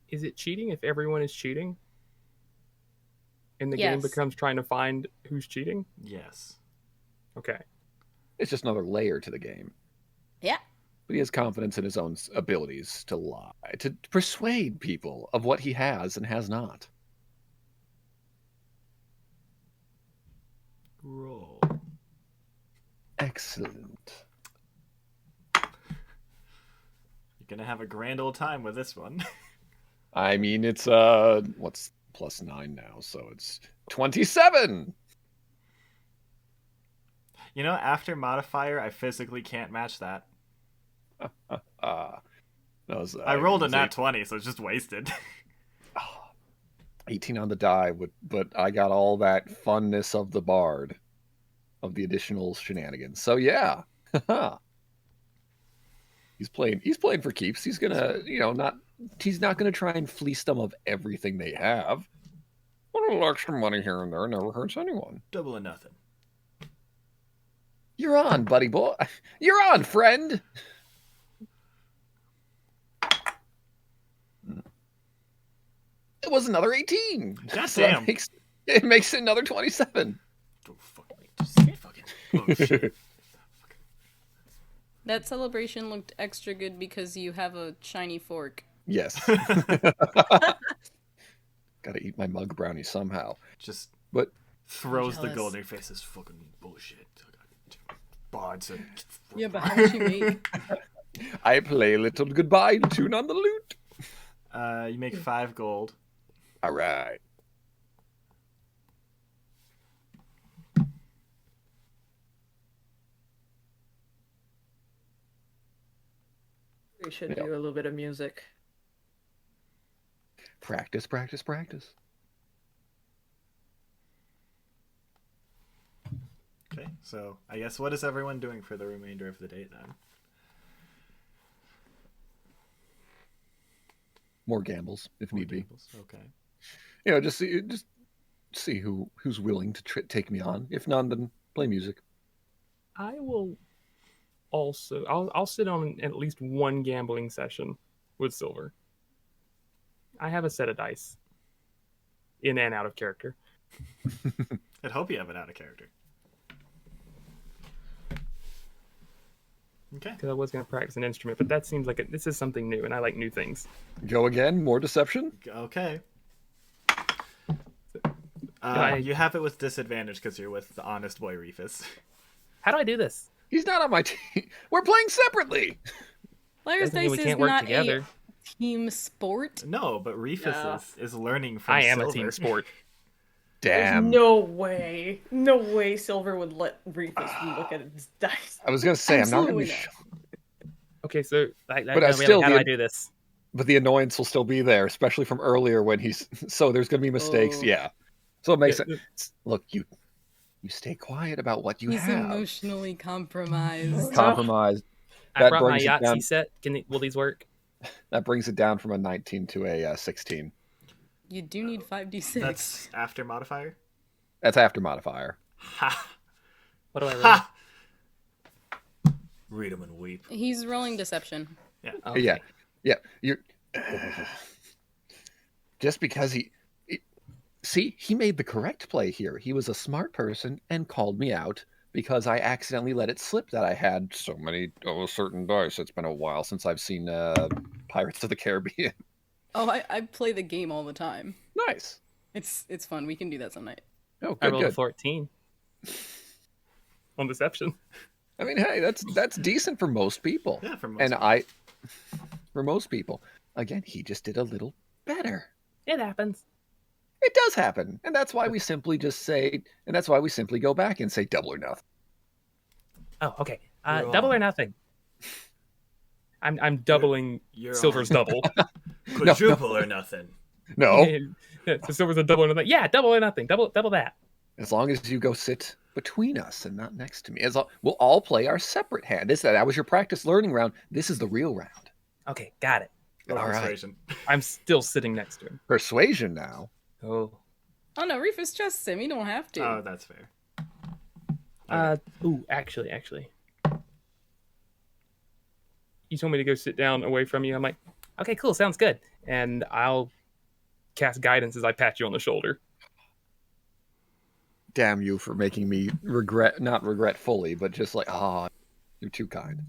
Is it cheating if everyone is cheating? And the game Yes. becomes trying to find who's cheating? Yes. Okay. It's just another layer to the game. Yeah. But he has confidence in his own abilities to lie, to persuade people of what he has and has not. Roll. Excellent. You're gonna have a grand old time with this one. I mean, it's what's +9 now, so it's 27. You know, after modifier, I physically can't match that. I rolled a nat 20, so it's just wasted. 18 on the die, but I got all that funness of the bard, of the additional shenanigans. So yeah, he's playing for keeps. He's gonna, he's not gonna try and fleece them of everything they have. A little extra money here and there never hurts anyone. Double or nothing. You're on, buddy boy. You're on, friend. It was another 18. God So that damn. it makes it another 27. Oh, fucking, just fucking. Oh, shit. That celebration looked extra good because you have a shiny fork. Yes. Gotta eat my mug brownie somehow. Just But throws the Jealous. gold in your face. This fucking bullshit. Bards and Yeah, but how much you make? I play a little goodbye tune on the lute. You make 5 gold. All right. We should Yeah. do a little bit of music. Practice, practice, practice. Okay, so I guess what is everyone doing for the remainder of the day then? More gambles if need be. Okay. Just see who's willing to take me on. If none, then play music. I will also I'll sit on at least one gambling session with Silver. I have a set of dice. In and out of character. I'd hope you have it out of character. Okay. Because I was going to practice an instrument, but that seems like this is something new, and I like new things. Go again. More deception. Okay. I- You have it with disadvantage because you're with the honest boy Reefus. How do I do this? He's not on my team. We're playing separately. Liar's Doesn't mean Dice we is can't work not together. a team sport. No, but Reefus Yeah. is learning from I am Sylvyre. a team sport. Damn. There's no way Sylvyre would let Reefus look at his dice. I was gonna say I'm not gonna be. Absolutely Okay, so But really, still, how do the- I do this? But the annoyance will still be there, especially from earlier when he's. So there's gonna be mistakes. Oh. Yeah. So it makes Yeah, it. Look, you stay quiet about what you He's have. emotionally compromised. Compromised. I That brought my brings it down. Yahtzee set. Will these work? That brings it down from a 19 to a 16. You do need 5d6. That's after modifier? That's after modifier. Ha! What do I roll? Ha! Read them and weep. He's rolling deception. Okay. Yeah. You're just because he made the correct play here. He was a smart person and called me out because I accidentally let it slip that I had so many certain dice. It's been a while since I've seen Pirates of the Caribbean. Oh, I play the game all the time. Nice. It's fun. We can do that some night. Oh, I good, rolled a good. 14 on deception. I mean, hey, that's decent for most people. Yeah, for most And people. for most people, again, he just did a little better. It happens. It does happen, and that's why we simply go back and say double or nothing. Oh, okay. You're Double on. or nothing. I'm doubling You're Silver's on. double. Quadruple or nothing. No, Yeah, so Silver's a double or nothing. Yeah, double or nothing. Double that. as long as you go sit between us and not next to me. We'll all play our separate hand. That was your practice learning round. This is the real round. Okay, got it. Roll All right. persuasion. I'm still sitting next to him. Persuasion now. Oh. Oh no, Reefus trusts him. You don't have to. Oh, that's fair. Actually. You told me to go sit down away from you. I'm like, okay, cool, sounds good. And I'll cast guidance as I pat you on the shoulder. Damn you for making me not regret fully, but just like, you're too kind.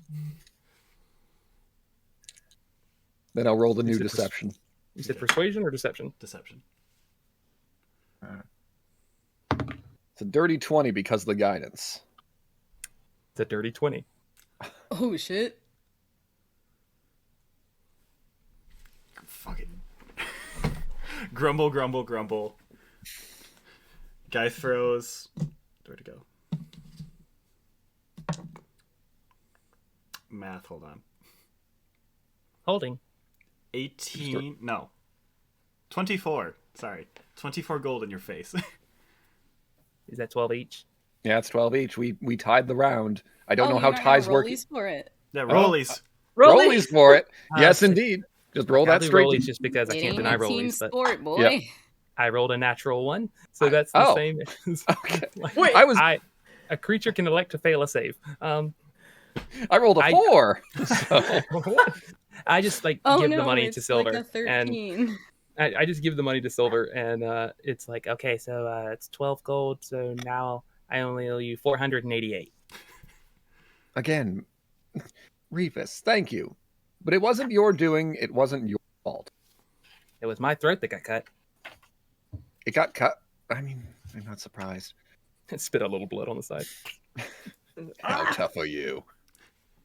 Then I'll roll the new Is it deception. You said persuasion or deception? Deception. It's a dirty 20 because of the guidance. It's a dirty 20. Oh shit. Fucking grumble, grumble, grumble. Guy throws. Where'd it go? Math. Hold on. Holding. 18. No. 24. Sorry. 24 gold in your face. Is that 12 each? Yeah, it's 12 each. We tied the round. I don't know you're how not ties gonna work. rollies for it. Yeah, rollies. Rollies for it. Yes, so- indeed. Just roll I'll that do straight. rollies just because I It can't ain't deny a team rollies, but sport, boy. Yep. I rolled a natural one, so that's the Oh. same as Okay. Wait, a creature can elect to fail a save. I rolled a I- 4. So, I just give Oh the no, money it's to Silver, like a and 13. I just give the money to Silver, and it's like, okay, so it's 12 gold, so now I only owe you 488. again, Reefus, thank you. But it wasn't your doing. It wasn't your fault. It was my throat that got cut. It got cut. I mean, I'm not surprised. It spit a little blood on the side. How tough are you?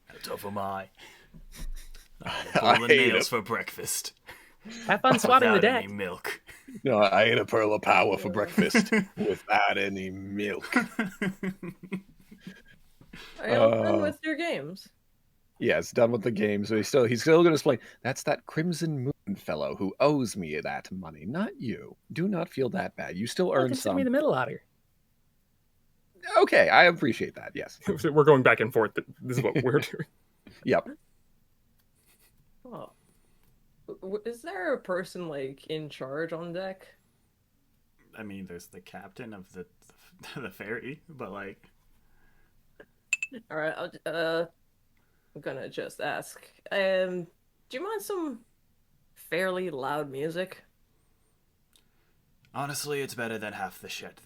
How tough am I? I Pulling hate nails it. for breakfast. Have fun swabbing the Without deck. any milk. No, I ate a pearl of power for breakfast without any milk. Are you done with your games? Yes, done with the game. So he's still going to explain. That's that Crimson Moon fellow who owes me that money, not you. Do not feel that bad. You still earn Consider some. me the middle otter. Okay, I appreciate that. Yes. We're going back and forth. But this is what we're doing. Yep. Oh. Is there a person in charge on deck? I mean, there's the captain of the ferry, but like, All right, I'm gonna just ask. Do you mind some fairly loud music? honestly, it's better than half the shit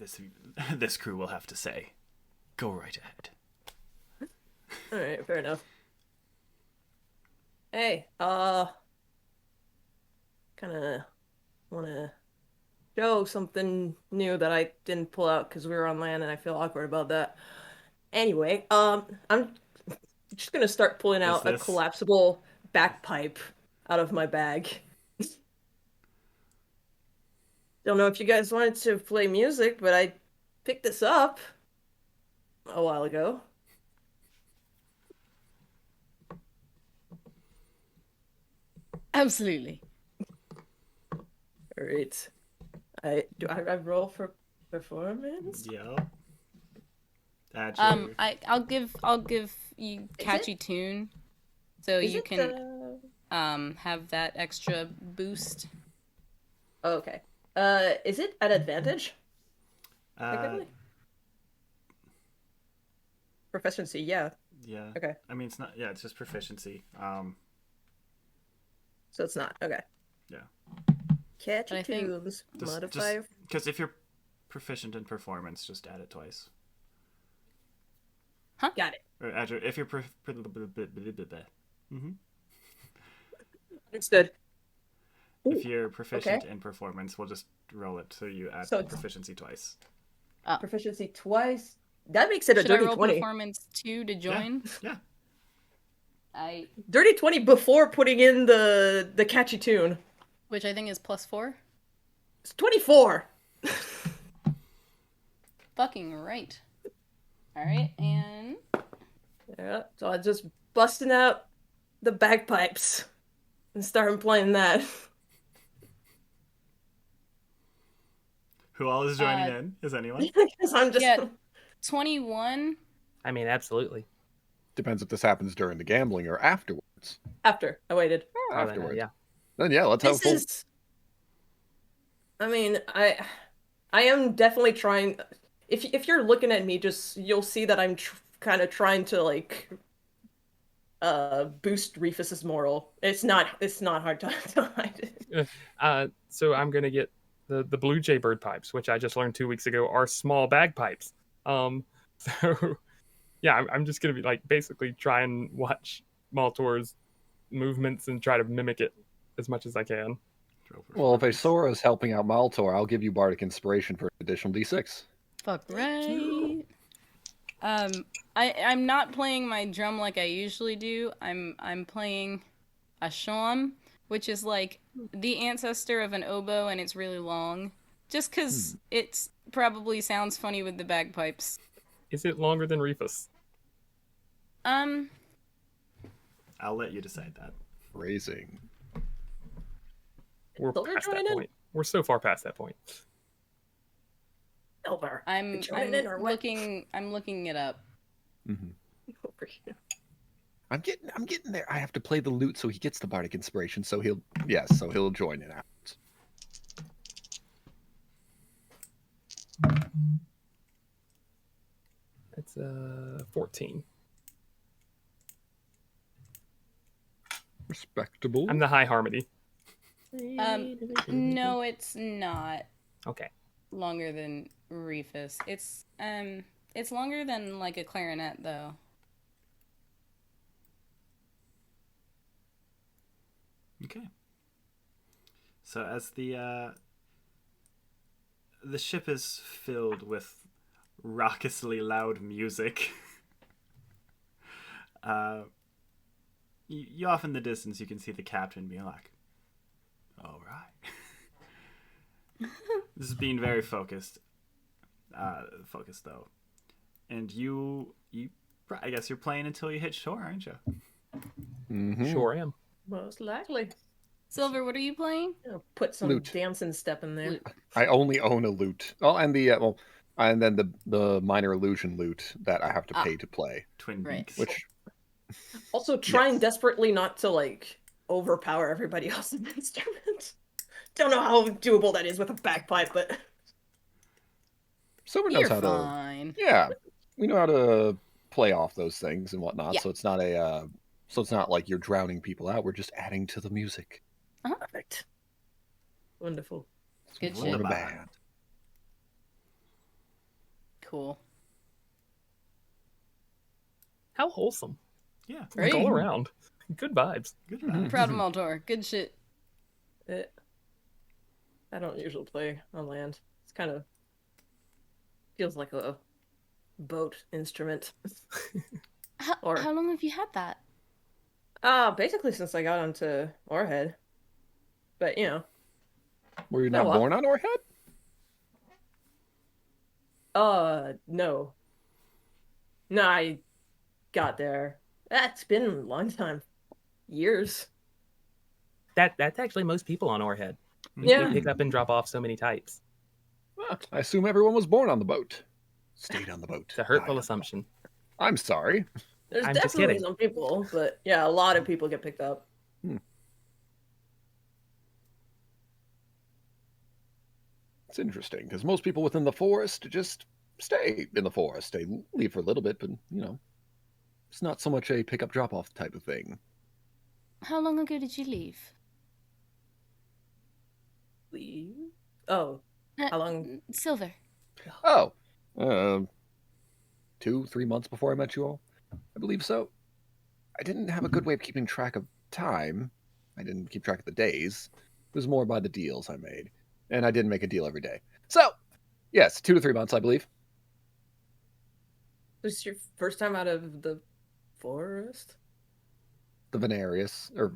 this crew will have to say. Go right ahead. All right, fair enough. Hey, kind of want to show something new that I didn't pull out because we were on land and I feel awkward about that. Anyway, I'm just gonna start pulling out a this- collapsible bagpipe out of my bag. Don't know if you guys wanted to play music, but I picked this up a while ago. Absolutely. All right. I roll for performance? Yeah. That's your... I'll give you catchy tune, so Is you it, can have that extra boost. Okay. Is it at advantage? Technically? Proficiency, yeah. yeah. Okay. I mean, it's not. Yeah, it's just proficiency. So it's not. Okay. Yeah. Catchy I think- tunes. Just- Modify. Because if you're proficient in performance, just add it twice. Got it. Or add your, if you're mm-hmm. Understood. If you're proficient okay. in performance, we'll just roll it so you add So the it's- proficiency twice. Oh. Proficiency twice. That makes it a Should I dirty roll 20. performance 2 to join? Yeah. Dirty 20 before putting in the catchy tune. Which I think is +4. It's 24. Fucking right. Alright, and... Yeah, so I just busting out the bagpipes and starting playing that. Who all is joining in? Is anyone? Because I'm just... Yeah. 21. I mean, absolutely. Depends if this happens during the gambling or afterwards. After. I waited. Afterwards. Yeah. Then yeah, let's have a This full... is... I mean, I am definitely trying... If you're looking at me, just you'll see that I'm kind of trying to like boost Reefus's moral. It's not hard to hide it. So I'm gonna get the blue jaybird pipes, which I just learned 2 weeks ago are small bagpipes. So yeah, I'm just gonna be like basically try and watch Maltor's movements and try to mimic it as much as I can. Well, if Aeseora is helping out Maltor, I'll give you Bardic Inspiration for an additional D6. Fuck right. I'm not playing my drum like I usually do. I'm playing a shawm, which is like the ancestor of an oboe, and it's really long. Just because it's probably sounds funny with the bagpipes. Is it longer than Reefus? I'll let you decide that. Phrasing. We're Sylvyre past that joining? point. We're so far past that point. Sylvyre, I'm joining in or what? looking it up. Mm-hmm. Over here. I'm getting there. I have to play the lute so he gets the Bardic Inspiration. So he'll join in afterwards. It's 14. Respectable. I'm the high harmony. No, it's not Okay. longer than Reefus. It's longer than like a clarinet though. Okay. So as the ship is filled with raucously loud music, you off in the distance you can see the captain being like, "All right." This is being very focused though, and you I guess you're playing until you hit shore, aren't you? Mm-hmm. Sure am. Most likely. Silver, what are you playing? I'll put some Lute. dancing step in there. Lute. I only own a lute. Oh, and and then the minor illusion lute that I have to pay to play. Twin Right. beaks. Which Also, trying Yes. desperately not to like overpower everybody else's instrument. Don't know how doable that is with a bagpipe, but Silver knows You're how to. fine. Yeah, we know how to play off those things and whatnot. Yeah. So it's not like you're drowning people out. We're just adding to the music. perfect. Wonderful. Good We're shit. a band. Cool. How wholesome. Yeah. Like Right. all around. Good vibes. Good. Proud of Maltor. Good shit. I don't usually play on land. It's kind of feels like a boat instrument. Or- How long have you had that? Basically since I got onto Orehead. But you know, Were you No, not born on Orehead? no. No, I got there. That's been a long time. Years. That's actually most people on Orehead. Yeah. They pick up and drop off so many types. Well, I assume everyone was born on the boat. Stayed on the boat. It's a hurtful died. assumption. I'm sorry. There's I'm just definitely kidding. some people, but yeah, a lot of people get picked up. It's interesting because most people within the forest just stay in the forest. They leave for a little bit, but it's not so much a pick up drop off type of thing. How long ago did you leave? Leave? Oh, how long? Silver. Oh, 2-3 months before I met you all, I believe so. I didn't have a good way of keeping track of time. I didn't keep track of the days. It was more by the deals I made, and I didn't make a deal every day. So, yes, 2 to 3 months, I believe. This is your first time out of the forest? The Venarius, or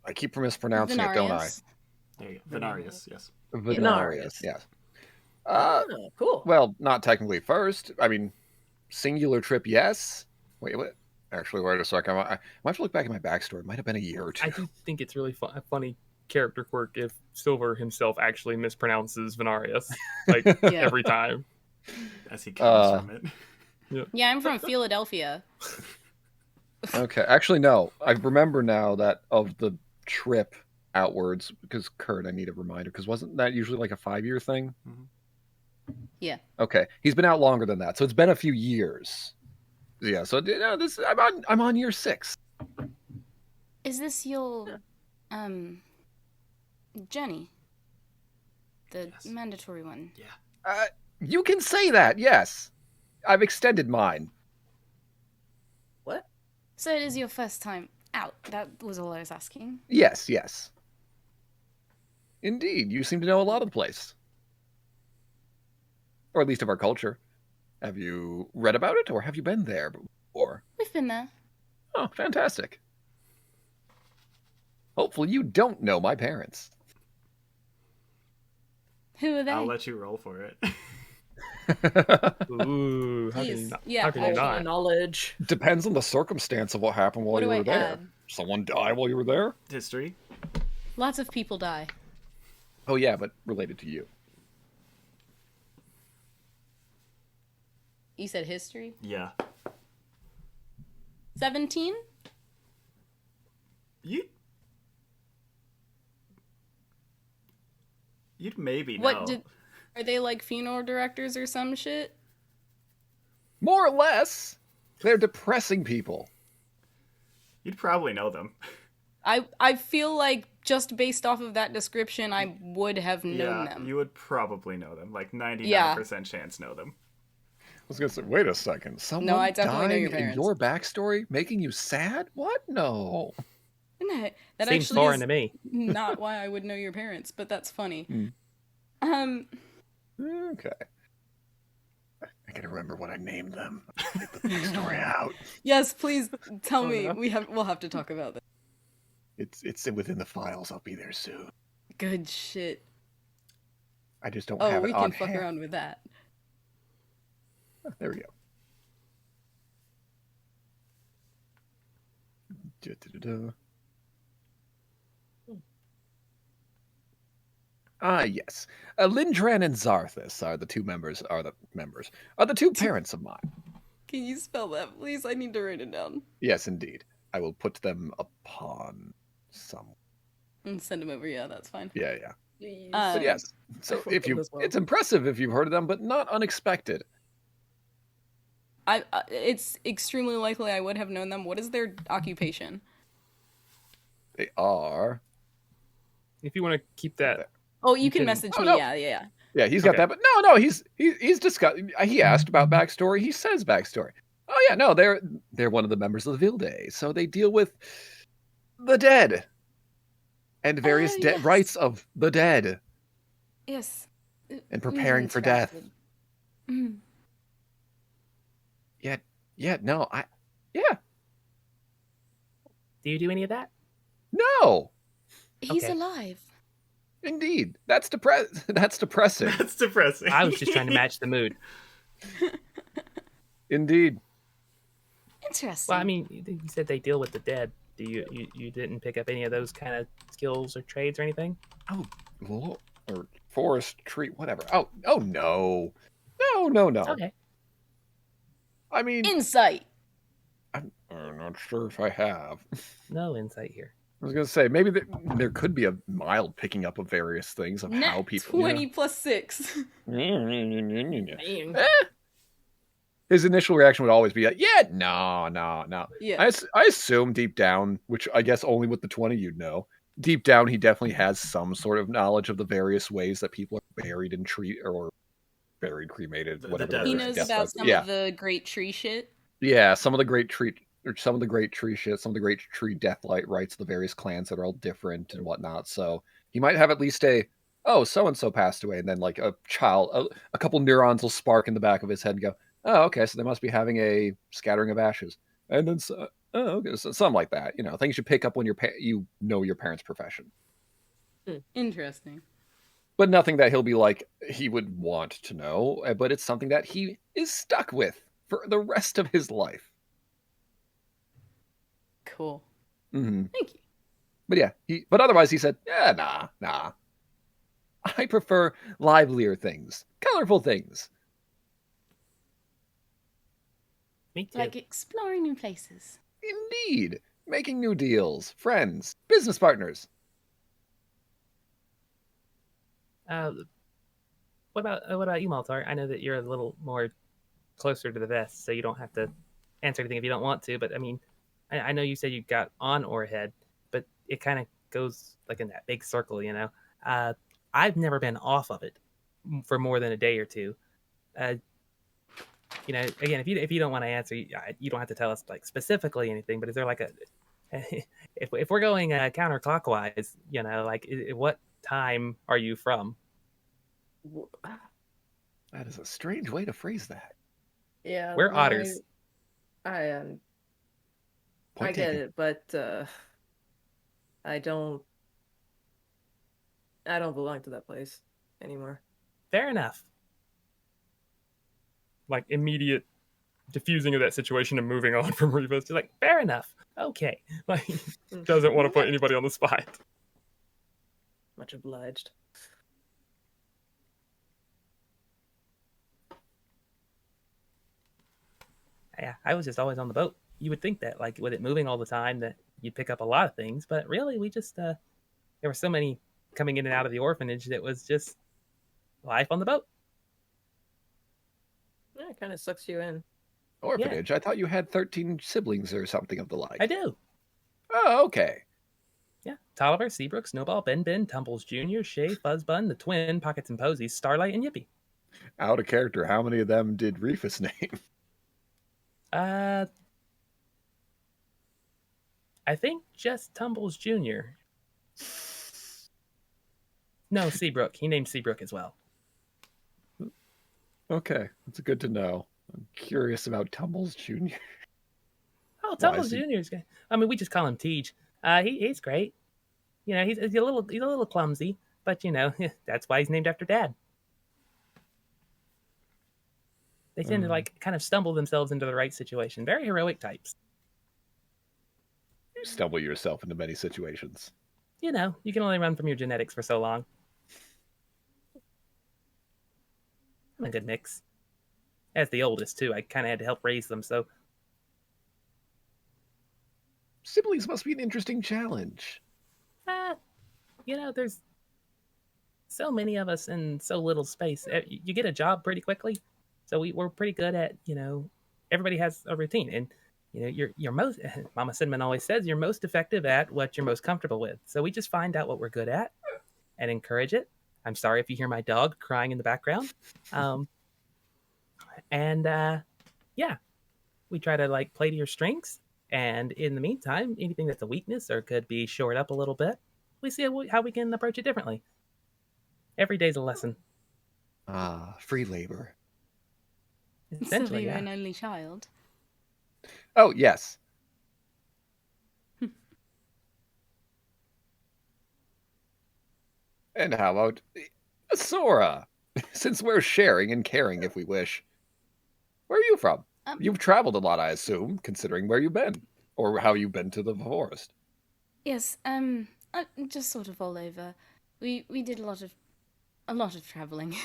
I keep mispronouncing it, don't I? Venarius. There you go. Venarius, yes. Venarius, yes. Oh, cool. Well, not technically first. I mean, singular trip, yes. Wait, what? Actually, wait a second. I might have to look back at my backstory. It might have been a year or two. I do think it's really a funny character quirk if Sylvyre himself actually mispronounces Venarius, like Yeah. every time. As he comes from it. Yeah, I'm from Philadelphia. Okay, actually, no. I remember now that of the trip outwards, because Kurt, I need a reminder, because wasn't that usually like a 5-year thing? Yeah. Okay, he's been out longer than that, so it's been a few years. Yeah, so this I'm on year 6. Is this your, Jenny? The Yes. mandatory one. Yeah. You can say that, yes. I've extended mine. What? So it is your first time out. That was all I was asking. Yes, yes. Indeed, you seem to know a lot of the place. Or at least of our culture. Have you read about it, or have you been there before? We've been there. Oh, fantastic. Hopefully you don't know my parents. Who are they? I'll let you roll for it. Ooh, how can you Please. not? Yeah, How can you Actual not? knowledge. Depends on the circumstance of what happened while What you do were I there. add? Someone died while you were there? History. Lots of people die. Oh yeah, but related to you. You said history? Yeah. 17? You'd maybe know. What did... Are they like funeral directors or some shit? More or less. They're depressing people. You'd probably know them. I feel like just based off of that description, I would have known Yeah, them. you would probably know them. Like 99% chance know them. I was gonna say, wait a second. Someone I definitely know dying your in parents. your backstory making you sad? What? No. No, that Seems actually foreign is to me. not why I would know your parents, but that's funny. Okay. I gotta remember what I named them. Get the backstory out. Yes, please tell Oh, me. no. We'll have to talk about this. It's within the files. I'll be there soon. Good shit. I just don't Oh, have we it can on fuck hand. around with that. There we go. Da-da-da-da. Yes. Lindran and Zarthus are the two parents of mine. Can you spell that, please? I need to write it down. Yes, indeed. I will put them upon some. And send them over. Yeah, that's fine. Yeah, yeah. Uh, But yes. So I if you, them as well. it's impressive if you've heard of them, but not unexpected. it's extremely likely I would have known them. What is their occupation? They are. If you want to keep that, Oh, you can can- message Oh, me. no. Yeah. Yeah, he's got Okay. that, but no, he's discussed. He asked about backstory. He says backstory. Oh yeah, no, they're one of the members of the Vilde, so they deal with the dead and various yes. rites of the dead Yes. and preparing for death. Mm. Yeah, no, do you do any of that? no, He's Okay. alive. indeed, that's depressing. That's depressing. I was just trying to match the mood. Indeed, Interesting. Well, I mean, you said they deal with the dead. Do you didn't pick up any of those kind of skills or trades or anything? or forest tree, whatever. Oh no. Okay. I mean, Insight. I'm not sure if I have. No insight here. I was gonna say maybe there could be a mild picking up of various things of how Net people. 20 plus 6. Dang. His initial reaction would always be like, "Yeah, no." Yeah. I assume deep down, which I guess only with the 20 you'd know. Deep down, he definitely has some sort of knowledge of the various ways that people are buried and or buried, cremated, The whatever. death He He knows knows about some yeah, of the great tree shit. yeah, some of the great tree shit, some of the great tree death rites of the various clans that are all different and whatnot. So he might have at least so and so passed away, and then like a couple neurons will spark in the back of his head and go, Oh, okay. So they must be having a scattering of ashes, and then okay, so something like that. Things you pick up when you know your parents' profession, Interesting. but nothing that he'll be like he would want to know. But it's something that he is stuck with for the rest of his life. Cool. Mm-hmm. Thank you. But yeah, but otherwise he said, yeah, nah. I prefer livelier things, colorful things. Me too. Like exploring new places. Indeed. Making new deals, friends, business partners. What about you, Maltor? I know that you're a little more closer to the vest, so you don't have to answer anything if you don't want to. But I mean, I know you said you got on Orehead, but it kind of goes like in that big circle, you know. I've never been off of it for more than a day or two. Again, if you don't want to answer, you don't have to tell us like specifically anything. But is there like a if we're going counterclockwise, like what time are you from? That is a strange way to phrase that. Yeah, We're otters. I Point get taken. it, but I don't belong to that place anymore. Fair enough. Like immediate diffusing of that situation and moving on from Reefus. Just like, Fair enough. Okay. like doesn't want to put anybody on the spot. Much obliged. Yeah, I was just always on the boat. You would think that, like, with it moving all the time, that you'd pick up a lot of things, but really, we just there were so many coming in and out of the orphanage that was just life on the boat. Yeah, it kind of sucks you in. Orphanage? I thought you had 13 siblings or something of the like. I do. Oh, okay. Yeah, Tolliver, Seabrook, Snowball, Ben, Tumbles Jr., Shay, Fuzzbun, the Twin, Pockets and Posies, Starlight, and Yippee. Out of character, how many of them did Reefus name? I think just Tumbles Jr. No, Seabrook. He named Seabrook as well. Okay, that's good to know. I'm curious about Tumbles Jr. Oh, Tumbles Jr. is good. I mean, we just call him Tej. He's great. He's a little clumsy, but that's why he's named after Dad. They tend to like kind of stumble themselves into the right situation. Very heroic types. You stumble yourself into many situations. You can only run from your genetics for so long. I'm a good mix. As the oldest, too, I kind of had to help raise them, so... Siblings must be an interesting challenge. There's so many of us in so little space. You get a job pretty quickly, so we're pretty good at, everybody has a routine, and, you're most... Mama Cinnamon always says you're most effective at what you're most comfortable with, so we just find out what we're good at and encourage it. I'm sorry if you hear my dog crying in the background. We try to like play to your strengths, and in the meantime, anything that's a weakness or could be shored up a little bit, we see how we can approach it differently. Every day's a lesson. Free labor. Essentially, Sylvyre, yeah. an only child. Oh, yes. And how about Aeseora? Since we're sharing and caring if we wish. Where are you from? You've traveled a lot, I assume, considering where you've been. Or how you've been to the forest. Yes, just sort of all over. We did a lot of traveling.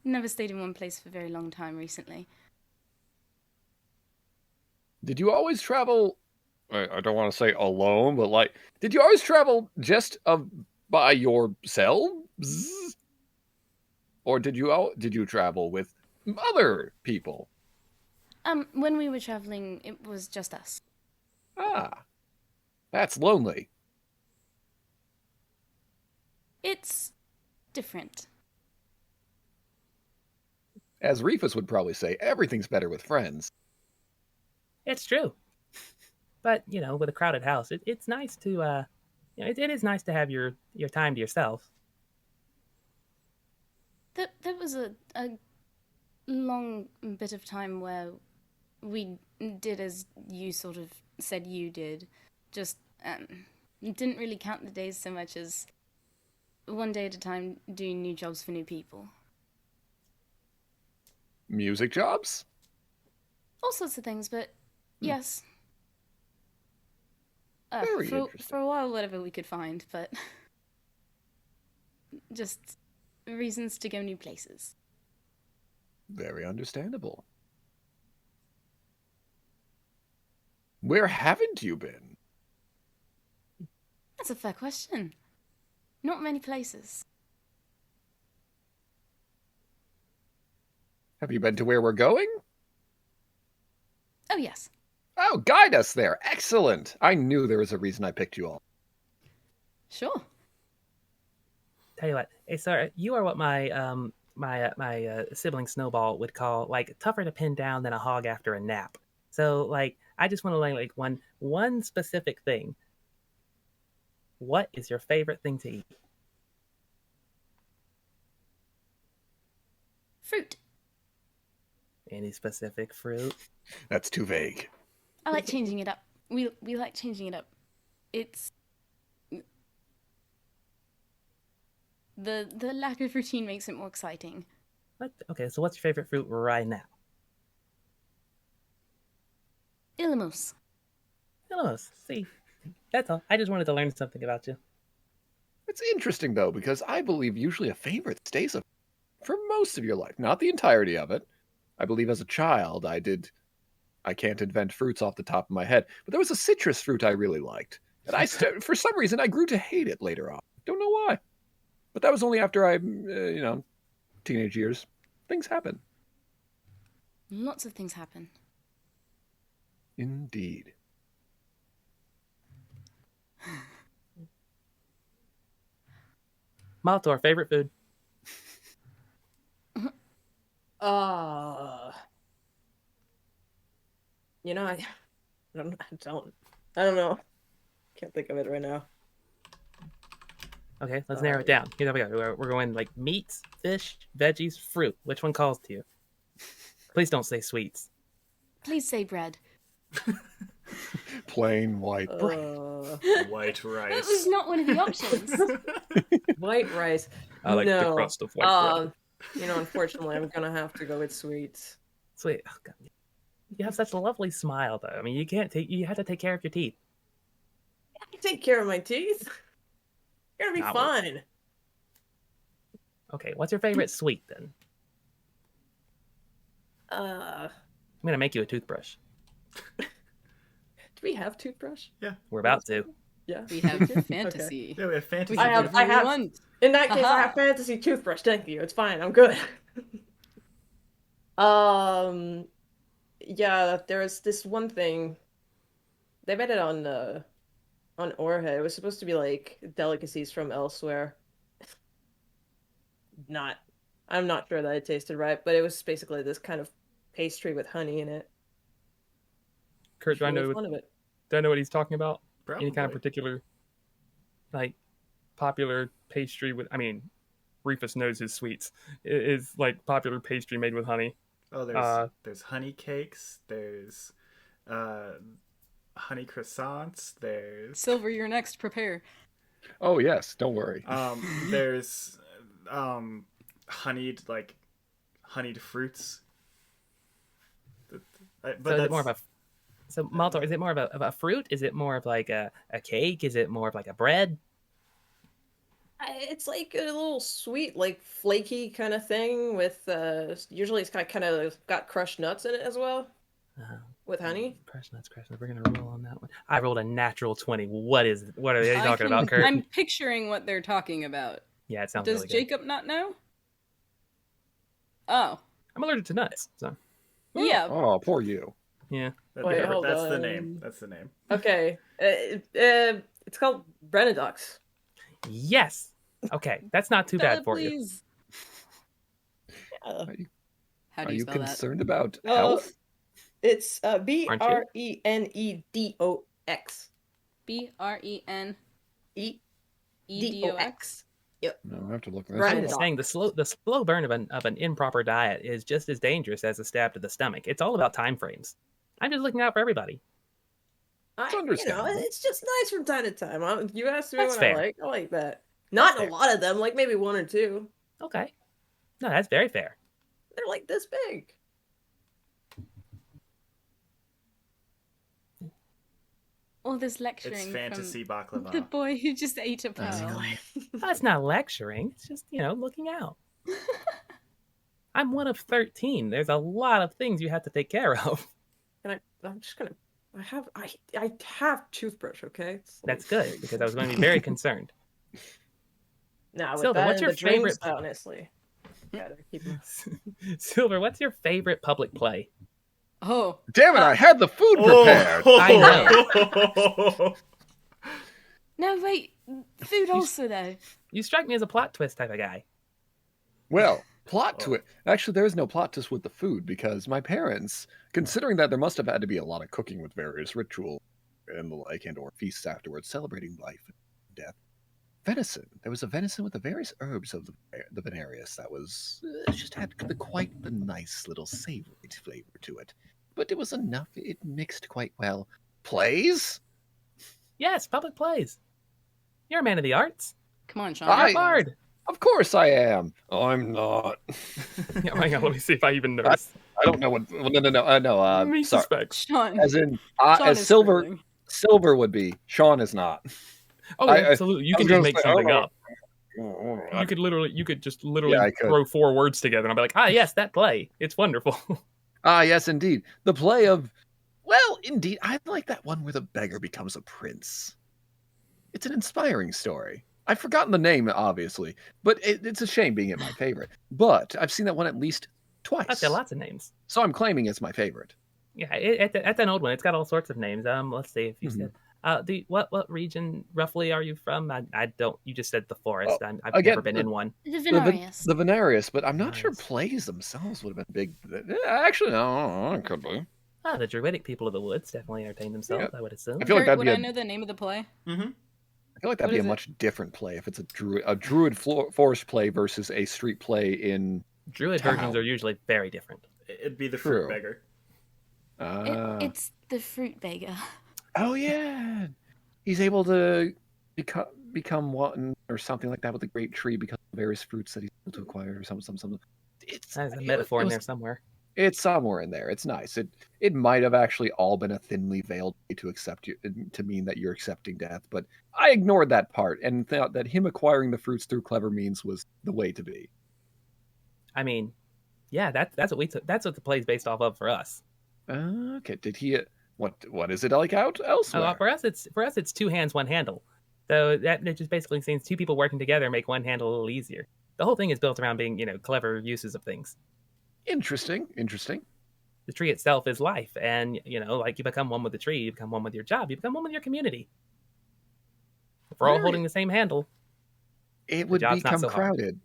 Never stayed in one place for a very long time recently. Did you always travel, I don't want to say alone, but like, did you always travel just by yourselves? Or did you travel with other people? When we were traveling, it was just us. That's lonely. It's different. As Reefus would probably say, everything's better with friends. It's true. But, with a crowded house, it's nice to, it is nice to have your time to yourself. There was a long bit of time where we did as you sort of said you did. Just didn't really count the days so much as one day at a time doing new jobs for new people. Music jobs? All sorts of things, but yes. Very interesting. For a while, whatever we could find, but just reasons to go new places. Very understandable. Where haven't you been? That's a fair question. Not many places. Have you been to where we're going? Oh, yes. Oh, guide us there. Excellent. I knew there was a reason I picked you all. Sure. Tell you what, Aeseora, you are what my sibling Snowball would call like tougher to pin down than a hog after a nap. So like, I just want to learn like one specific thing. What is your favorite thing to eat? Fruit. Any specific fruit? That's too vague. I like changing it up. We like changing it up. It's the lack of routine makes it more exciting. What? Okay, so what's your favorite fruit right now? Illumos. Illumos. See, that's all. I just wanted to learn something about you. It's interesting, though, because I believe usually a favorite stays for most of your life, not the entirety of it. I believe as a child, I can't invent fruits off the top of my head, but there was a citrus fruit I really liked. And for some reason, I grew to hate it later on. Don't know why. But that was only after teenage years. Things happen. Lots of things happen. Indeed. Maltor, favorite food? You know, I don't know. Can't think of it right now. Okay, let's narrow it down. Here we go. We're going like meats, fish, veggies, fruit. Which one calls to you? Please don't say sweets. Please say bread. Plain white bread. White rice. That was not one of the options. White rice. I like the crust of white bread. You know, unfortunately, I'm gonna have to go with sweets. Sweet. Oh, God. You have such a lovely smile, though. I mean, you have to take care of your teeth. I can take care of my teeth. You're gonna be Not fine. Okay, what's your favorite sweet then? Uh, I'm gonna make you a toothbrush. do we have toothbrush? Yeah. We're about to. Yeah. We have your fantasy. Yeah, we have fantasy. I have- Whatever you want. In that case, I Haha. have fantasy toothbrush. Thank you. It's fine. I'm good. Yeah. There's this one thing. They made it on Orhead. It was supposed to be like delicacies from elsewhere. I'm not sure that it tasted right, but it was basically this kind of pastry with honey in it. Kurt, do I know what he's talking about? Probably. Any kind of particular, like, popular pastry with? I mean, Reefus knows his sweets. It is like popular pastry made with honey. Oh, there's honey cakes. There's honey croissants. There's Sylvyre, you're next. Prepare. Oh, yes. Don't worry. there's honeyed fruits. So Maltor, is it more of a fruit? Is it more of like a cake? Is it more of like a bread? It's like a little sweet, like flaky kind of thing with usually it's kind of got crushed nuts in it as well with honey. Crushed nuts. We're gonna roll on that one. I rolled a natural 20. What are they talking about, Kurt? I'm picturing what they're talking about. Yeah, it sounds Does really good. Jacob not know? Oh. I'm allergic to nuts, so Yeah. Oh, poor you. yeah. Wait, hold That's on. the name. That's the name. Okay, it's called Brenadux. Yes. Okay, that's not too bad for you. Please. Yeah. How do Are you you spell that? concerned about health? It's Aren't you? BRENEDOX. BRENEDOX. EDOX. No, I have to look. Right. I'm it just off. saying the slow burn of an improper diet is just as dangerous as a stab to the stomach. It's all about time frames. I'm just looking out for everybody. understandable. It's just nice from time to time. You asked me That's what fair. I like that. Not That's a fair. lot of them, like maybe one or two. Okay. No, that's very fair. They're like this big. All this lecturing It's fantasy from the baklava. boy who just ate a pearl. Basically. That's not lecturing. It's just, looking out. I'm one of 13. There's a lot of things you have to take care of. And I'm just gonna. I have toothbrush. Okay. That's good, because I was going to be very concerned. Now with Sylvyre, that what's and your the drinks, favorite- honestly. Gotta keep them. Sylvyre, what's your favorite public play? Oh, Damn it! I had the food prepared. I no, wait. Food also, though. You strike me as a plot twist type of guy. Well, plot twist. Actually, there is no plot twist with the food because my parents, considering that there must have had to be a lot of cooking with various rituals and the like, and/or feasts afterwards, celebrating life and death. Venison. There was a venison with the various herbs of the Venarius that was just had quite the nice little savory flavor to it. But it was enough. It mixed quite well. Plays? Yes, public plays. You're a man of the arts. Come on, Sean. I- you're You're bard. Of course I am. I'm not. Yeah, hang on, let me see if I even noticed. I don't know what. Well, no. Me Sorry. suspect. Sean. As in, Sean as is Silver, screaming. Silver would be. Sean is not. Oh, I- absolutely. You I can was just gonna make say, something oh, up. You could just literally Yeah, I could. throw 4 words together, and I'll be like, ah, yes, that play. It's wonderful. Ah, yes, indeed. The play of, well, indeed, I like that one where the beggar becomes a prince. It's an inspiring story. I've forgotten the name, obviously, but it's a shame being it my favorite. But I've seen that one at least twice, I've got lots of names. so I'm claiming it's my favorite. Yeah, that's an old one. It's got all sorts of names. Let's see if you Mhm. said. What region roughly are you from? I don't. You just said the forest. I've again, never been in one. The The Venarius. The Venarius, but I'm not sure Nice. plays themselves would have been big. Actually, no, it could be. The druidic people of the woods definitely entertain themselves. Yeah. I would assume. I feel like Kurt, that'd would be I a- know the name of the play? Mm-hmm. I feel like that'd What be a is it? much different play if it's a druid forest play versus a street play in. Druid Town. versions are usually very different. It'd be the True. fruit beggar. It's the fruit beggar. Oh yeah, he's able to become one or something like that with a great tree because of various fruits that he's able to acquire or something. There's a metaphor in there somewhere. It's somewhere in there. It's nice. It might have actually all been a thinly veiled way to accept you to mean that you're accepting death, but I ignored that part and thought that him acquiring the fruits through clever means was the way to be. I mean, yeah, that's what we took. That's what the play's based off of for us. Okay, did he? What is it like out elsewhere? For us, it's 2 hands, 1 handle. So that just basically means 2 people working together make one handle a little easier. The whole thing is built around being, clever uses of things. Interesting. The tree itself is life, and like you become one with the tree, you become one with your job, you become one with your community. If we're all Very- holding the same handle, It would job's not become so hard. crowded.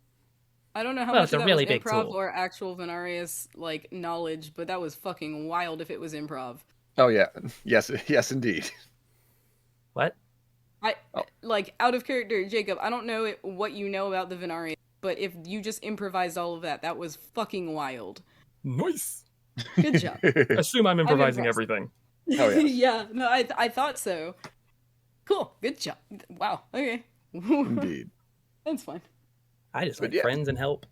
I don't know how Well, much it's a of that really was big improv tool. or actual Venarius knowledge, but that was fucking wild if it was improv. Oh yeah, yes, indeed. what? Oh. Out of character, Jacob. I don't know what you know about the Venarius, but if you just improvised all of that, that was fucking wild. Nice. Good job. Assume I'm improvising impressed. everything. Oh, yeah. Yeah, no, I thought so. Cool, good job. Wow, okay. Indeed. That's fine. I just But like yeah. friends and help.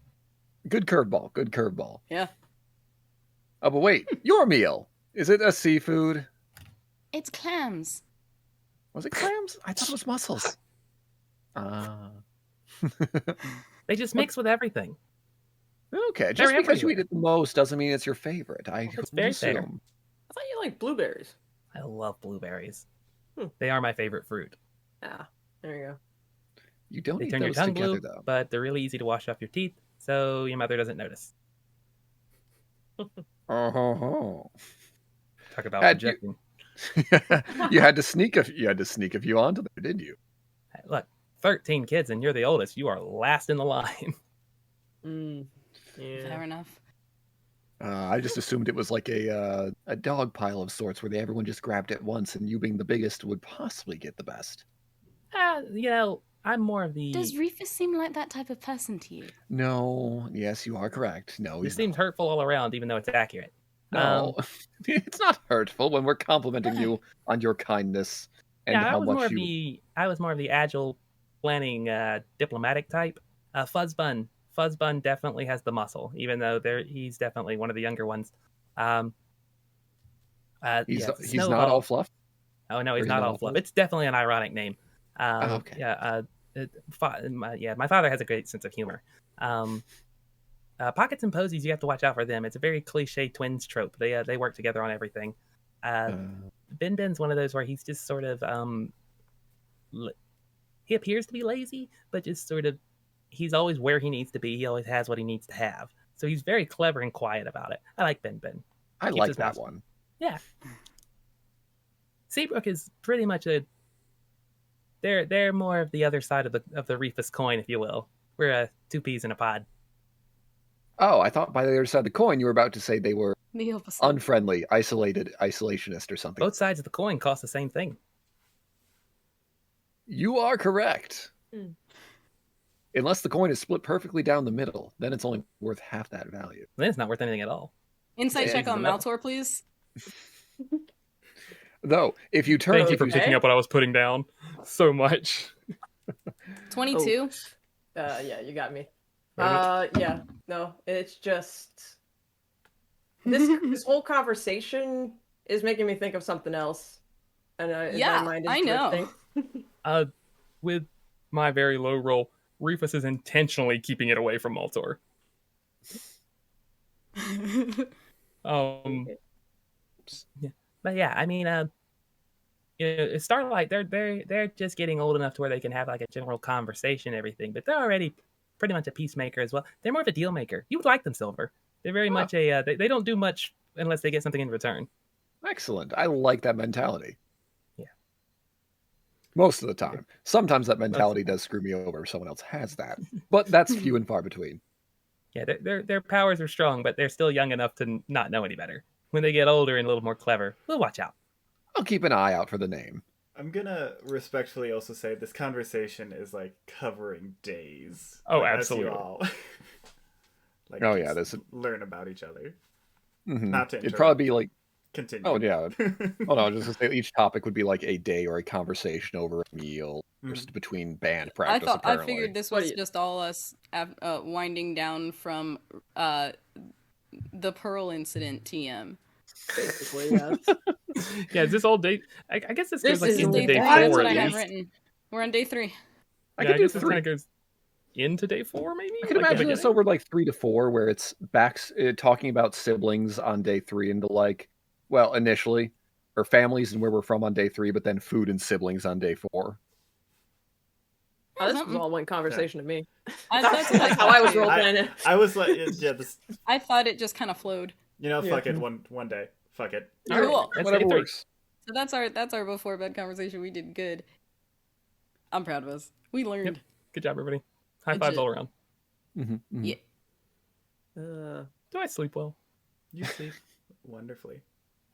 Good curveball. Yeah. Oh, but wait, your meal. Is it a seafood? It's clams. Was it clams? I thought it was mussels. They just mix with everything. Okay, just They're because you everywhere. eat it the most doesn't mean it's your favorite. I It's would very fair. assume. I thought you liked blueberries. I love blueberries. Hmm. They are my favorite fruit. Ah, there you go. You don't They eat turn your those tongue together, blue, though. but they're really easy to wash off your teeth, so your mother doesn't notice. Oh, Talk about Had you- projecting. you had to sneak a few onto there, didn't you? Hey, look, 13 kids and you're the oldest. You are last in the line. Yeah. Fair enough. I just assumed it was like a dog pile of sorts where everyone just grabbed at once, and you being the biggest would possibly get the best. I'm more of the. Does Reefus seem like that type of person to you? No, yes, you are correct. No, It he's seems not. hurtful all around, even though it's accurate. No, it's not hurtful when we're complimenting you on your kindness and Yeah, how much you. I was more of the agile, planning, diplomatic type. Fuzzbun definitely has the muscle, even though he's definitely one of the younger ones. He's Snow not all Evolve. fluff. Oh no, he's Or not all fluff. It's definitely an ironic name. Okay. Yeah, my father has a great sense of humor. Pockets and Posies, you have to watch out for them. It's a very cliche twins trope. They work together on everything. Ben's one of those where he's just sort of he appears to be lazy, but just sort of he's always where he needs to be. He always has what he needs to have. So he's very clever and quiet about it. I like Ben. I like that one. Yeah. Seabrook is pretty much they're more of the other side of the Reefus coin, if you will. We're two peas in a pod. Oh, I thought by the other side of the coin you were about to say they were The opposite. unfriendly, isolationist or something. Both sides of the coin cost the same thing. You are correct. Mm. Unless the coin is split perfectly down the middle, then it's only worth half that value. Then it's not worth anything at all. Insight Yeah, check on exactly. Maltor, please. Though, if you turn, Thank you for picking up what I was putting down so much. 22. Yeah, you got me. Right. Yeah, no, it's just this whole conversation is making me think of something else, and Yeah, my mind is I know. drifting. With my very low roll, Reefus is intentionally keeping it away from Maltor. But yeah, I mean, Starlight, they're just getting old enough to where they can have like a general conversation and everything, but they're already pretty much a peacemaker as well. They're more of a deal maker. You would like them, Silver. They're very much they don't do much unless they get something in return. excellent. I like that mentality. Yeah. Most of the time. Sometimes that mentality does screw me over if someone else has that, but that's few and far between. Yeah, their powers are strong, but they're still young enough to not know any better. When they get older and a little more clever, we'll watch out. I'll keep an eye out for the name. I'm gonna respectfully also say this conversation is like covering days. Oh, Like, as absolutely. you all, like, Oh, yeah, just this- learn about each other. Mhm. Not to It'd interrupt. probably be like, Continue. oh yeah. Oh no, just to say each topic would be like a day or a conversation over a meal, just between band I practice. thought I Apparently. figured this What was do you- just all us winding down from the Pearl incident. TM. Basically, yes. Yeah, is this all day? I guess this goes This like is into day day three. That's 4 what at I have least. written. We're on day 3. I Yeah, could I do guess this three. kind of goes into day 4, maybe. I could Like the imagine this beginning? over like 3 to 4, where it's talking about siblings on day 3 into like, well, initially, or families and where we're from on day 3, but then food and siblings on day 4. Oh, this was something. all one conversation to me. That's That's how I was figured. role playing it. I was like, yeah, this. I thought it just kind of flowed. Fuck it. One day. Fuck it. All right, Cool. that's Whatever day 3. works. So that's our before bed conversation. We did good. I'm proud of us. We learned. Good job, everybody. High Good fives job. all around. Mm-hmm. Yeah. Do I sleep well? You sleep wonderfully.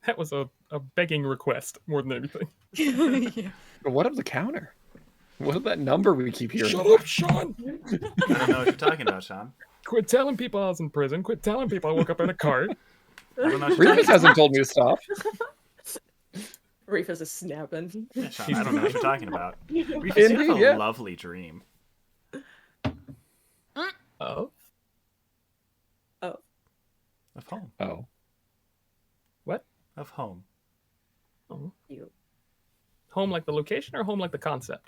That was a begging request more than anything. Yeah. But what of the counter? What of that number we keep hearing? Shut up, Sean! I don't know what you're talking about, Sean. Quit telling people I was in prison. Quit telling people I woke up in a cart. I don't know what you're Reefus talking hasn't told me to stop. Reefus is snapping. about. Sean, I don't know what you're talking about. Reefus, you Indeed, have a yeah. lovely dream. Oh? Of home. Oh. What? Of home. Oh. You. Home like the location or home like the concept?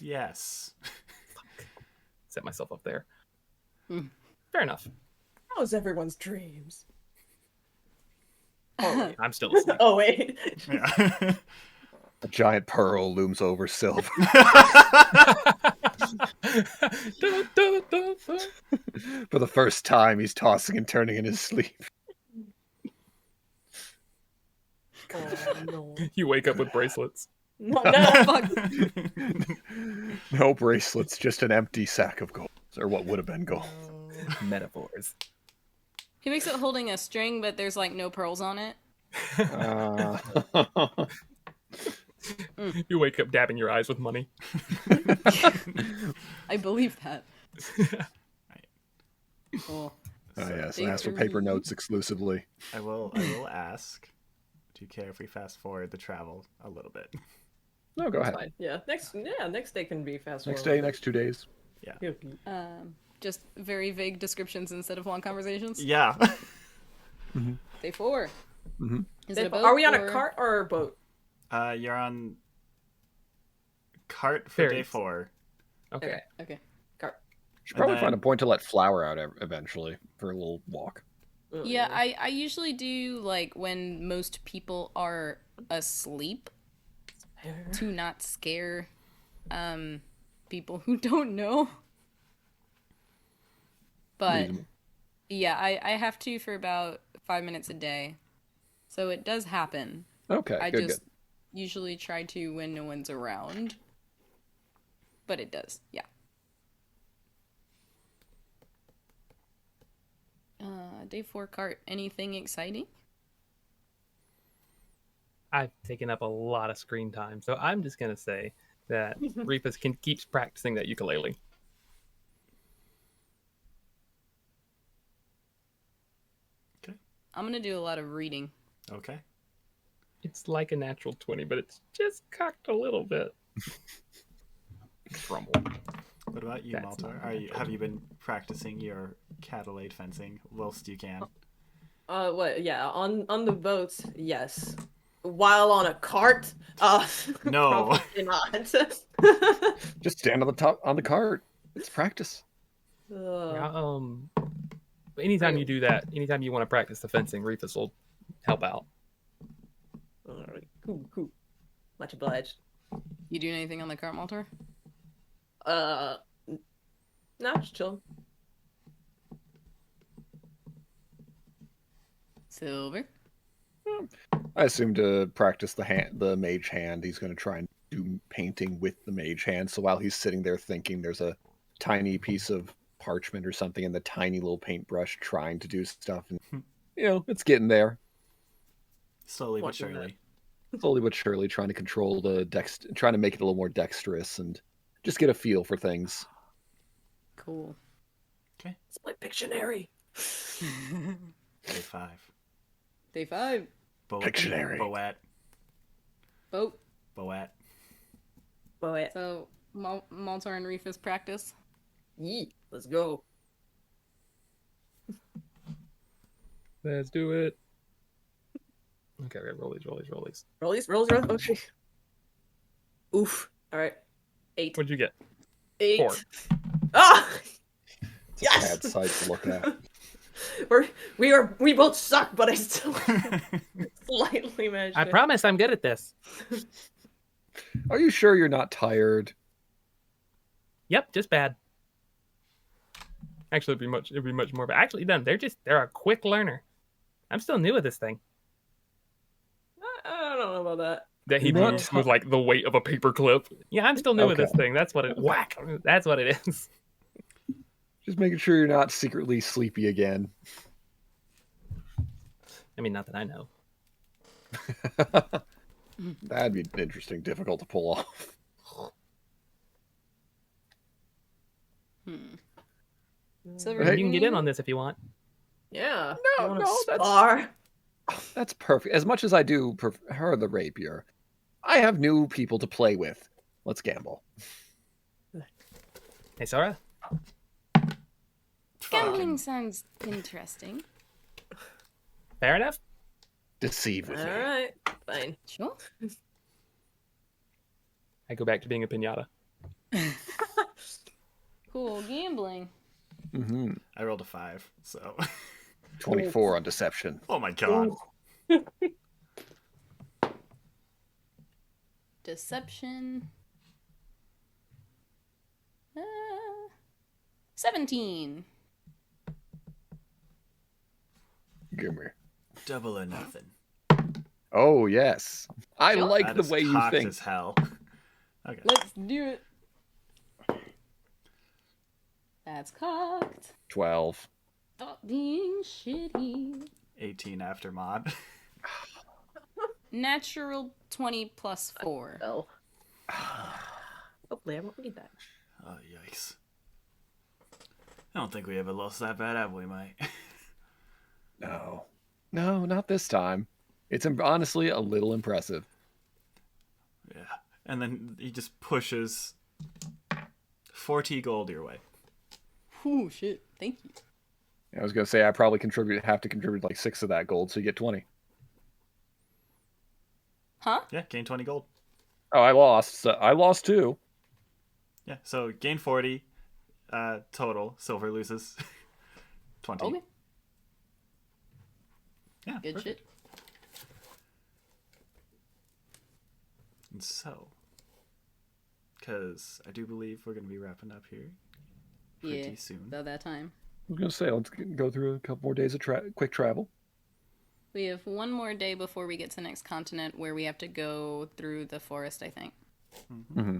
Yes. Set myself up there. Hmm. Fair enough. How's everyone's dreams? Oh wait. I'm still listening. Oh wait. Yeah. A giant pearl looms over Sylvyre. Dun, dun, dun, dun. For the first time, he's tossing and turning in his sleep. Oh no. You wake up with bracelets. No, no. Fuck. No bracelets, just an empty sack of gold. Or what would have been gold. Metaphors. He makes it holding a string, but there's like no pearls on it. You wake up dabbing your eyes with money. I believe that. Cool. Oh, yes. Day Ask for paper 3. notes exclusively. I will ask. Do you care if we fast forward the travel a little bit? No, go That's ahead. fine. Yeah, next day can be fast Next forward. day, next 2 days. Yeah. Just very vague descriptions instead of long conversations. Yeah. Day 4. Mm-hmm. Is it a boat? Are we on a or- cart or a boat? You're on cart for day Ferries. 4. Okay. Okay. Cart. Should probably then- find a point to let Flower out eventually for a little walk. Oh, Yeah, I usually do like when most people are asleep to not scare people who don't know. But Reasonable. yeah, I have to for about 5 minutes a day. So it does happen. Okay, I good, just usually try to when no one's around. But it does, yeah. Day 4 cart. Anything exciting? I've taken up a lot of screen time, so I'm just gonna say that Reefus keeps practicing that ukulele. I'm gonna do a lot of reading. Okay. It's like a natural 20, but it's just cocked a little bit. Crumble. What about you, That's Maltor? Have you been practicing your Cadelade fencing whilst you can? What? Yeah, on the boats, yes. While on a cart, No. probably not. Just stand on the top on the cart. It's practice. Yeah, anytime you do that, anytime you want to practice the fencing, Reefus will help out. Alright, cool. Much obliged. You doing anything on the cart, Maltor? No, just chilling. Silver? I assume to practice the mage hand, he's going to try and do painting with the mage hand. So while he's sitting there thinking, there's a tiny piece of parchment or something in the tiny little paintbrush trying to do stuff. And, it's getting there. Slowly but Watching that. surely. Slowly but surely trying to control trying to make it a little more dexterous and just get a feel for things. Cool. It's my Pictionary. Day 5. Day 5. Pictionary. Boat. Boat. Boat. Boy, So, Maltor and Reefus practice. yee, let's go. Let's do it. Okay, roll these. Rolls. Okay. Oof. All right. 8. What'd you get? 8. 4. Ah! Bad Yes. sight to look at. We both suck, but I still slightly managed. I promise I'm good at this. Are you sure you're not tired? Yep, just bad. Actually, it'd be much more. But actually, they're a quick learner. I'm still new at this thing. I don't know about that. That he Not moves with like the weight of a paperclip. Yeah, I'm still new at this Okay. thing. That's what it. Whack. That's what it is. Just making sure you're not secretly sleepy again. I mean, not that I know. That'd be interesting, difficult to pull off. Silver, Hey. You can get in on this if you want. Yeah. No, You wanna no, that's- spar? That's perfect. As much as I do prefer the rapier, I have new people to play with. Let's gamble. Hey, Sora. Gambling sounds interesting. Fair enough. Deceive with All me. right, fine. Sure. I go back to being a pinata. Cool. Gambling. Mm-hmm. I rolled a 5, so. 24 on deception. Oh my god. Deception. 17. Give me. Double or nothing. Oh, yes. I Sure. like That the is way you cocked think. as hell. Okay. Let's do it. That's cocked. 12. Stop being shitty. 18 after mod. Natural 20 plus 4. Oh. Hopefully I won't need that. Oh, yikes. I don't think we ever lost that bad, have we, mate? No. No, not this time. It's honestly a little impressive. Yeah. And then he just pushes 40 gold your way. Ooh, shit. Thank you. I was going to say I probably have to contribute like 6 of that gold, so you get 20. Huh? Yeah, gain 20 gold. Oh, I lost. So I lost 2. Yeah, so gain 40 total. Silver loses 20. Okay. Yeah, Good perfect. shit. And so, because I do believe we're going to be wrapping up here pretty soon. About that time. I was going to say, let's go through a couple more days of quick travel. We have one more day before we get to the next continent where we have to go through the forest, I think. Mm-hmm.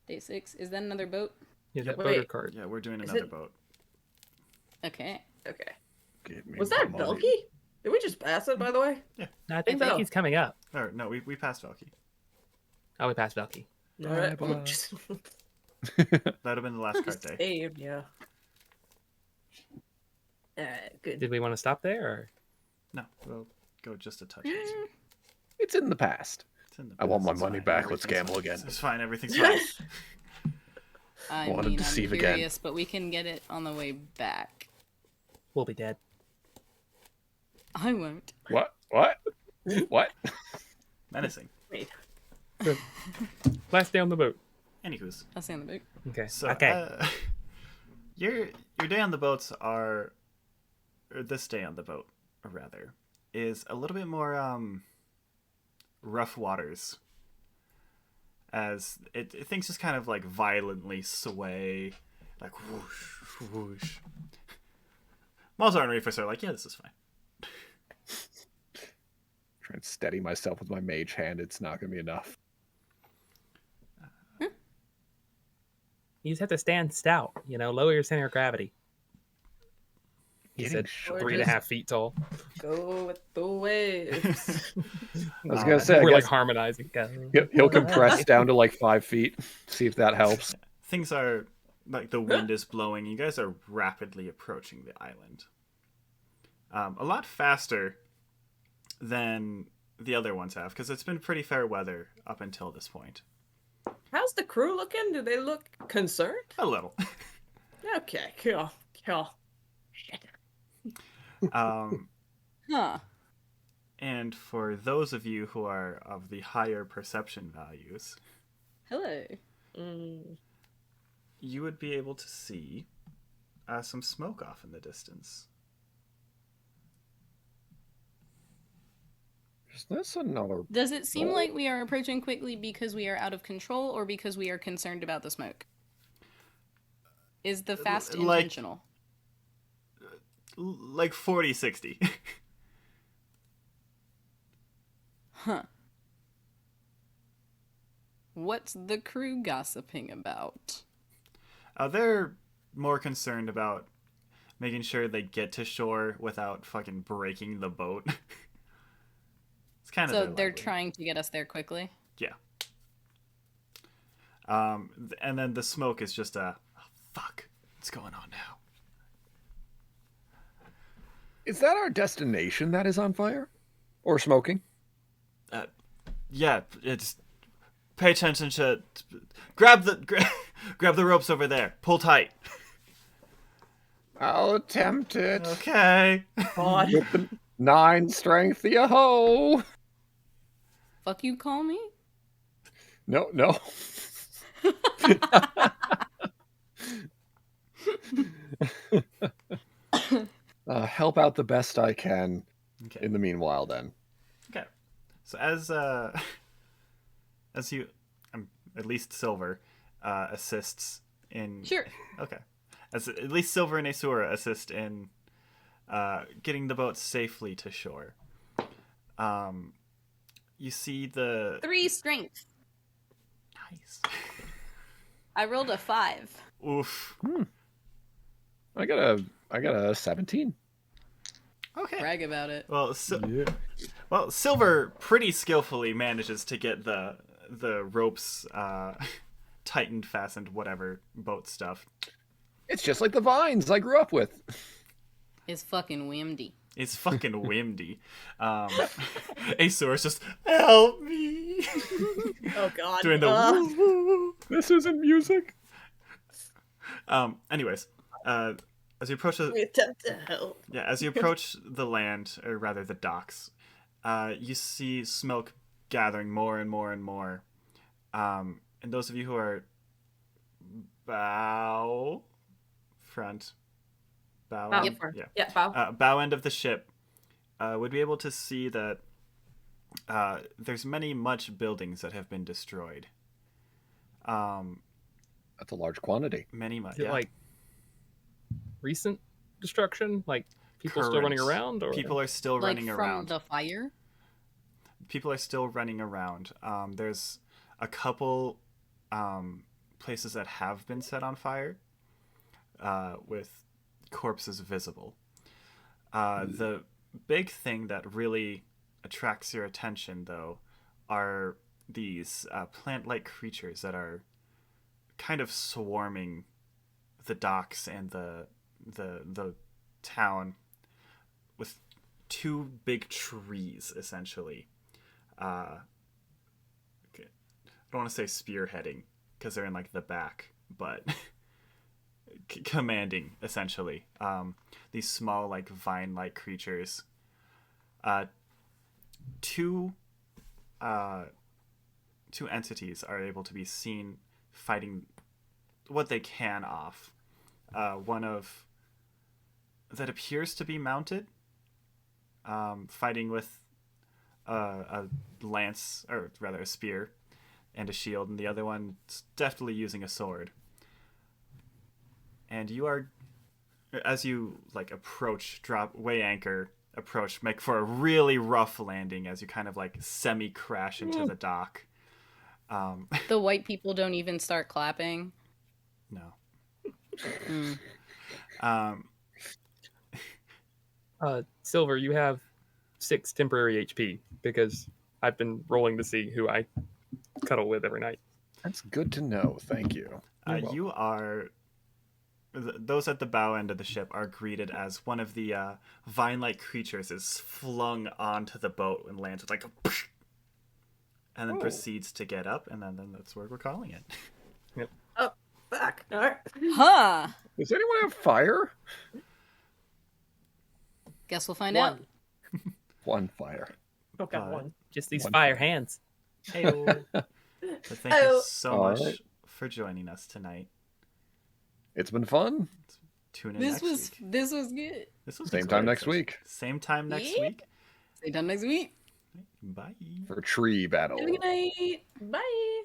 Day 6. Is that another boat? Yeah, that Wait. voter card. Yeah, we're doing Is another it- boat. Okay. Okay. Give me Was that my money. Velky? Did we just pass it, by the way? No, I think so. Valky's coming up. Or, no, we passed Valky. Oh, we passed Valky. Alright. Bye-bye. Just That would have been the last card day. saved, yeah. Alright, good. Did we want to stop there? Or? No, we'll go just a touch. easier. It's in the past. It's in the I want my past, it's money fine, back. Let's everything's gamble fine. again. It's fine, everything's fine. I Want to mean, deceive I'm again. curious, but we can get it on the way back. We'll be dead. I won't. What? What? What? Menacing. Wait. Last day on the boat. Anywho's. I'll stay on the boat. Okay. So, okay. your day on the boats or this day on the boat, rather, is a little bit more rough waters. As things just kind of like violently sway, like whoosh, whoosh. Maltor and Reefus are like, yeah, this is fine. Trying to steady myself with my mage hand. It's not going to be enough. You just have to stand stout. Lower your center of gravity. He Getting said short. 3.5 feet tall. Go with the waves. I was going to say, I We're like guess harmonizing. he'll compress down to like 5 feet. See if that helps. Things are like the wind is blowing. You guys are rapidly approaching the island. A lot faster than the other ones have, because it's been pretty fair weather up until this point. How's the crew looking? Do they look concerned? A little. Okay, cool. Shit. Huh. And for those of you who are of the higher perception values, Hello. you would be able to see some smoke off in the distance. Is this another? Does it seem like we are approaching quickly because we are out of control or because we are concerned about the smoke? Is the fast like- intentional? Like 40-60. Huh. What's the crew gossiping about? They're more concerned about making sure they get to shore without fucking breaking the boat. It's kind of So their they're livelihood. trying to get us there quickly? Yeah. And then the smoke is just oh, fuck. What's going on now? Is that our destination that is on fire? Or smoking? Yeah, it's pay attention to grab the ropes over there. Pull tight. I'll attempt it. Okay. God. With the 9 strength, yo-ho! Fuck you call me? No. Help out the best I can Okay. in the meanwhile, then. Okay. So as you, at least Silver, assists in. Sure. Okay. As at least Silver and Aeseora assist in getting the boat safely to shore. You see the 3 strength. nice. I rolled a 5. Oof. I got a 17. Okay. Brag about it. Well, Yeah. well, Sylvyre pretty skillfully manages to get the ropes tightened, fastened, whatever boat stuff. It's just like the vines I grew up with. It's fucking windy. It's fucking windy. Aeseora's just help me. Oh God. Doing the woo woo. This isn't music. Anyways, as you approach the We attempt to help. as you approach the land, or rather the docks, you see smoke gathering more and more and more. And those of you who are bow Yep. Yeah, bow. bow end of the ship, would be able to see that there's much buildings that have been destroyed. That's a large quantity. Much. Is it like recent destruction? Like people still running Current. around, or People are still Like running from around. the fire? People are still running around. There's a couple places that have been set on fire with corpses visible. The big thing that really attracts your attention, though, are these plant-like creatures that are kind of swarming the docks and the town with two big trees, essentially. I don't want to say spearheading because they're in like the back, but commanding, essentially. These small, like vine-like creatures. Two entities are able to be seen fighting what they can off. One of that appears to be mounted, fighting with a lance, or rather a spear, and a shield, and the other one's definitely using a sword. And you are, as you like approach, weigh anchor, approach, make for a really rough landing as you kind of like semi-crash into the dock. The white people don't even start clapping. No. Mm. Sylvyre, you have 6 temporary HP because I've been rolling to see who I cuddle with every night. That's good to know. Thank you. You are. Those at the bow end of the ship are greeted as one of the vine-like creatures is flung onto the boat and lands with like a and then proceeds to get up, and then that's where we're calling it. Back. All right. Huh. Does anyone have fire? Guess we'll find out. One fire. Okay, Got it. one. Just these One fire fire. hands. But thank you so All much right. for joining us tonight. It's been fun. Tune in This next was week. this was good. This was a Same time great next session. week. Same time next Yeah. week. Same time next week. Bye. For tree battle. Have a good night. Bye.